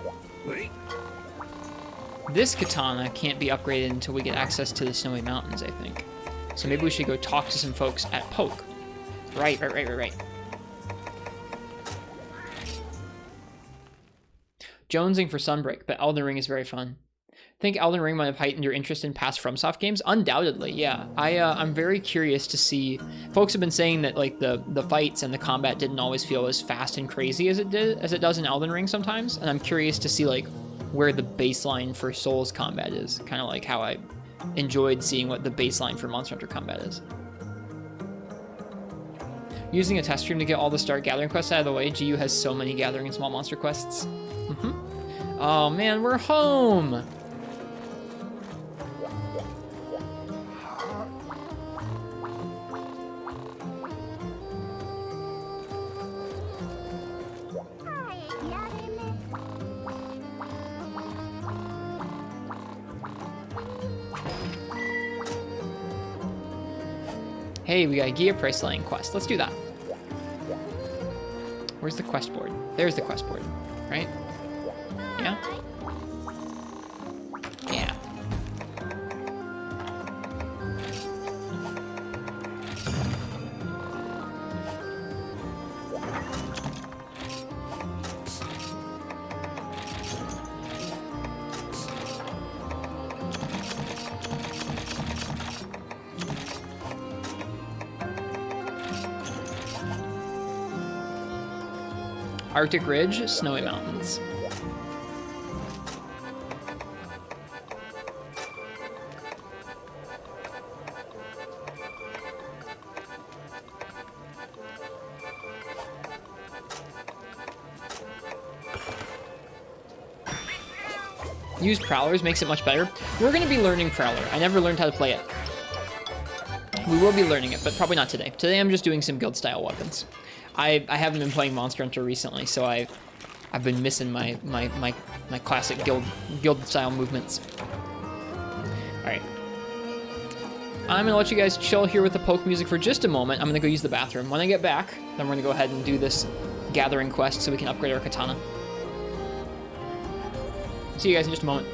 This katana can't be upgraded until we get access to the Snowy Mountains, I think. So maybe we should go talk to some folks at Poke. Right. Jonesing for Sunbreak, but Elden Ring is very fun. Think Elden Ring might have heightened your interest in past FromSoft games? Undoubtedly, yeah. I'm very curious to see. Folks have been saying that like the fights and the combat didn't always feel as fast and crazy as it does in Elden Ring sometimes, and I'm curious to see like where the baseline for Souls combat is. Kind of like how I enjoyed seeing what the baseline for Monster Hunter combat is. Using a test stream to get all the start gathering quests out of the way. GU has so many gathering and small monster quests. Oh man, we're home. Hey, we got a Gia price laying quest. Let's do that. Where's the quest board? There's the quest board, right? Yeah? Yeah. Arctic Ridge, Snowy Mountains. Use Prowlers makes it much better. We're going to be learning Prowler. I never learned how to play it. We will be learning it, but probably not today. Today I'm just doing some guild-style weapons. I haven't been playing Monster Hunter recently, so I've been missing my classic guild-style movements. All right. I'm going to let you guys chill here with the poke music for just a moment. I'm going to go use the bathroom. When I get back, then we're going to go ahead and do this gathering quest so we can upgrade our katana. See you guys in just a moment.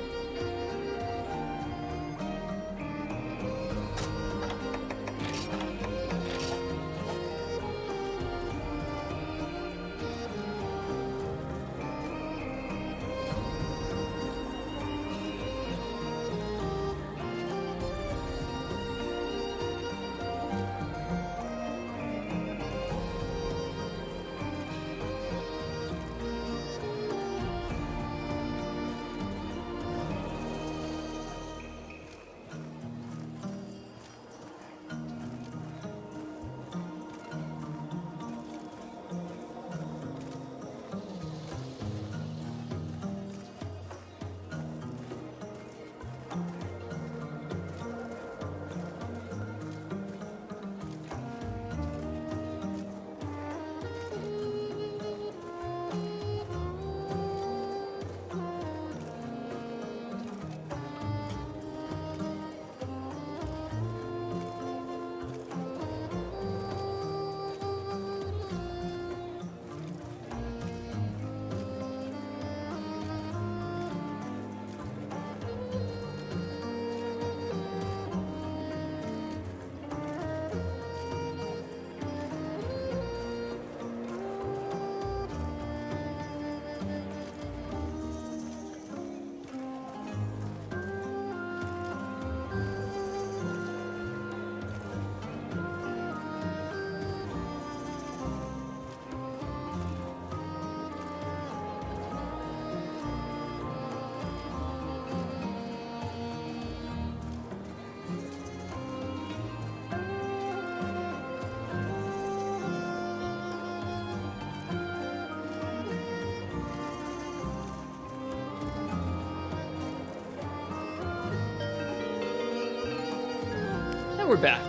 We're back.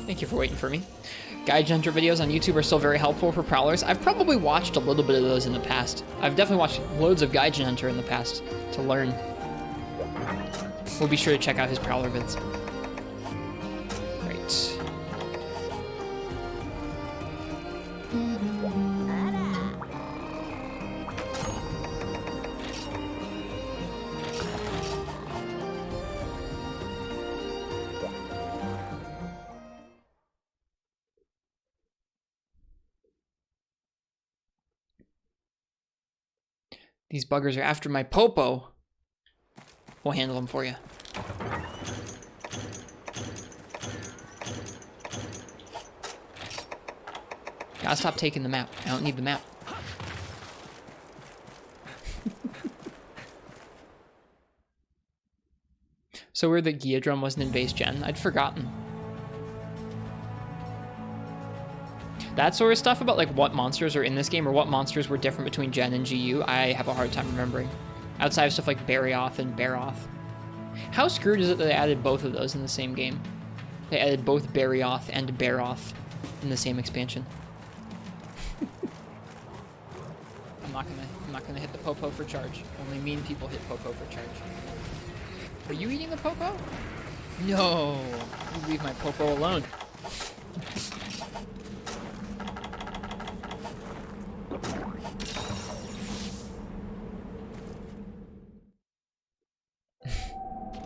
Thank you for waiting for me. Guide hunter videos on YouTube are still very helpful for Prowlers. I've probably watched a little bit of those in the past. I've definitely watched loads of Gaijin Hunter in the past to learn. We'll be sure to check out his Prowler vids. Right. These buggers are after my popo. We'll handle them for you. Gotta stop taking the map. I don't need the map. So weird that Geodrum wasn't in base gen. I'd forgotten. That sort of stuff about like what monsters are in this game or what monsters were different between Gen and GU, I have a hard time remembering. Outside of stuff like Barioth and Baroth. How screwed is it that they added both of those in the same game? They added both Barioth and Baroth in the same expansion. I'm not gonna hit the popo for charge. Only mean people hit popo for charge. Are you eating the popo? No! You leave my Popo alone.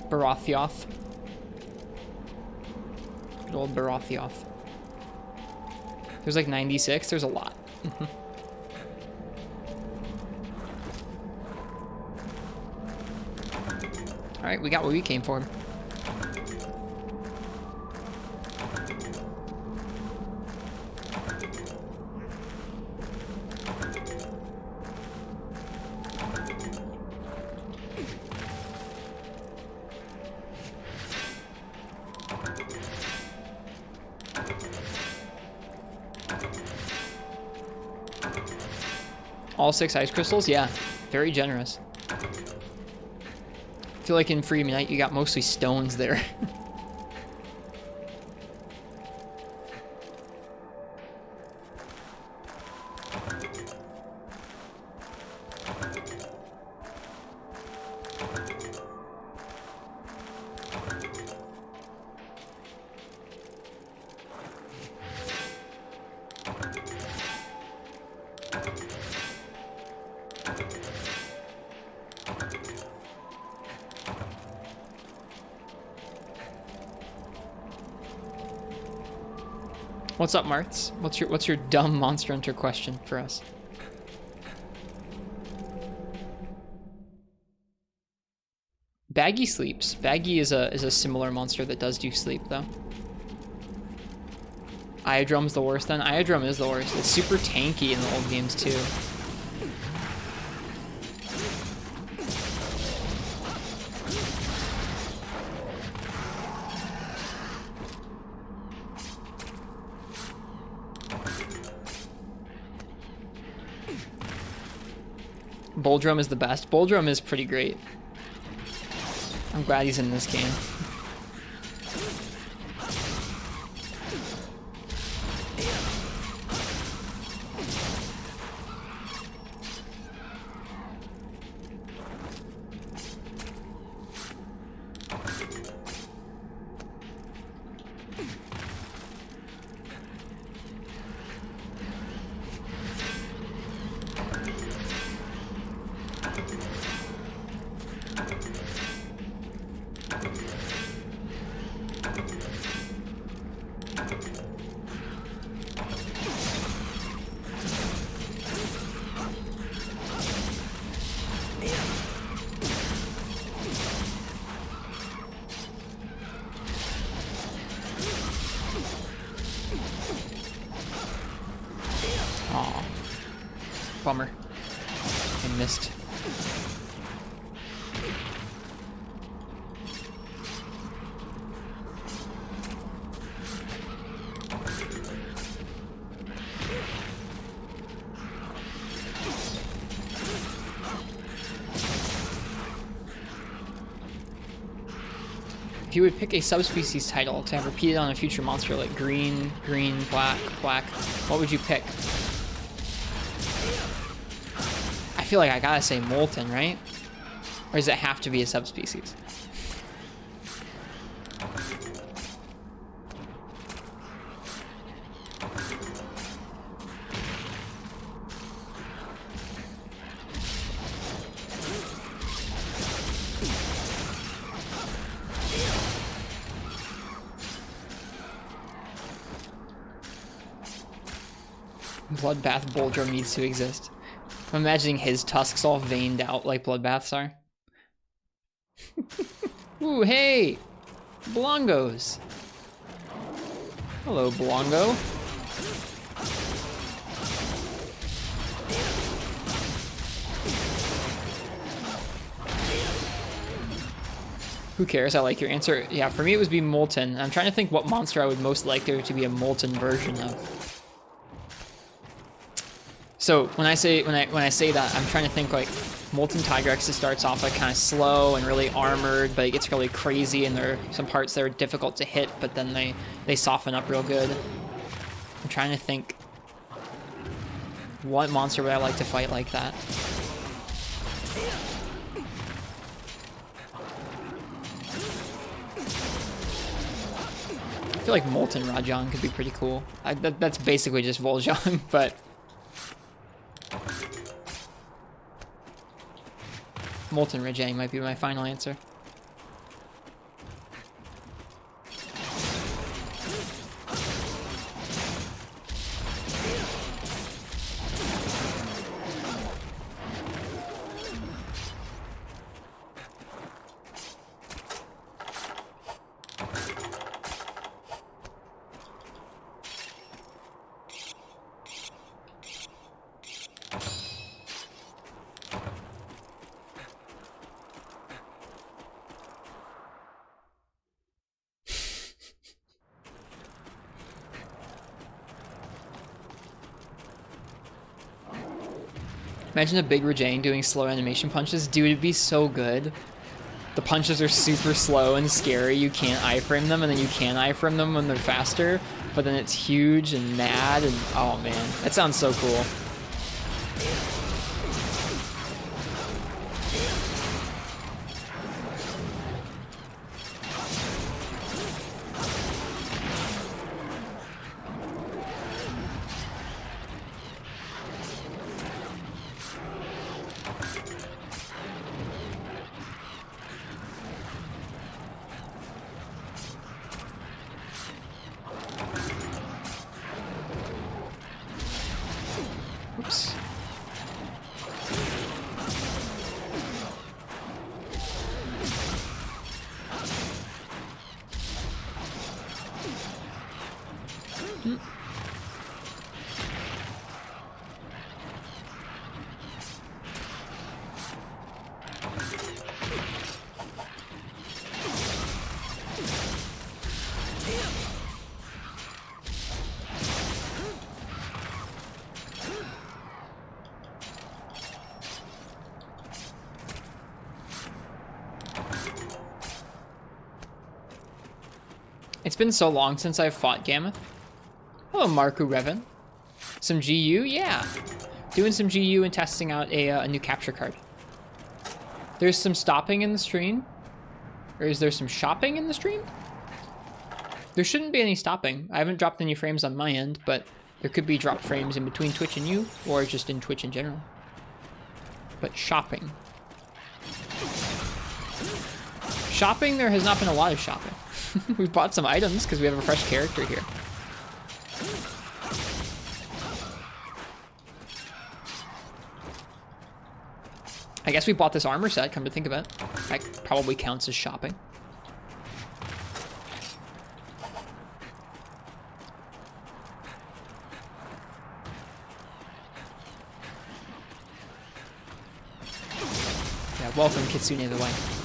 Barathioth. Good old Barathioth. There's like 96. There's a lot. Alright, we got what we came for. All 6 ice crystals? Yeah, very generous. I feel like in Free Midnight you got mostly stones there. What's up, Martz? What's your dumb Monster Hunter question for us? Baggy sleeps. Baggy is a similar monster that does do sleep though. Iodrum's the worst then? Iodrum is the worst. It's super tanky in the old games too. Boldrum is the best. Boldrum is pretty great. I'm glad he's in this game. Aw. Bummer. I missed. If you would pick a subspecies title to have repeated on a future monster like green, green, black, black, what would you pick? I feel like I gotta say molten, right? Or does it have to be a subspecies? Bloodbath Boldrum needs to exist. I'm imagining his tusks all veined out like Bloodbaths are. Ooh, hey! Blongos! Hello, Blongo. Who cares? I like your answer. Yeah, for me it would be molten. I'm trying to think what monster I would most like there to be a molten version of. So when I say that, I'm trying to think like Molten Tigrex. It starts off like kind of slow and really armored, but it gets really crazy, and there are some parts that are difficult to hit, but then they soften up real good. I'm trying to think what monster would I like to fight like that. feel like Molten Rajang could be pretty cool. That's basically just Vol'jang, but Molten Rajang might be my final answer. Imagine a big Rajang doing slow animation punches. Dude, it'd be so good. The punches are super slow and scary. You can't iframe them, and then you can iframe them when they're faster. But then it's huge and mad, and oh man, that sounds so cool. Oops. It's been so long since I've fought Gammoth. Hello, Marku Revan. Some GU? Yeah. Doing some GU and testing out a new capture card. There's some stopping in the stream. Or is there some shopping in the stream? There shouldn't be any stopping. I haven't dropped any frames on my end, but there could be dropped frames in between Twitch and you, or just in Twitch in general. But shopping. Shopping, there has not been a lot of shopping. We've bought some items because we have a fresh character here. I guess we bought this armor set, come to think of it. That probably counts as shopping. Yeah, welcome Kitsune the White.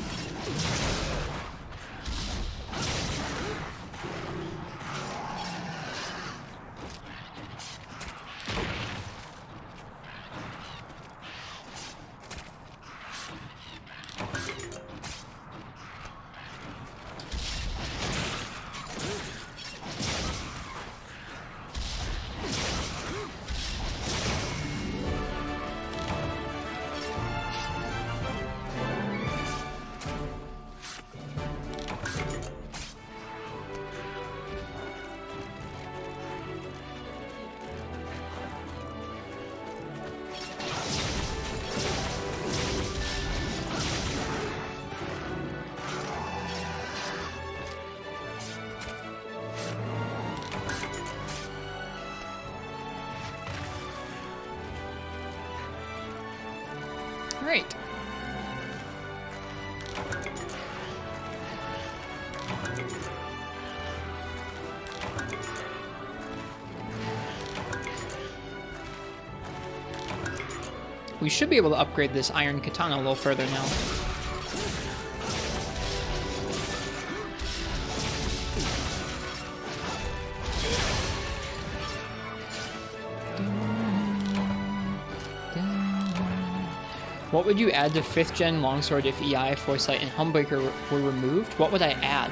Great. We should be able to upgrade this iron katana a little further now. What would you add to 5th gen longsword if EI, Foresight, and Humbreaker were removed? What would I add?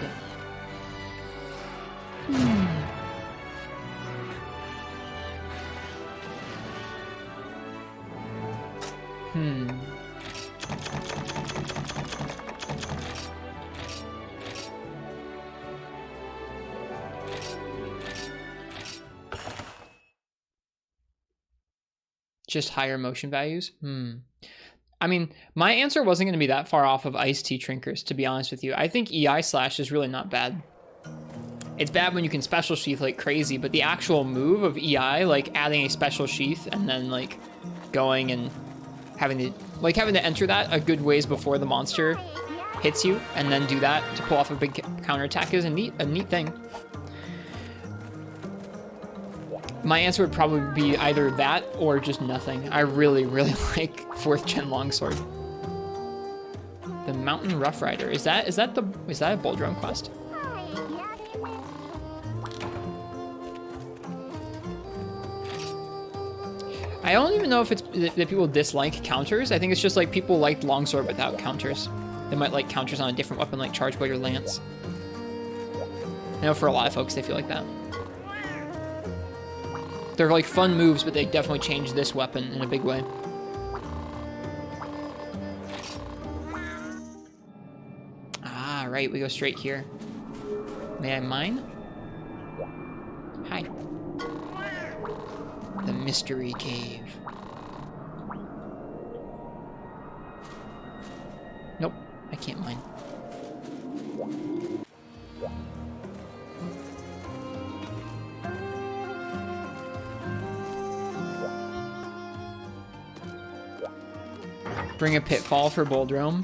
Just higher motion values? I mean, my answer wasn't going to be that far off of Ice Tea Trinkers, to be honest with you. I think EI Slash is really not bad. It's bad when you can special sheath like crazy, but the actual move of EI, like adding a special sheath and then like going and having to enter that a good ways before the monster hits you, and then do that to pull off a big counterattack is a neat thing. My answer would probably be either that or just nothing. I really, really like 4th gen longsword. The Mountain Rough Rider. Is that a Bull Drum quest? I don't even know if it's that people dislike counters. I think it's just like people liked longsword without counters. They might like counters on a different weapon like Charge Blade or Lance. I know for a lot of folks they feel like that. They're like fun moves, but they definitely change this weapon in a big way. Ah, right, we go straight here. May I mine? Hi. The Mystery Cave. Nope, I can't mine. Bring a pitfall for Boldrome.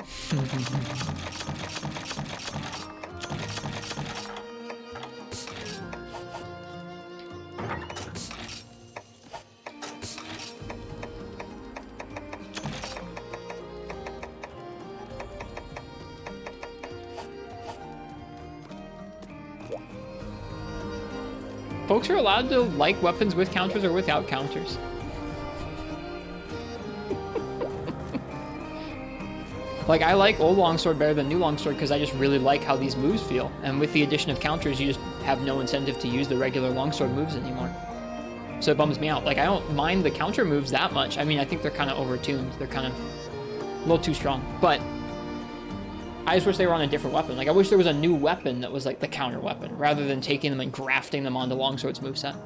Folks are allowed to like weapons with counters or without counters. Like, I like old longsword better than new longsword because I just really like how these moves feel. And with the addition of counters, you just have no incentive to use the regular longsword moves anymore. So it bums me out. Like, I don't mind the counter moves that much. I mean, I think they're kind of overtuned. They're kind of a little too strong. But I just wish they were on a different weapon. Like, I wish there was a new weapon that was like the counter weapon, rather than taking them and grafting them onto longsword's moveset.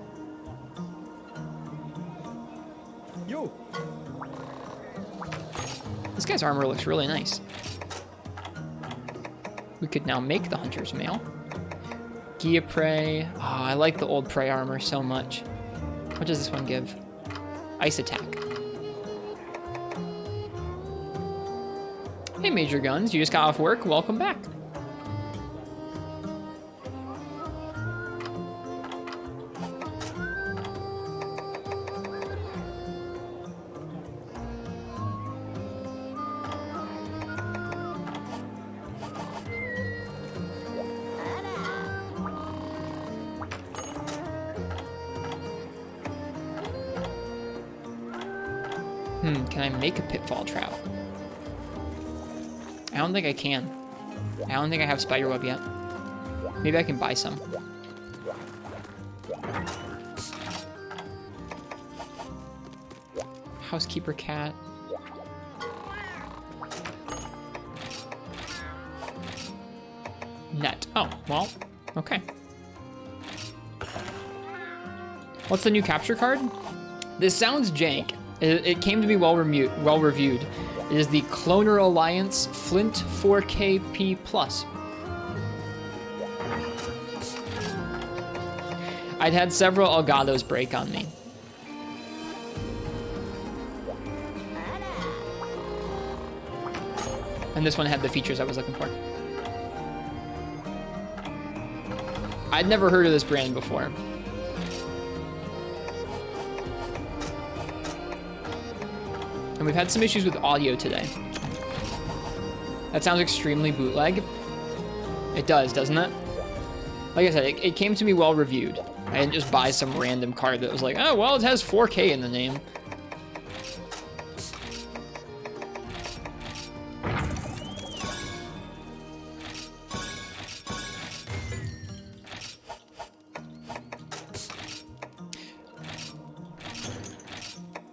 Yo. This guy's armor looks really nice. We could now make the Hunter's Mail. Gia Prey. Oh, I like the old Prey armor so much. What does this one give? Ice Attack. Hey, Major Guns. You just got off work. Welcome back. Can I make a pitfall trap? I don't think I can. I don't think I have spiderweb yet. Maybe I can buy some. Housekeeper cat. Net. Oh, well, okay. What's the new capture card? This sounds jank. It came to be well reviewed. It is the Cloner Alliance Flint 4KP Plus. I'd had several Elgatos break on me. And this one had the features I was looking for. I'd never heard of this brand before. And we've had some issues with audio today. That sounds extremely bootleg. It does, doesn't it? Like I said, it came to me well reviewed. I didn't just buy some random card that was like, oh, well, it has 4K in the name.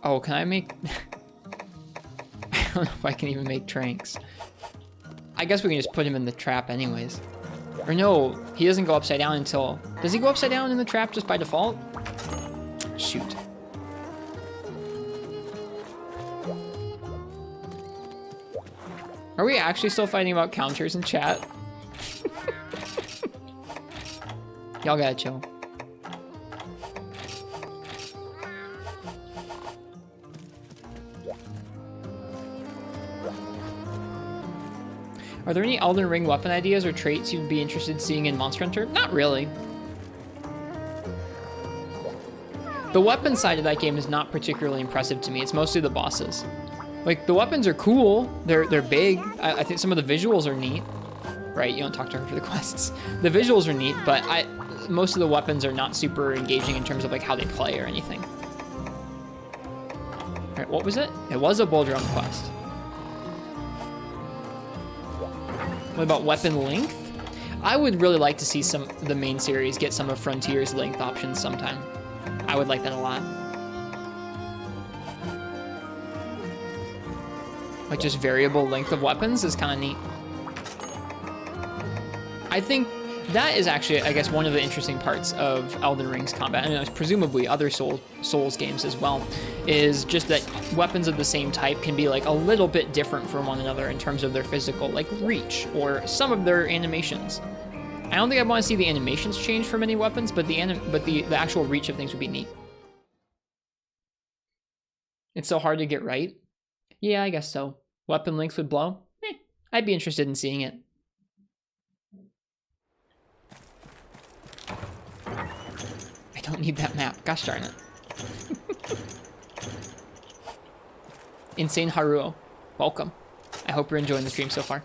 Oh, can I make... I don't know if I can even make Tranks. I guess we can just put him in the trap anyways. Or no, he doesn't go upside down until... Does he go upside down in the trap just by default? Shoot. Are we actually still fighting about counters in chat? Y'all gotta chill. Are there any Elden Ring weapon ideas or traits you'd be interested in seeing in Monster Hunter? Not really. The weapon side of that game is not particularly impressive to me. It's mostly the bosses. Like, the weapons are cool. They're big. I think some of the visuals are neat. Right, you don't talk to her for the quests. The visuals are neat, but most of the weapons are not super engaging in terms of like how they play or anything. All right, what was it? It was a Bull Drum quest. What about weapon length? I would really like to see the main series get some of Frontier's length options sometime. I would like that a lot. Like just variable length of weapons is kind of neat. I think that is actually, I guess, one of the interesting parts of Elden Ring's combat, and presumably other Souls games as well, is just that weapons of the same type can be like a little bit different from one another in terms of their physical, like reach, or some of their animations. I don't think I want to see the animations change for many weapons, but the actual reach of things would be neat. It's so hard to get right. Yeah, I guess so. Weapon length would blow? I'd be interested in seeing it. I don't need that map. Gosh darn it. Insane Haruo, welcome. I hope you're enjoying the stream so far.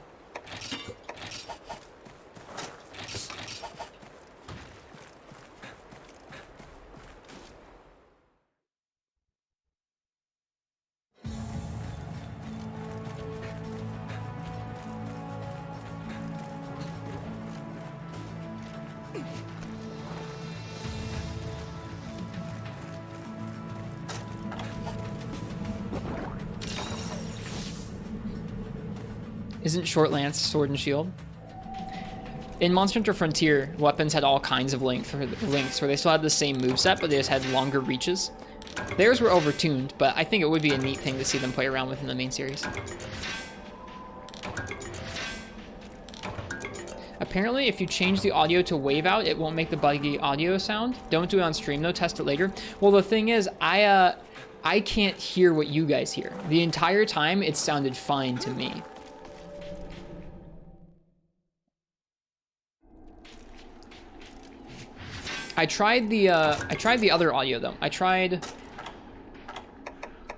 Isn't Short Lance Sword and Shield? In Monster Hunter Frontier, weapons had all kinds of lengths where they still had the same moveset, but they just had longer reaches. Theirs were overtuned, but I think it would be a neat thing to see them play around with in the main series. Apparently, if you change the audio to wave out, it won't make the buggy audio sound. Don't do it on stream though, test it later. Well, the thing is, I can't hear what you guys hear. The entire time, it sounded fine to me. I tried the other audio though.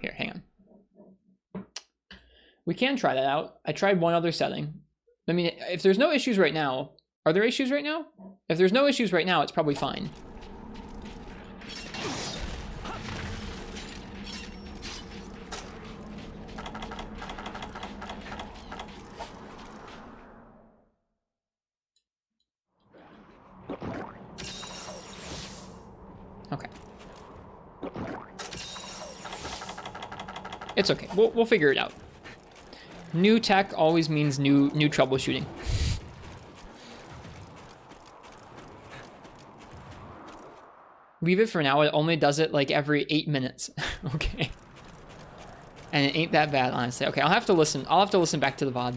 Here, hang on. We can try that out. I tried one other setting. I mean, if there's no issues right now, are there issues right now? If there's no issues right now, it's probably fine. Okay. It's okay. We'll figure it out. New tech always means new troubleshooting. Leave it for now. It only does it like every 8 minutes. Okay. And it ain't that bad, honestly. Okay, I'll have to listen. I'll have to listen back to the VOD.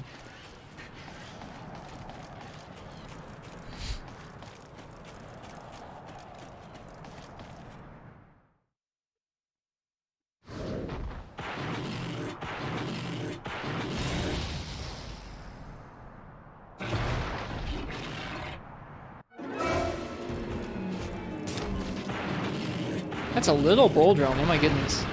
That's a little bull drone, oh my goodness.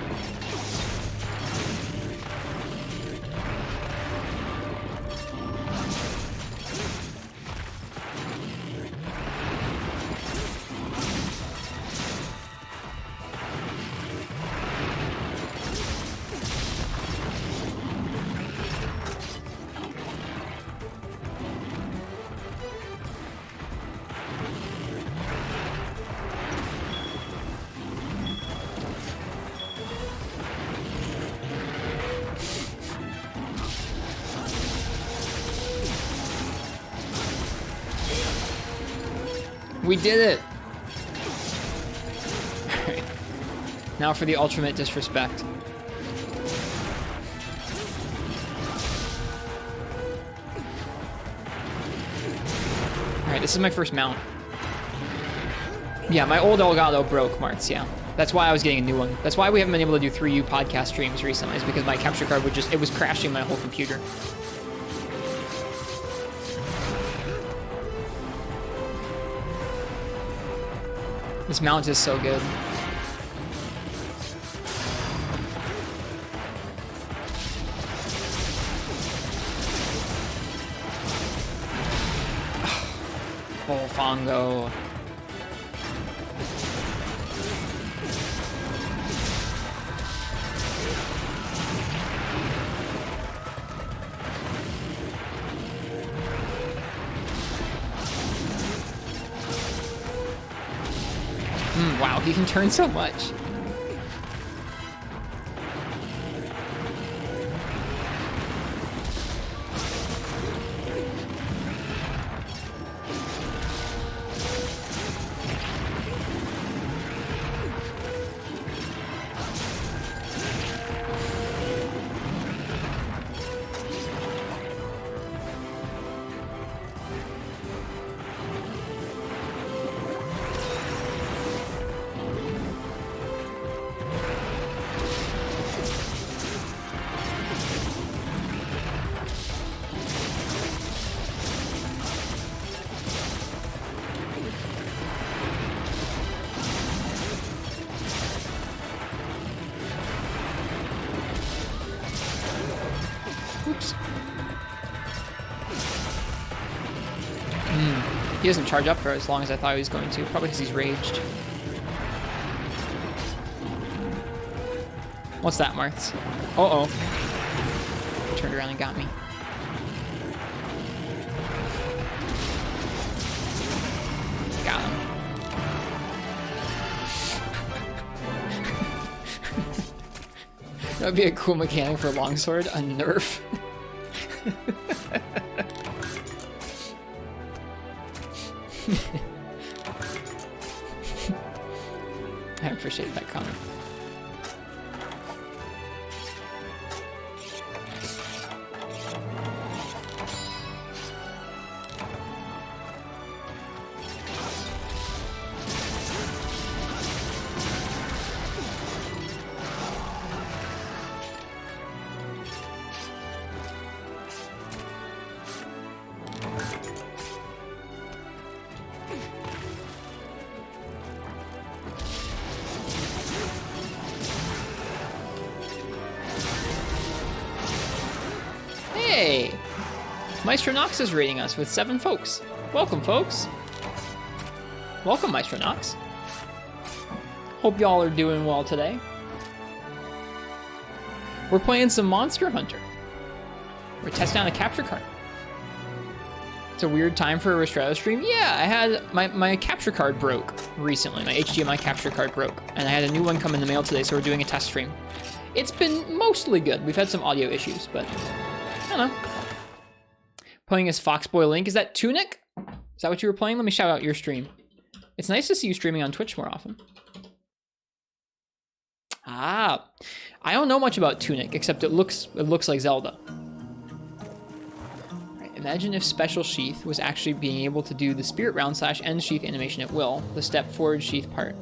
We did it! Alright. Now for the ultimate disrespect. This is my first mount. Yeah, my old Elgato broke, Marts, yeah. That's why I was getting a new one. That's why we haven't been able to do 3U podcast streams recently, is because my capture card would just, it was crashing my whole computer. This mount is so good. Oh, Fongo. Wow, he can turn so much. Oops. He doesn't charge up for as long as I thought he was going to, probably because he's raged. What's that, Marths? Uh-oh. Turned around and got me. Got him. That would be a cool mechanic for a longsword, a nerf. I appreciate that comment. Hey! Maestro Nox is rating us with 7 folks. Welcome, folks. Welcome, Maestro Nox. Hope y'all are doing well today. We're playing some Monster Hunter. We're testing out a capture card. It's a weird time for a Restrepo stream. Yeah, I had my capture card broke recently. My HDMI capture card broke, and I had a new one come in the mail today, so we're doing a test stream. It's been mostly good. We've had some audio issues, but I don't know. Playing as Foxboy Link. Is that Tunic? Is that what you were playing? Let me shout out your stream. It's nice to see you streaming on Twitch more often. Ah, I don't know much about Tunic, except it looks like Zelda. Right, imagine if Special Sheath was actually being able to do the Spirit Round / End Sheath animation at will, the step forward sheath part.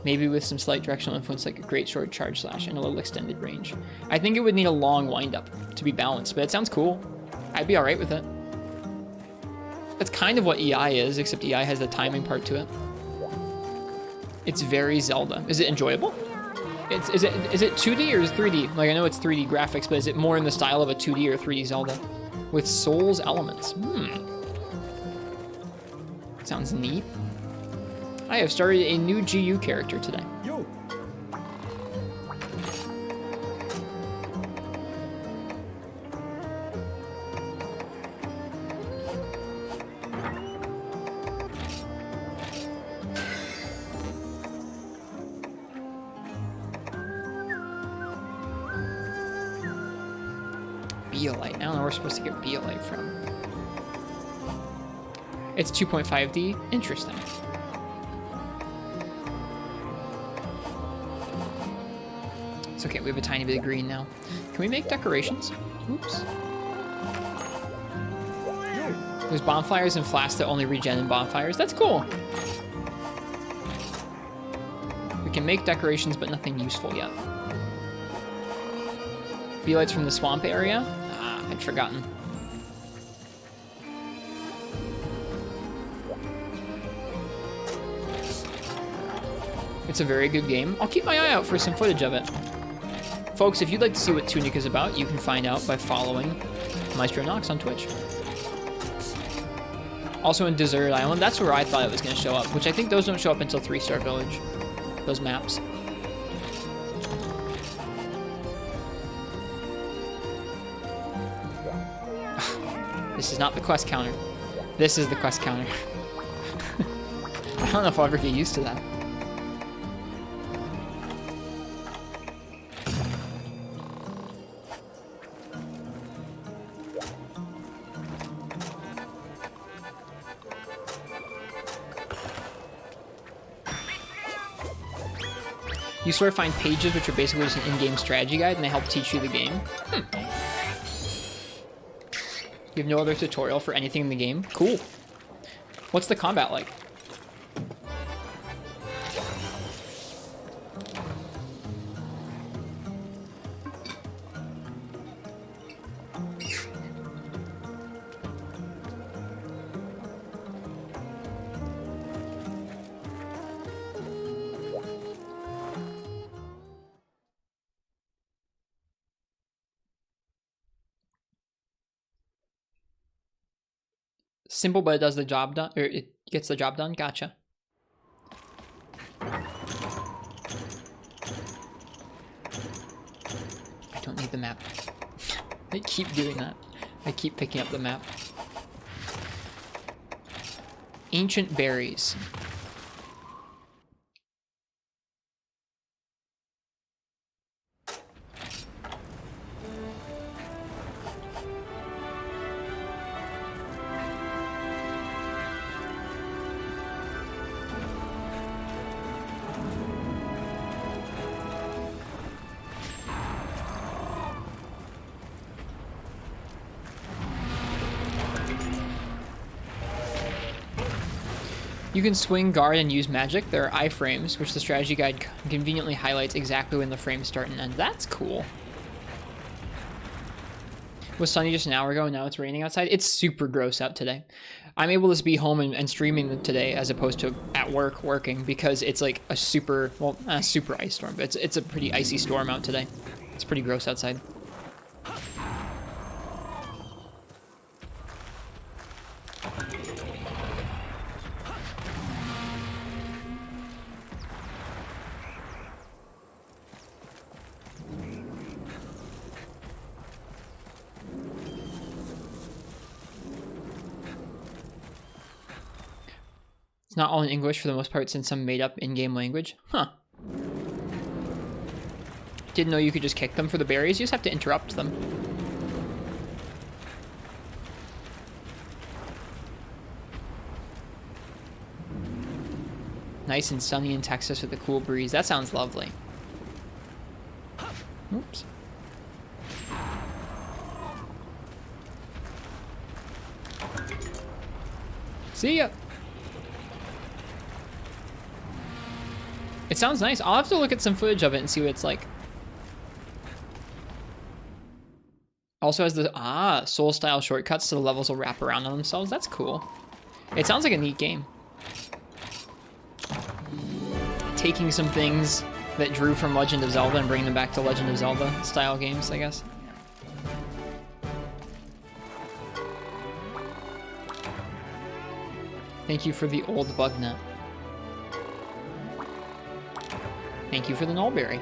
Maybe with some slight directional influence like a Great Sword Charge Slash and a little extended range. I think it would need a long wind-up to be balanced, but it sounds cool. I'd be alright with it. That's kind of what EI is, except EI has the timing part to it. It's very Zelda. Is it enjoyable? Is it 2D or is it 3D? Like, I know it's 3D graphics, but is it more in the style of a 2D or 3D Zelda? With Souls elements. Sounds neat. I have started a new GU character today. Yo. Beolite. I don't know where we're supposed to get Beolite from. It's 2.5D. Interesting. It's okay, we have a tiny bit of green now. Can we make decorations? Oops. There's bonfires and flasks that only regen in bonfires. That's cool. We can make decorations, but nothing useful yet. Bee lights from the swamp area? Ah, I'd forgotten. It's a very good game. I'll keep my eye out for some footage of it. Folks, if you'd like to see what Tunic is about, you can find out by following Maestro Nox on Twitch. Also in Desert Island, that's where I thought it was going to show up, which I think those don't show up until 3-Star Village. Those maps. This is not the quest counter. This is the quest counter. I don't know if I'll ever get used to that. You sort of find pages, which are basically just an in-game strategy guide, and they help teach you the game. You have no other tutorial for anything in the game? Cool. What's the combat like? Simple, but it does the job done, or it gets the job done. Gotcha. I don't need the map. I keep doing that. I keep picking up the map. Ancient berries. You can swing, guard, and use magic. There are iframes, which the strategy guide conveniently highlights exactly when the frames start and end. That's cool. It was sunny just an hour ago, and now it's raining outside. It's super gross out today. I'm able to be home and streaming today as opposed to at work working because it's like a super, well, not a super ice storm, but it's a pretty icy storm out today. It's pretty gross outside. It's not all in English for the most part, since some made-up in-game language. Huh. Didn't know you could just kick them for the berries. You just have to interrupt them. Nice and sunny in Texas with a cool breeze. That sounds lovely. Oops. See ya. It sounds nice. I'll have to look at some footage of it and see what it's like. Also has the, soul-style shortcuts so the levels will wrap around on themselves. That's cool. It sounds like a neat game. Taking some things that drew from Legend of Zelda and bringing them back to Legend of Zelda style games, I guess. Thank you for the old bug net. Thank you for the Nullberry.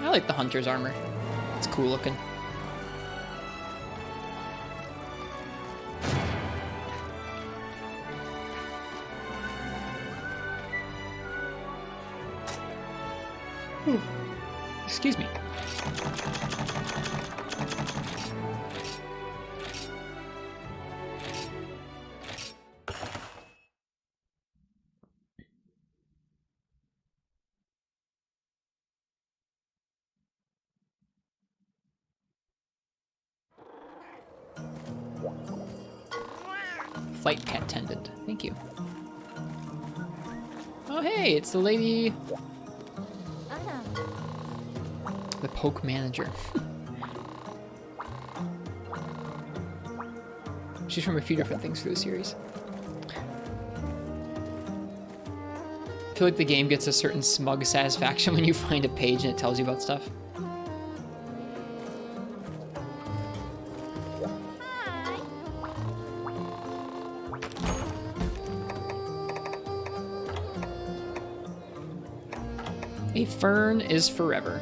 I like the hunter's armor. It's cool looking. Ooh. Excuse me. flight attendant. Thank you. Oh, hey, it's the lady... The poke manager. She's from a few different things through the series. I feel like the game gets a certain smug satisfaction when you find a page and it tells you about stuff. A fern is forever.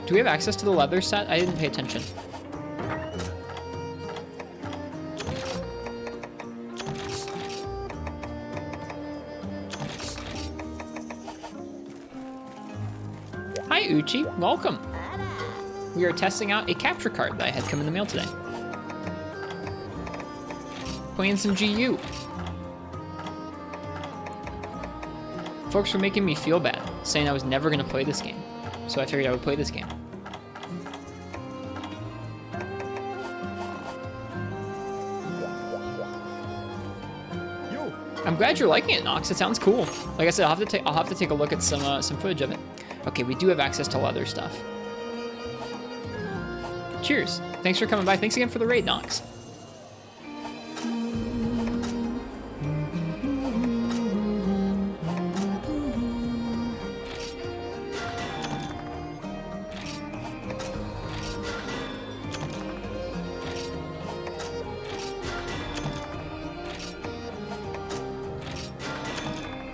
Do we have access to the leather set? I didn't pay attention. Hi, Uchi. Welcome. We are testing out a capture card that I had come in the mail today. Playing some GU. Folks were making me feel bad, saying I was never going to play this game. So I figured I would play this game. Yo. I'm glad you're liking it, Nox. It sounds cool. Like I said, I'll have to take a look at some footage of it. Okay, we do have access to leather stuff. Cheers. Thanks for coming by. Thanks again for the raid, Nox.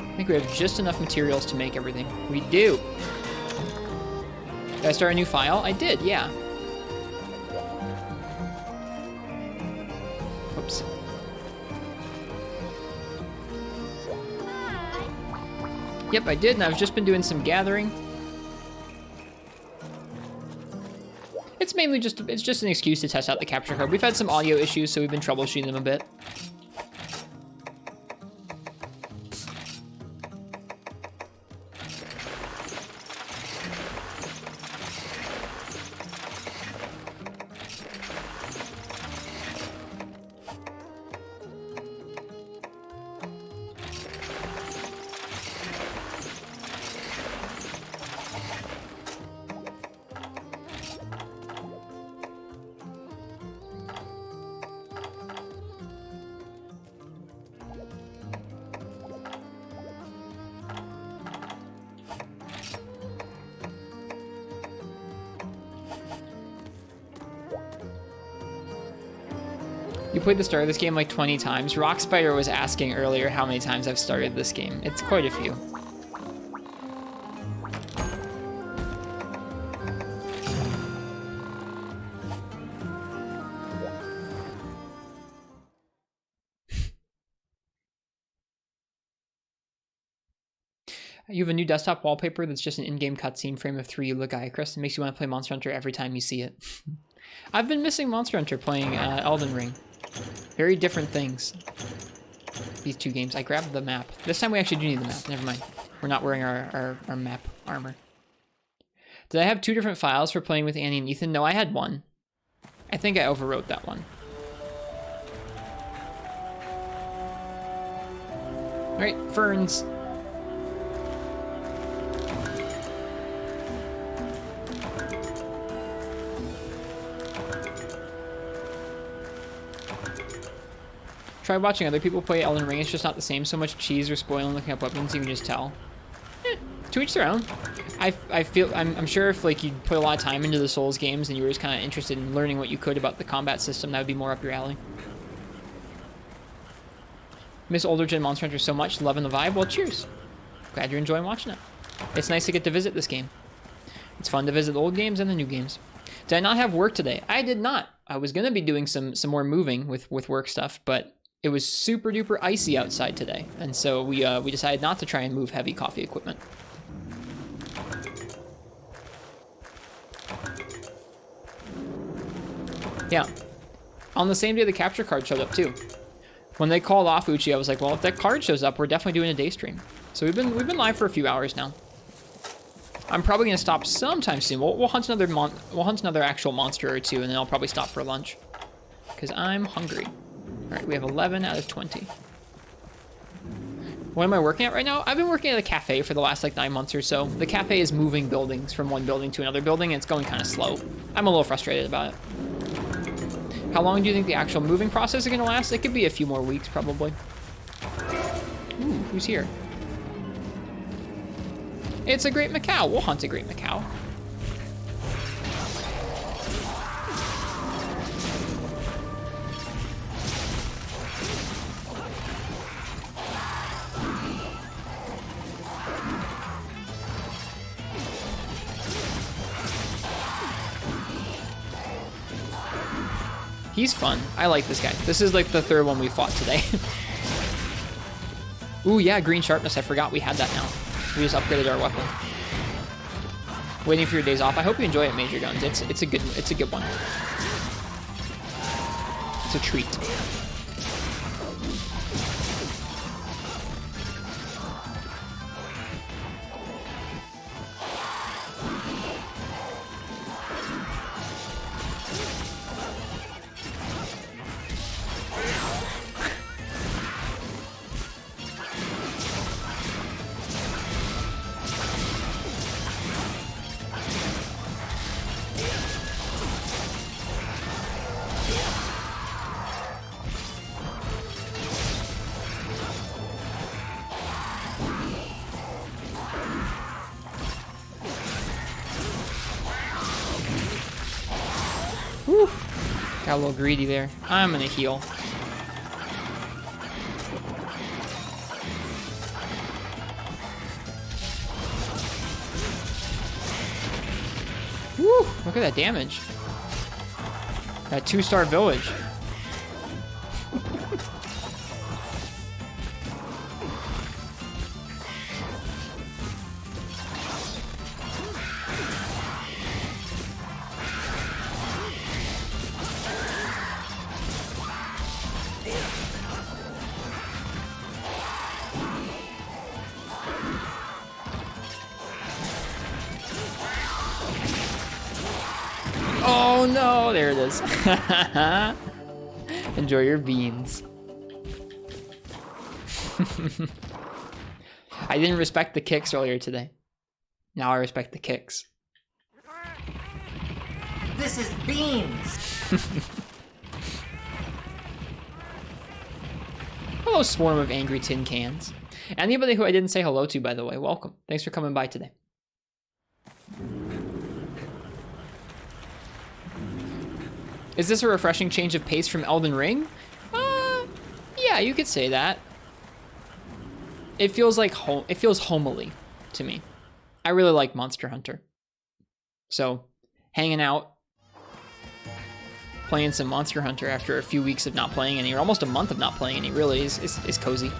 I think we have just enough materials to make everything. We do. Did I start a new file? I did, yeah. Oops. Yep, I did, and I've just been doing some gathering. It's mainly just an excuse to test out the capture card. We've had some audio issues, so we've been troubleshooting them a bit. You played the start of this game like 20 times. Rock Spider was asking earlier how many times I've started this game. It's quite a few. You have a new desktop wallpaper that's just an in-game cutscene frame of 3 Lagiacrus. It makes you want to play Monster Hunter every time you see it. I've been missing Monster Hunter playing Elden Ring. Very different things. These two games. I grabbed the map. This time we actually do need the map. Never mind. We're not wearing our map armor. Did I have 2 different files for playing with Annie and Ethan? No, I had 1. I think I overwrote that one. Alright, ferns. Try watching other people play Elden Ring. It's just not the same. So much cheese or spoiling looking up weapons, you can just tell. To each their own. I'm sure if like you put a lot of time into the Souls games and you were just kind of interested in learning what you could about the combat system, that would be more up your alley. Miss older gen Monster Hunter so much, loving the vibe. Well, cheers. Glad you're enjoying watching it. It's nice to get to visit this game. It's fun to visit the old games and the new games. Did I not have work today? I did not. I was gonna be doing some more moving with work stuff, but it was super duper icy outside today, and so we decided not to try and move heavy coffee equipment. Yeah, on the same day the capture card showed up too. When they called off Uchi, I was like, well, if that card shows up, we're definitely doing a day stream. So we've been live for a few hours now. I'm probably gonna stop sometime soon. We'll hunt another actual monster or two, and then I'll probably stop for lunch because I'm hungry. All right, we have 11 out of 20. What am I working at right now? I've been working at a cafe for the last like 9 months or so. The cafe is moving buildings from one building to another building, and it's going kind of slow. I'm a little frustrated about it. How long do you think the actual moving process is gonna last? It could be a few more weeks, probably. Ooh, who's here? It's a great Macau. We'll hunt a great Macau. He's fun. I like this guy. This is like the third one we fought today. Ooh, yeah, green sharpness. I forgot we had that now. We just upgraded our weapon. Waiting for your days off. I hope you enjoy it, Major Guns. It's a good one. It's a treat. Whew. Got a little greedy there. I'm gonna heal. Woo! Look at that damage. That 2-star village. Oh no, there it is. Enjoy your beans. I didn't respect the kicks earlier today. Now I respect the kicks. This is beans. Hello, swarm of angry tin cans. Anybody who I didn't say hello to, by the way, welcome. Thanks for coming by today. Is this a refreshing change of pace from Elden Ring? Yeah, you could say that. It feels like home. It feels homely to me. I really like Monster Hunter. So, hanging out, playing some Monster Hunter after a few weeks of not playing any, or almost a month of not playing any, really is cozy.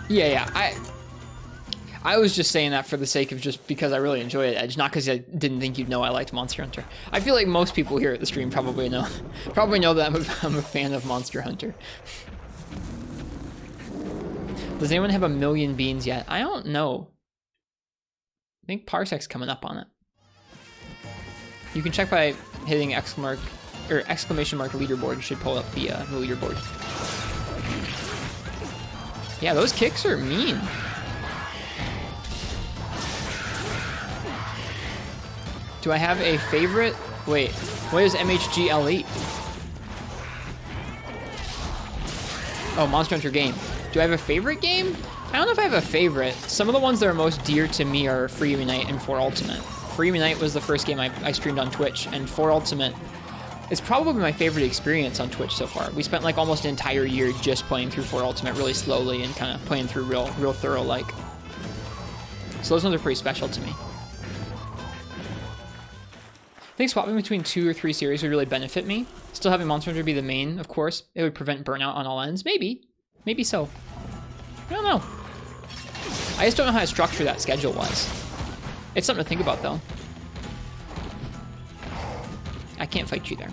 Yeah, I was just saying that for the sake of just because I really enjoy it, Edge, not because I didn't think you'd know I liked Monster Hunter. I feel like most people here at the stream probably know that I'm a fan of Monster Hunter. Does anyone have 1,000,000 beans yet? I don't know. I think Parsec's coming up on it. You can check by hitting exclamation mark leaderboard. You should pull up the leaderboard. Yeah, those kicks are mean. Do I have a favorite? Wait, what is MHGU? Oh, Monster Hunter game. Do I have a favorite game? I don't know if I have a favorite. Some of the ones that are most dear to me are Free Unite and 4 Ultimate. Free Unite was the first game I streamed on Twitch, and 4 Ultimate is probably my favorite experience on Twitch so far. We spent like almost an entire year just playing through 4 Ultimate really slowly and kind of playing through real thorough like. So those ones are pretty special to me. I think swapping between 2 or 3 series would really benefit me. Still having Monster Hunter be the main, of course. It would prevent burnout on all ends. Maybe so. I don't know. I just don't know how to structure that schedule-wise. It's something to think about, though. I can't fight you there.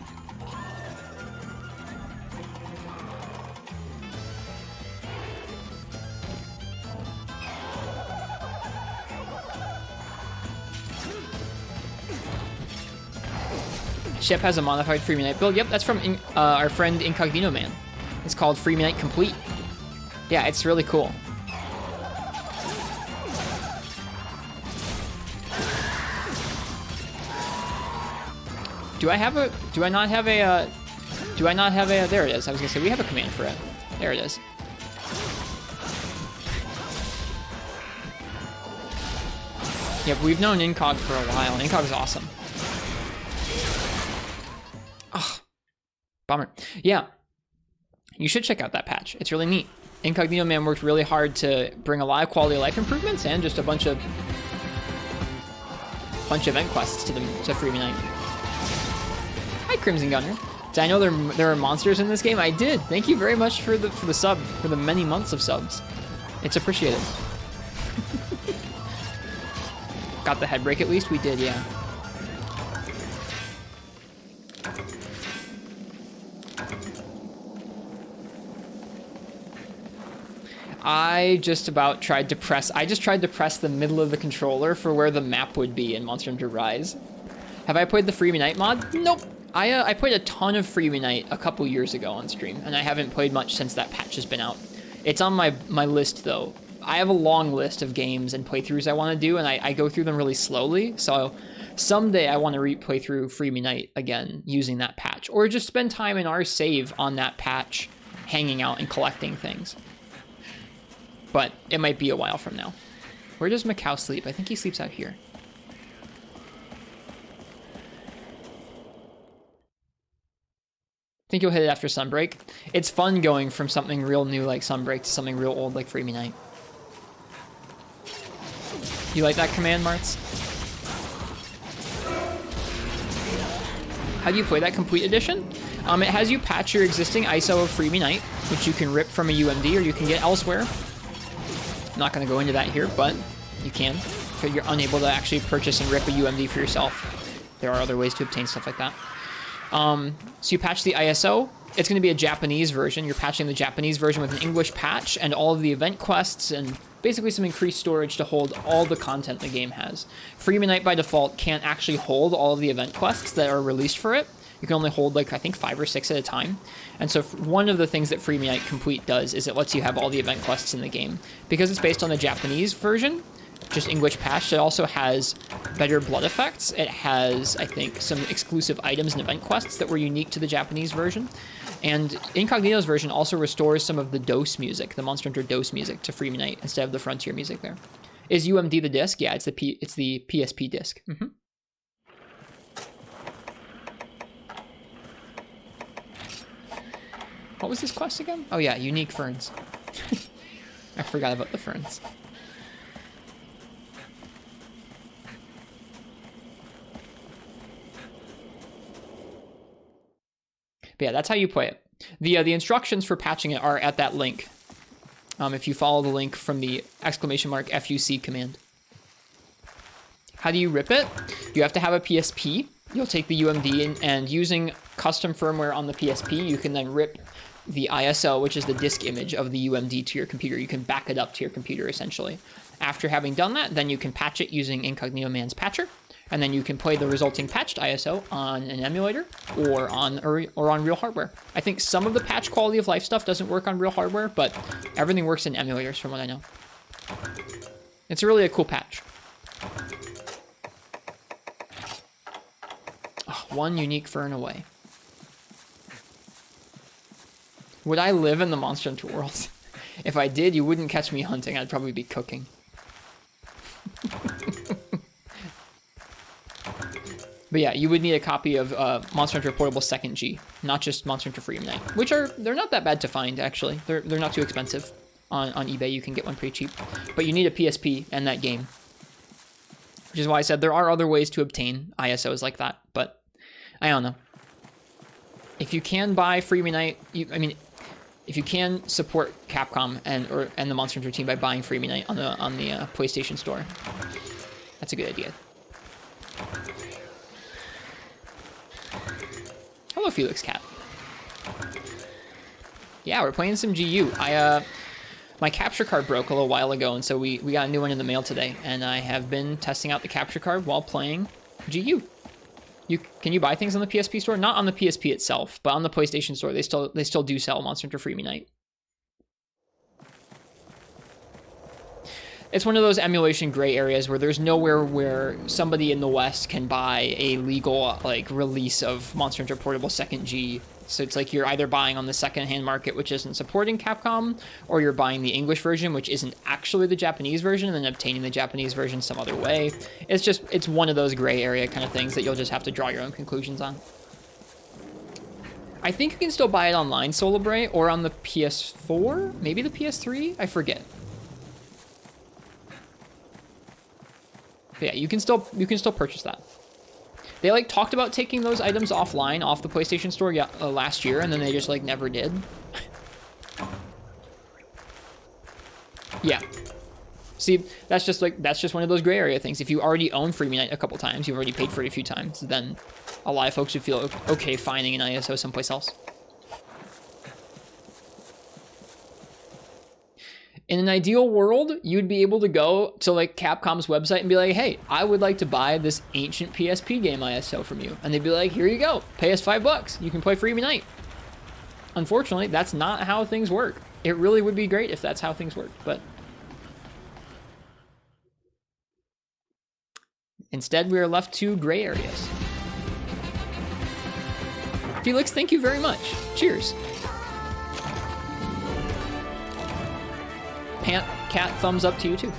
Shep has a modified Free Midnight build. Yep, that's from our friend Incognito Man. It's called Free Midnight Complete. Yeah, it's really cool. Do I not have a, there it is. I was gonna say, we have a command for it. There it is. Yep, we've known Incog for a while, and Incog's awesome. Ugh, bummer. Yeah, you should check out that patch. It's really neat. Incognito Man worked really hard to bring a lot of quality of life improvements and just a bunch of event quests to Free Midnight. Hi, Crimson Gunner. Did I know there are monsters in this game? I did. Thank you very much for the sub, for the many months of subs. It's appreciated. Got the head break at least? We did, yeah. I just tried to press the middle of the controller for where the map would be in Monster Hunter Rise. Have I played the Free Midnight mod? Nope. I played a ton of Free Midnight a couple years ago on stream, and I haven't played much since that patch has been out. It's on my list, though. I have a long list of games and playthroughs I want to do, and I go through them really slowly, so someday I want to replay through Free Midnight again using that patch, or just spend time in our save on that patch, hanging out and collecting things. But it might be a while from now. Where does Macau sleep? I think he sleeps out here. I think you'll hit it after Sunbreak. It's fun going from something real new like Sunbreak to something real old like Free Midnight. You like that command, Martz? How do you play that complete edition? It has you patch your existing ISO of Free Midnight, which you can rip from a UMD or you can get elsewhere. I'm not going to go into that here, but you can. If you're unable to actually purchase and rip a UMD for yourself, there are other ways to obtain stuff like that. So you patch the ISO. It's going to be a Japanese version. You're patching the Japanese version with an English patch and all of the event quests and basically some increased storage to hold all the content the game has. Free Midnight by default can't actually hold all of the event quests that are released for it. You can only hold, like, I think 5 or 6 at a time. And so one of the things that Free Midnight Complete does is it lets you have all the event quests in the game. Because it's based on the Japanese version, just English patched, it also has better blood effects. It has, I think, some exclusive items and event quests that were unique to the Japanese version. And Incognito's version also restores some of the DOS music, the Monster Hunter DOS music, to Free Midnight instead of the Frontier music there. Is UMD the disc? Yeah, it's the PSP disc. Mm-hmm. What was this quest again? Oh yeah, unique ferns. I forgot about the ferns. But yeah, that's how you play it. The instructions for patching it are at that link. If you follow the link from the !FUC command. How do you rip it? You have to have a PSP. You'll take the UMD and using custom firmware on the PSP, you can then rip the ISO, which is the disk image of the UMD, to your computer. You can back it up to your computer, essentially. After having done that, then you can patch it using Incognito Man's patcher, and then you can play the resulting patched ISO on an emulator or on real hardware. I think some of the patch quality of life stuff doesn't work on real hardware, but everything works in emulators from what I know. It's really a cool patch. Oh, one unique fern away. Would I live in the Monster Hunter world? If I did, you wouldn't catch me hunting. I'd probably be cooking. But yeah, you would need a copy of Monster Hunter Portable 2nd G, not just Monster Hunter Free Midnight, which they're not that bad to find, actually. They're not too expensive. On eBay, you can get one pretty cheap. But you need a PSP and that game. Which is why I said there are other ways to obtain ISOs like that, but I don't know. If you can buy Free Midnight, if you can support Capcom and the Monster Hunter team by buying Freebie Night on the PlayStation Store, that's a good idea. Hello, Felix Cat. Yeah, we're playing some GU. My capture card broke a little while ago, and so we got a new one in the mail today, and I have been testing out the capture card while playing GU. Can you buy things on the PSP store? Not on the PSP itself, but on the PlayStation store, they still do sell Monster Hunter Freebie Night. It's one of those emulation gray areas where there's nowhere where somebody in the West can buy a legal like release of Monster Hunter Portable 2nd G. So it's like you're either buying on the secondhand market, which isn't supporting Capcom, or you're buying the English version, which isn't actually the Japanese version, and then obtaining the Japanese version some other way. It's one of those gray area kind of things that you'll just have to draw your own conclusions on. I think you can still buy it online, Solibray, or on the PS4, maybe the PS3, I forget. But yeah, you can still purchase that. They like talked about taking those items offline off the PlayStation Store last year, and then they just like never did. Yeah. See, that's just one of those gray area things. If you already own Freebie Night a couple times, you've already paid for it a few times, then a lot of folks would feel okay finding an ISO someplace else. In an ideal world, you'd be able to go to like Capcom's website and be like, hey, I would like to buy this ancient PSP game ISO from you. And they'd be like, here you go, pay us $5. You can play Freebie Night. Unfortunately, that's not how things work. It really would be great if that's how things work, but instead we are left to gray areas. Felix, thank you very much. Cheers. Cat, thumbs up to you too.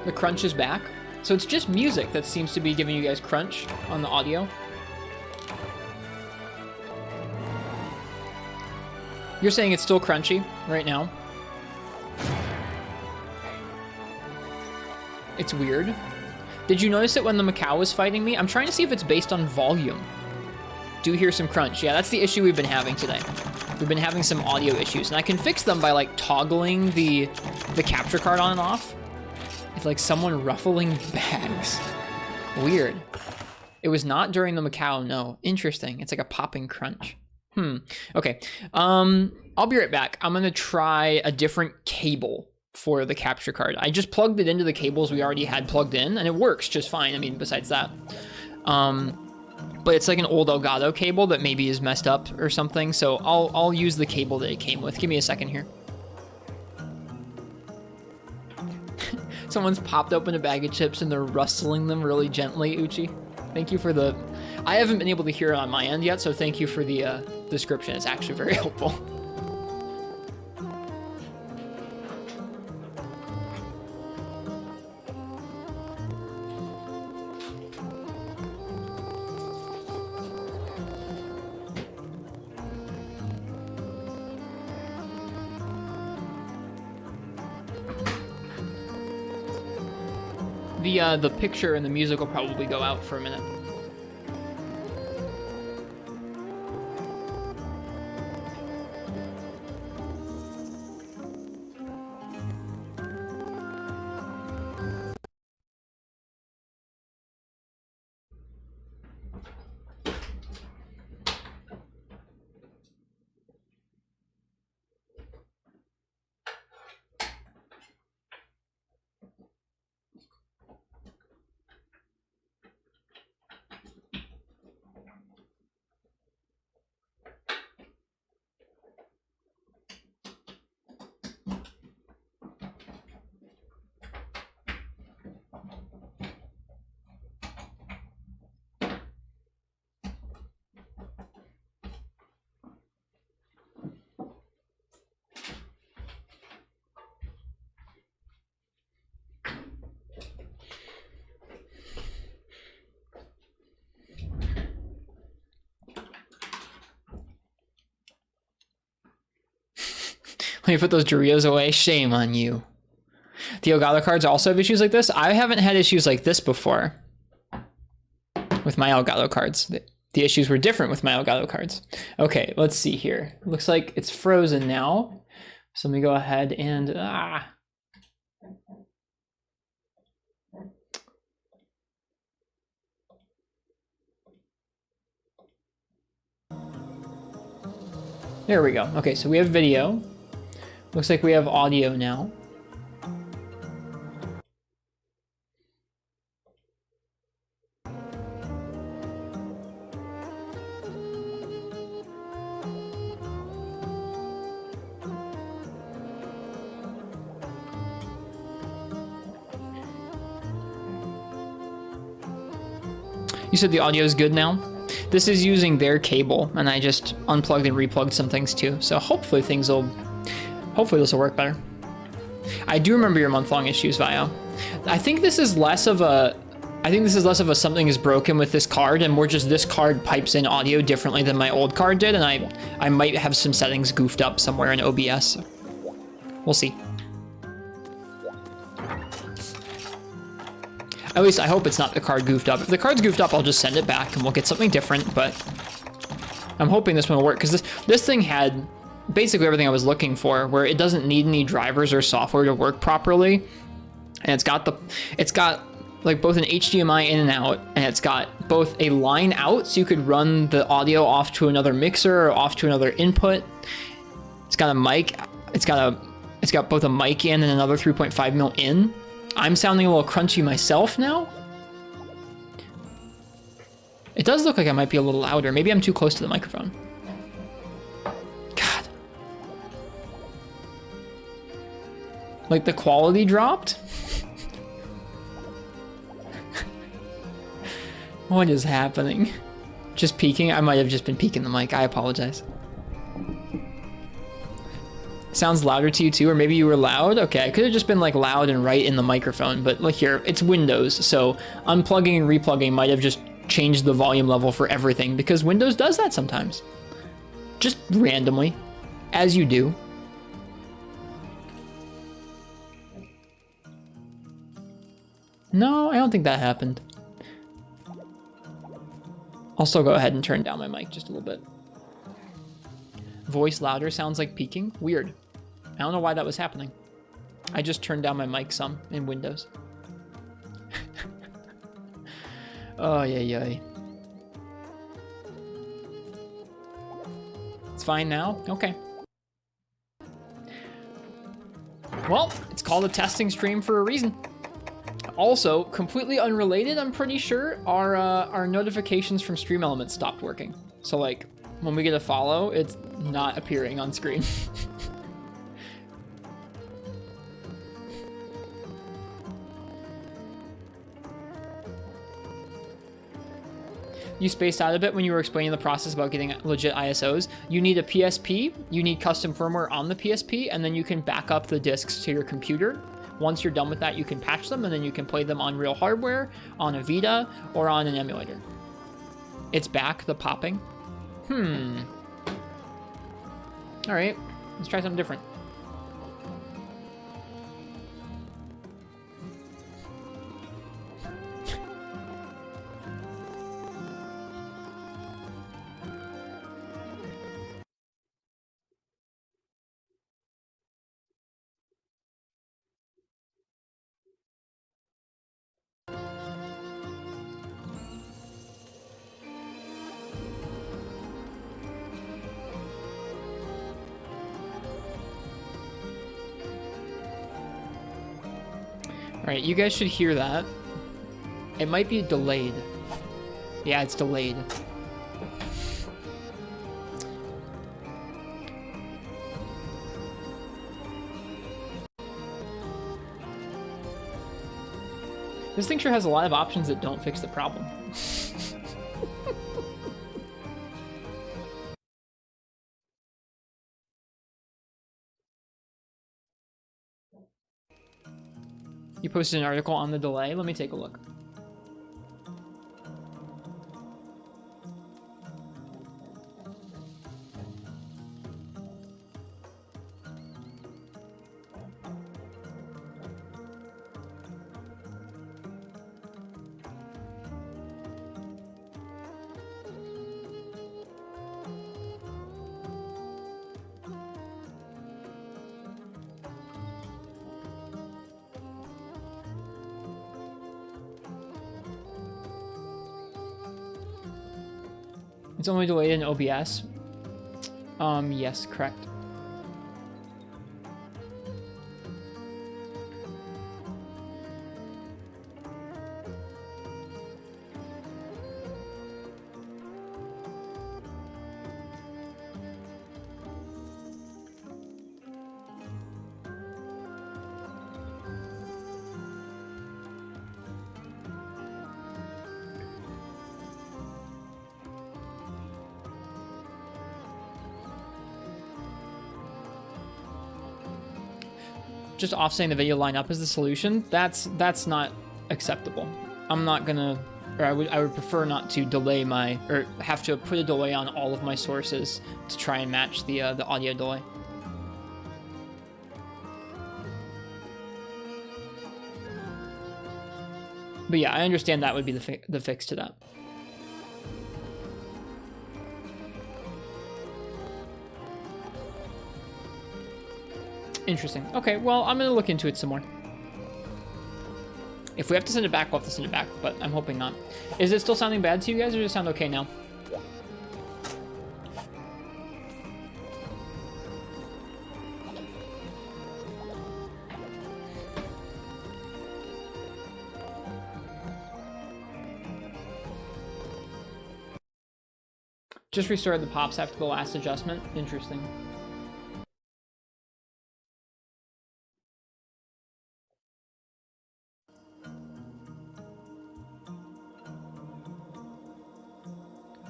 The crunch is back. So it's just music that seems to be giving you guys crunch on the audio. You're saying it's still crunchy right now? It's weird. Did you notice it when the Macau was fighting me? I'm trying to see if it's based on volume. Do hear some crunch. Yeah, that's the issue we've been having today. We've been having some audio issues, and I can fix them by like toggling the capture card on and off. It's like someone ruffling bags. Weird. It was not during the Macau, no. Interesting. It's like a popping crunch. Okay. I'll be right back. I'm gonna try a different cable for the capture card. I just plugged it into the cables we already had plugged in, and it works just fine. I mean, besides that. But it's like an old Elgato cable that maybe is messed up or something, so I'll use the cable that it came with. Give me a second here. Someone's popped open a bag of chips and they're rustling them really gently, Uchi. Thank you for the... I haven't been able to hear it on my end yet, so thank you for the description. It's actually very helpful. The picture and the music will probably go out for a minute. Let me put those Doritos away. Shame on you. The Elgato cards also have issues like this. I haven't had issues like this before with my Elgato cards. The issues were different with my Elgato cards. Okay, let's see here. Looks like it's frozen now. So let me go ahead and there we go. Okay, so we have video. Looks like we have audio now. You said the audio is good now? This is using their cable, and I just unplugged and replugged some things too. So hopefully this will work better. I do remember your month-long issues, Vio. I think this is less of a something is broken with this card, and more just this card pipes in audio differently than my old card did, and I might have some settings goofed up somewhere in OBS. We'll see. At least I hope it's not the card goofed up. If the card's goofed up, I'll just send it back and we'll get something different, but I'm hoping this one will work, because this thing had basically everything I was looking for, where it doesn't need any drivers or software to work properly. And it's got like both an HDMI in and out, and it's got both a line out, so you could run the audio off to another mixer or off to another input. It's got a mic, it's got both a mic in and another 3.5 mil in. I'm sounding a little crunchy myself now. It does look like I might be a little louder. Maybe I'm too close to the microphone. God. Like the quality dropped? What is happening? Just peaking? I might have just been peaking the mic. I apologize. Sounds louder to you too, or maybe you were loud? Okay, I could have just been like loud and right in the microphone, but look here, it's Windows, so unplugging and replugging might have just changed the volume level for everything, because Windows does that sometimes. Just randomly, as you do. No, I don't think that happened. I'll still go ahead and turn down my mic just a little bit. Voice louder sounds like peaking? Weird. I don't know why that was happening. I just turned down my mic some in Windows. Oh, yeah. It's fine now? Okay. Well, it's called a testing stream for a reason. Also, completely unrelated, I'm pretty sure, our notifications from Stream Elements stopped working. So like, when we get a follow, it's not appearing on screen. You spaced out a bit when you were explaining the process about getting legit ISOs. You need a PSP, you need custom firmware on the PSP, and then you can back up the discs to your computer. Once you're done with that, you can patch them, and then you can play them on real hardware, on a Vita, or on an emulator. It's back, the popping. All right, let's try something different. All right, you guys should hear that. It might be delayed. Yeah, it's delayed. This thing sure has a lot of options that don't fix the problem. You posted an article on the delay. Let me take a look. It's only delayed in OBS. Yes, correct. Just offsetting the video lineup is the solution. That's not acceptable. I'm not gonna, or I would prefer not to delay my, or have to put a delay on all of my sources to try and match the audio delay. But yeah, I understand that would be the fix to that. Interesting. Okay, well, I'm gonna look into it some more. If we have to send it back, we'll have to send it back, but I'm hoping not. Is it still sounding bad to you guys, or does it sound okay now? Just restored the pops after the last adjustment. Interesting.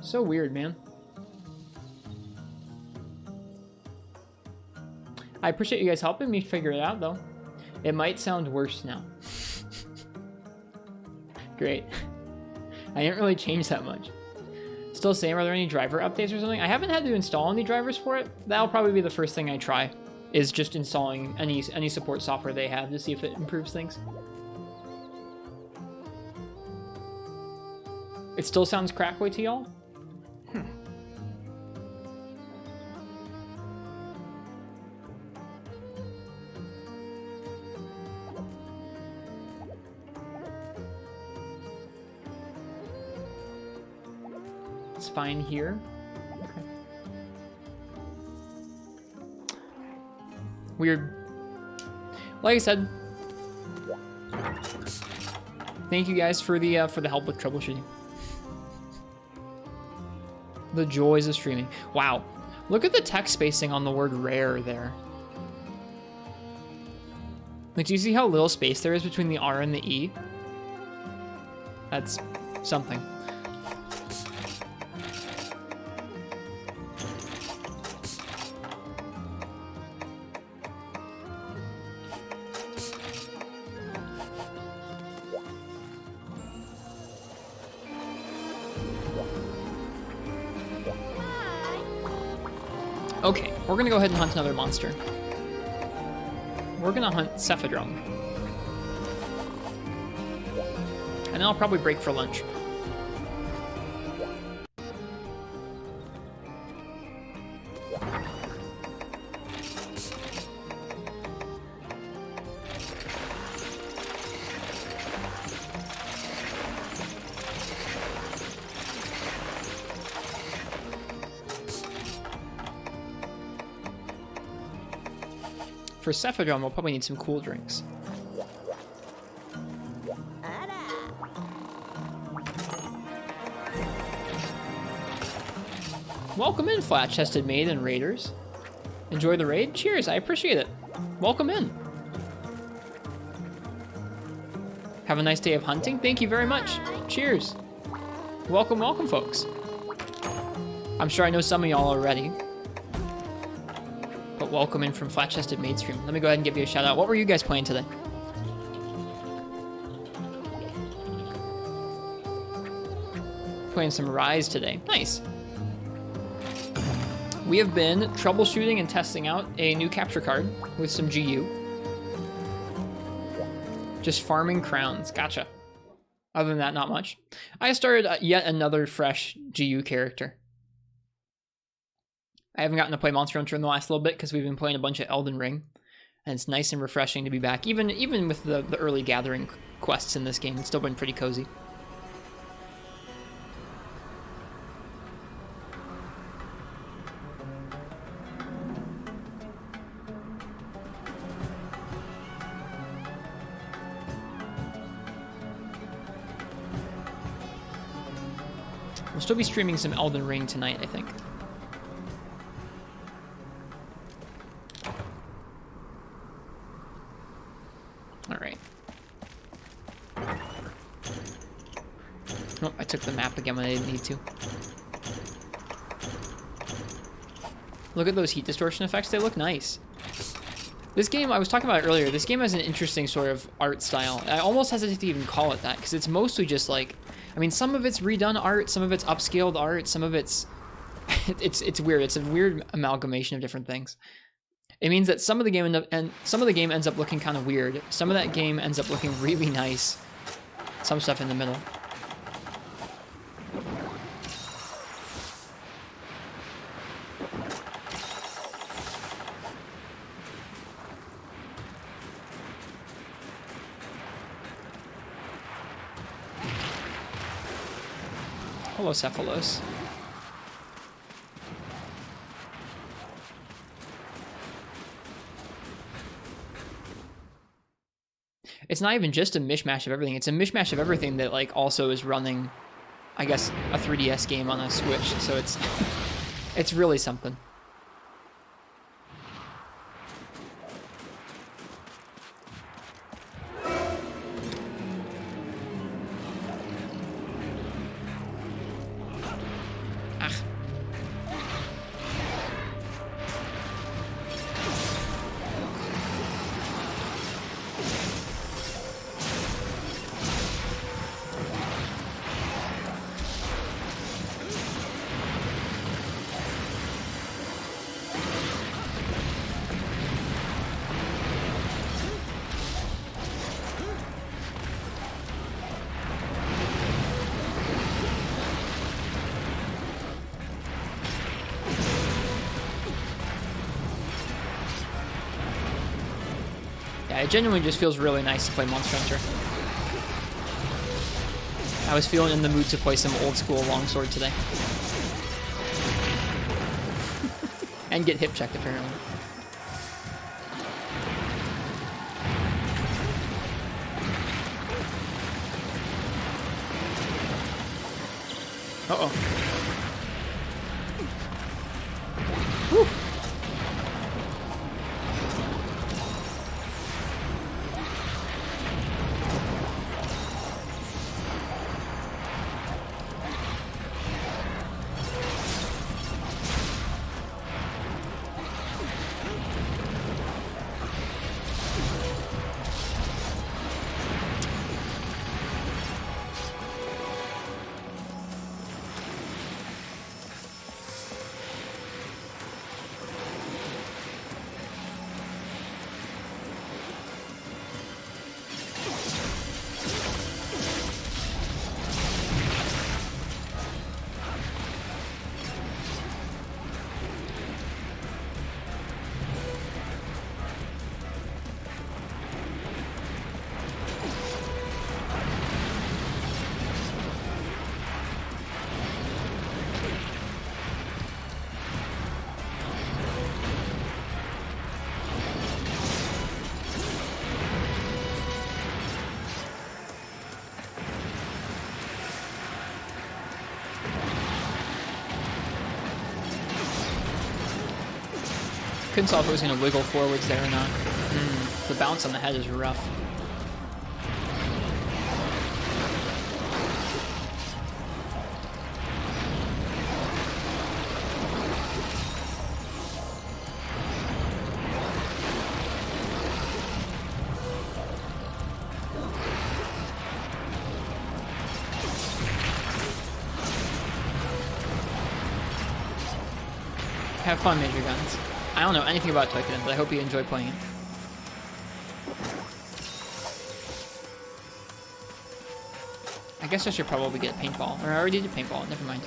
So weird, man. I appreciate you guys helping me figure it out, though. It might sound worse now. Great. I didn't really change that much. Still same, are there any driver updates or something? I haven't had to install any drivers for it. That'll probably be the first thing I try, is just installing any support software they have to see if it improves things. It still sounds crackly to y'all? It's fine here. Okay. Weird. Like I said, thank you guys for the help with troubleshooting. The joys of streaming. Wow, look at the text spacing on the word rare there. Like, do you see how little space there is between the R and the E? That's something. Okay, we're gonna go ahead and hunt another monster. We're gonna hunt Cephadrome. And then I'll probably break for lunch. For Cephadrome, we'll probably need some cool drinks. Welcome in, flat-chested maid and raiders. Enjoy the raid? Cheers, I appreciate it. Welcome in. Have a nice day of hunting? Thank you very much. Cheers. Welcome, welcome, folks. I'm sure I know some of y'all already. But welcome in from Flat-Chested Maid Stream. Let me go ahead and give you a shout out. What were you guys playing today? Playing some Rise today. Nice. We have been troubleshooting and testing out a new capture card with some GU. Just farming crowns. Gotcha. Other than that, not much. I started yet another fresh GU character. I haven't gotten to play Monster Hunter in the last little bit because we've been playing a bunch of Elden Ring, and it's nice and refreshing to be back. Even with the early gathering quests in this game, it's still been pretty cozy. We'll still be streaming some Elden Ring tonight, I think. Alright. Oh, I took the map again when I didn't need to. Look at those heat distortion effects, they look nice. This game, I was talking about it earlier, this game has an interesting sort of art style. I almost hesitate to even call it that, because it's mostly just like, I mean, some of it's redone art, some of it's upscaled art, some of it's, it's weird. It's a weird amalgamation of different things. It means that some of the game ends up looking kind of weird. Some of that game ends up looking really nice. Some stuff in the middle. Hello, Cephalos. It's not even just a mishmash of everything. It's a mishmash of everything that like also is running, I guess, a 3DS game on a Switch. So it's it's really something. It genuinely just feels really nice to play Monster Hunter. I was feeling in the mood to play some old school longsword today. And get hip checked apparently. Uh-oh. Whew. Couldn't tell if it was going to wiggle forwards there or not. The bounce on the head is rough. Have fun, Major Guns. I don't know anything about Toyken, but I hope you enjoy playing it. I guess I should probably get paintball. Or I already did paintball, never mind.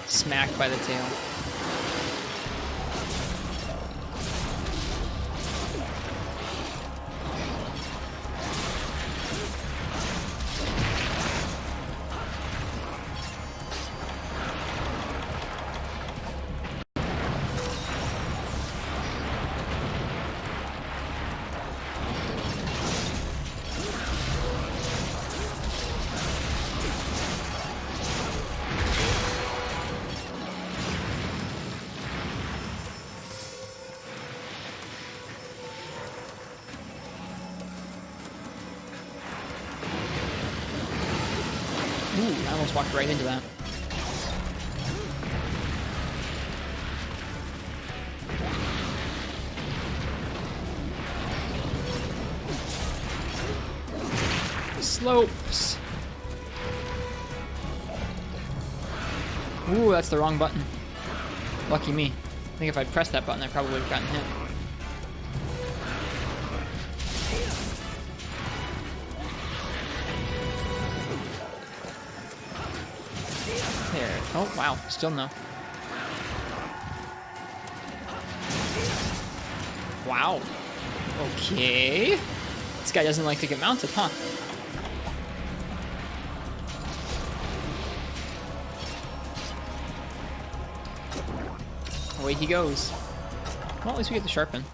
Smacked by the tail. Ooh, I almost walked right into that. Slopes. Ooh, that's the wrong button. Lucky me. I think if I'd pressed that button, I probably would have gotten hit. There. Oh, wow. Still no. Wow. Okay. This guy doesn't like to get mounted, huh? Away he goes. Well, at least we get the sharpen.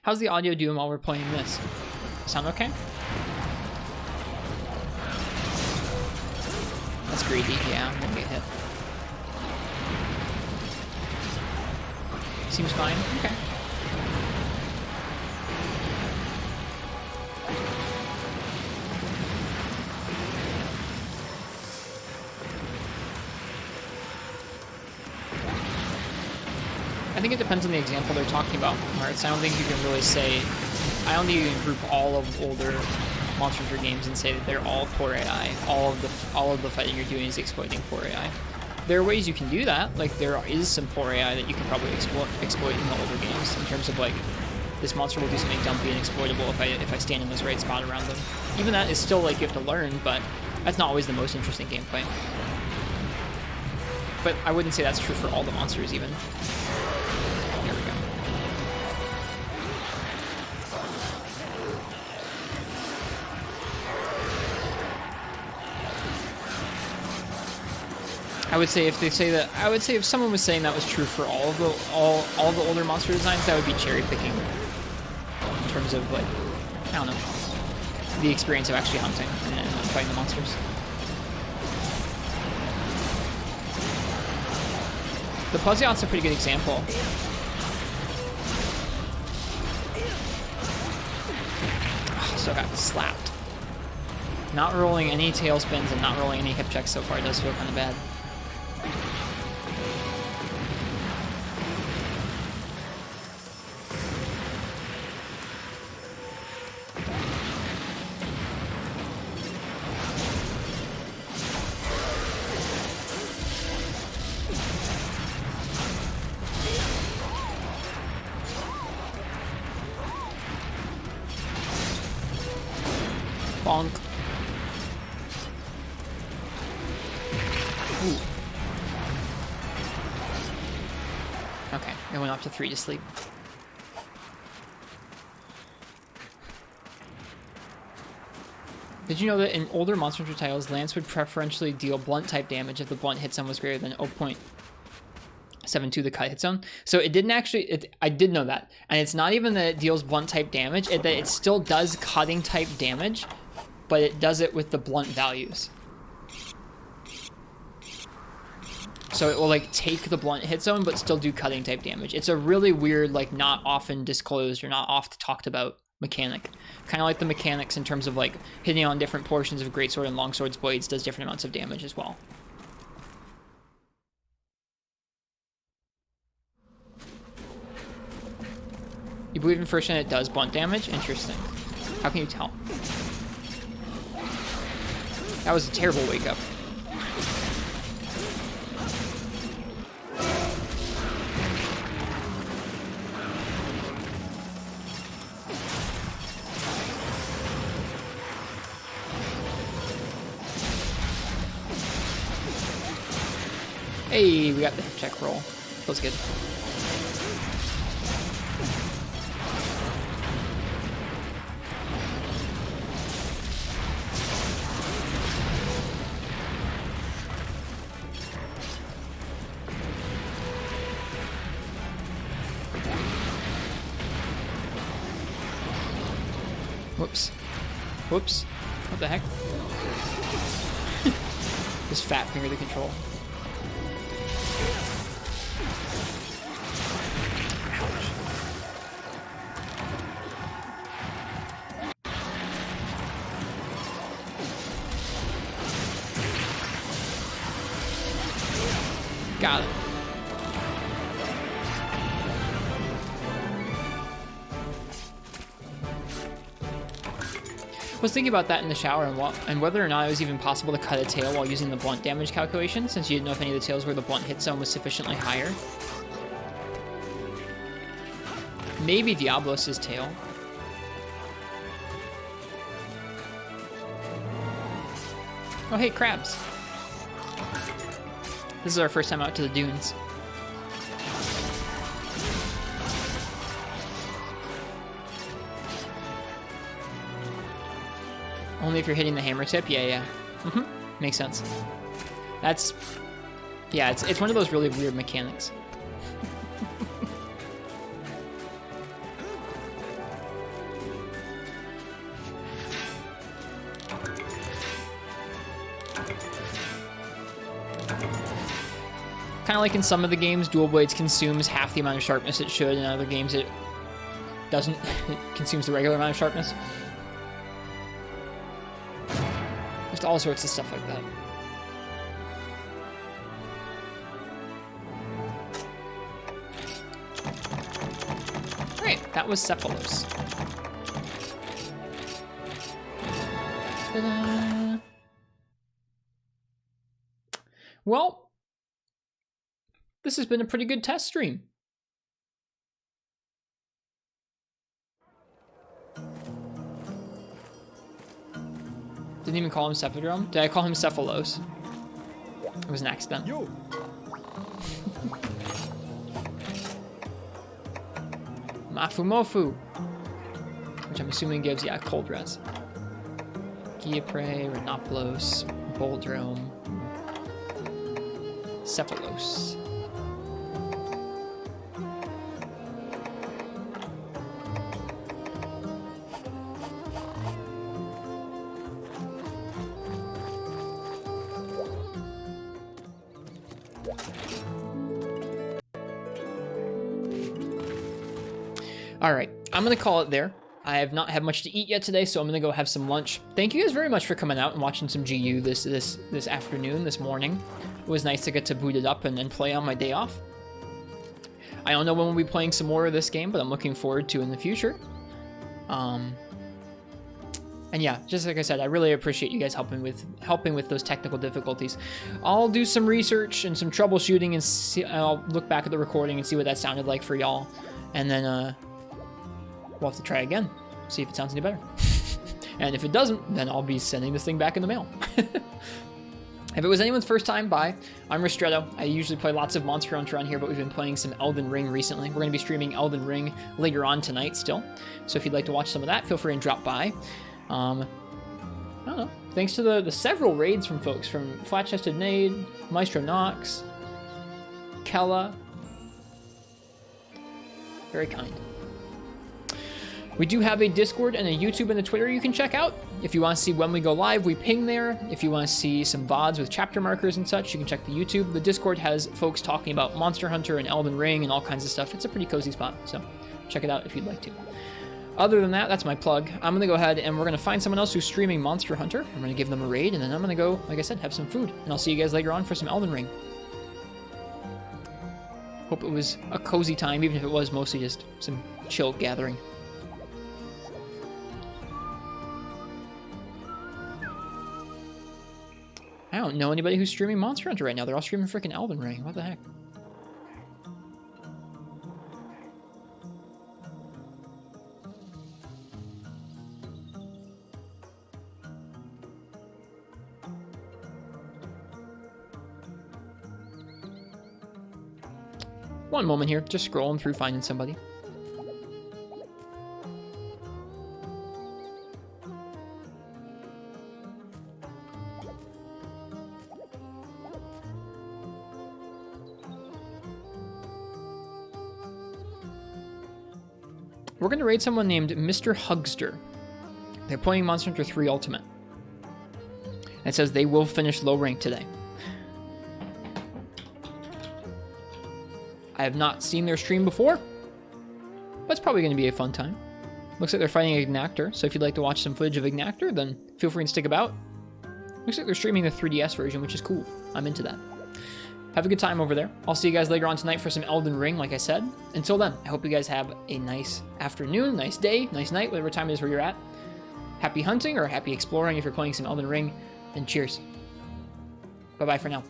How's the audio doing while we're playing this? Sound okay? That's greedy. Yeah, I'm gonna get hit. Seems fine. Okay. I think it depends on the example they're talking about, Martz. I don't think you can really say... I don't think you can group all of older Monster Hunter games and say that they're all poor AI. All of the fighting you're doing is exploiting poor AI. There are ways you can do that. Like, there is some poor AI that you can probably exploit in the older games, in terms of, like, this monster will do something dumpy and exploitable if I stand in this right spot around them. Even that is still, like, you have to learn, but that's not always the most interesting gameplay. But I wouldn't say that's true for all the monsters, even. There we go. I would say if someone was saying that was true for all of the older monster designs, that would be cherry picking in terms of, like, I don't know, the experience of actually hunting and fighting the monsters. The Puzziot's a pretty good example. Still got slapped. Not rolling any tail spins and not rolling any hip checks so far does feel kind of bad. Bonk. Ooh. Okay, I went up to 3 to sleep. Did you know that in older Monster Hunter titles, Lance would preferentially deal blunt type damage if the blunt hit zone was greater than 0.72 the cut hit zone? So it didn't actually, I did know that. And it's not even that it deals blunt type damage, that it still does cutting type damage, but it does it with the blunt values. So it will, like, take the blunt hit zone, but still do cutting type damage. It's a really weird, like, not often disclosed or not often talked about mechanic. Kind of like the mechanics in terms of, like, hitting on different portions of Greatsword and Longsword's blades does different amounts of damage as well. You believe in first and it does blunt damage? Interesting. How can you tell? That was a terrible wake up. Hey, we got the hip check roll. Feels good. Whoops. Whoops. What the heck? This fat finger to control. Got it. I was thinking about that in the shower and whether or not it was even possible to cut a tail while using the blunt damage calculation, since you didn't know if any of the tails where the blunt hit zone was sufficiently higher. Maybe Diablos' tail. Oh hey, crabs. This is our first time out to the dunes. Only if you're hitting the hammer tip? Yeah. Makes sense. That's... yeah, it's one of those really weird mechanics. Kind of like in some of the games, Dual Blades consumes half the amount of sharpness it should, in other games it doesn't. It consumes the regular amount of sharpness. Just all sorts of stuff like that. Alright, that was Cephalos. Ta-da! Well, this has been a pretty good test stream. Didn't even call him Cephadrome. Did I call him Cephalos? It was an accident. You. Mafu Mofu. Which I'm assuming gives, yeah, Cold Res. Giapre, Renoplos, Boldrome, Cephalos. All right, I'm gonna call it there. I have not had much to eat yet today, so I'm gonna go have some lunch. Thank you guys very much for coming out and watching some GU this afternoon, this morning. It was nice to get to boot it up and play on my day off. I don't know when we'll be playing some more of this game, but I'm looking forward to in the future. And yeah, just like I said, I really appreciate you guys helping with those technical difficulties. I'll do some research and some troubleshooting and see. I'll look back at the recording and see what that sounded like for y'all, and then we'll have to try again, see if it sounds any better. And if it doesn't, then I'll be sending this thing back in the mail. If it was anyone's first time by, I'm Ristretto. I usually play lots of Monster Hunter on here, but we've been playing some Elden Ring recently. We're going to be streaming Elden Ring later on tonight still. So if you'd like to watch some of that, feel free and drop by. I don't know. Thanks to the several raids from folks, from Flat Chested Nade, Maestro Nox, Kella. Very kind. We do have a Discord and a YouTube and a Twitter you can check out. If you want to see when we go live, we ping there. If you want to see some VODs with chapter markers and such, you can check the YouTube. The Discord has folks talking about Monster Hunter and Elden Ring and all kinds of stuff. It's a pretty cozy spot, so check it out if you'd like to. Other than that, that's my plug. I'm going to go ahead and we're going to find someone else who's streaming Monster Hunter. I'm going to give them a raid, and then I'm going to go, like I said, have some food. And I'll see you guys later on for some Elden Ring. Hope it was a cozy time, even if it was mostly just some chill gathering. don't know anybody who's streaming Monster Hunter right now. They're all streaming freaking Elden Ring. What the heck? One moment here, just scrolling through finding somebody. We're going to raid someone named Mr. Hugster. They're playing Monster Hunter 3 Ultimate. And it says they will finish low rank today. I have not seen their stream before, but it's probably going to be a fun time. Looks like they're fighting Ignactor, so if you'd like to watch some footage of Ignactor, then feel free and stick about. Looks like they're streaming the 3DS version, which is cool. I'm into that. Have a good time over there. I'll see you guys later on tonight for some Elden Ring, like I said. Until then, I hope you guys have a nice afternoon, nice day, nice night, whatever time it is where you're at. Happy hunting or happy exploring if you're playing some Elden Ring, and cheers. Bye-bye for now.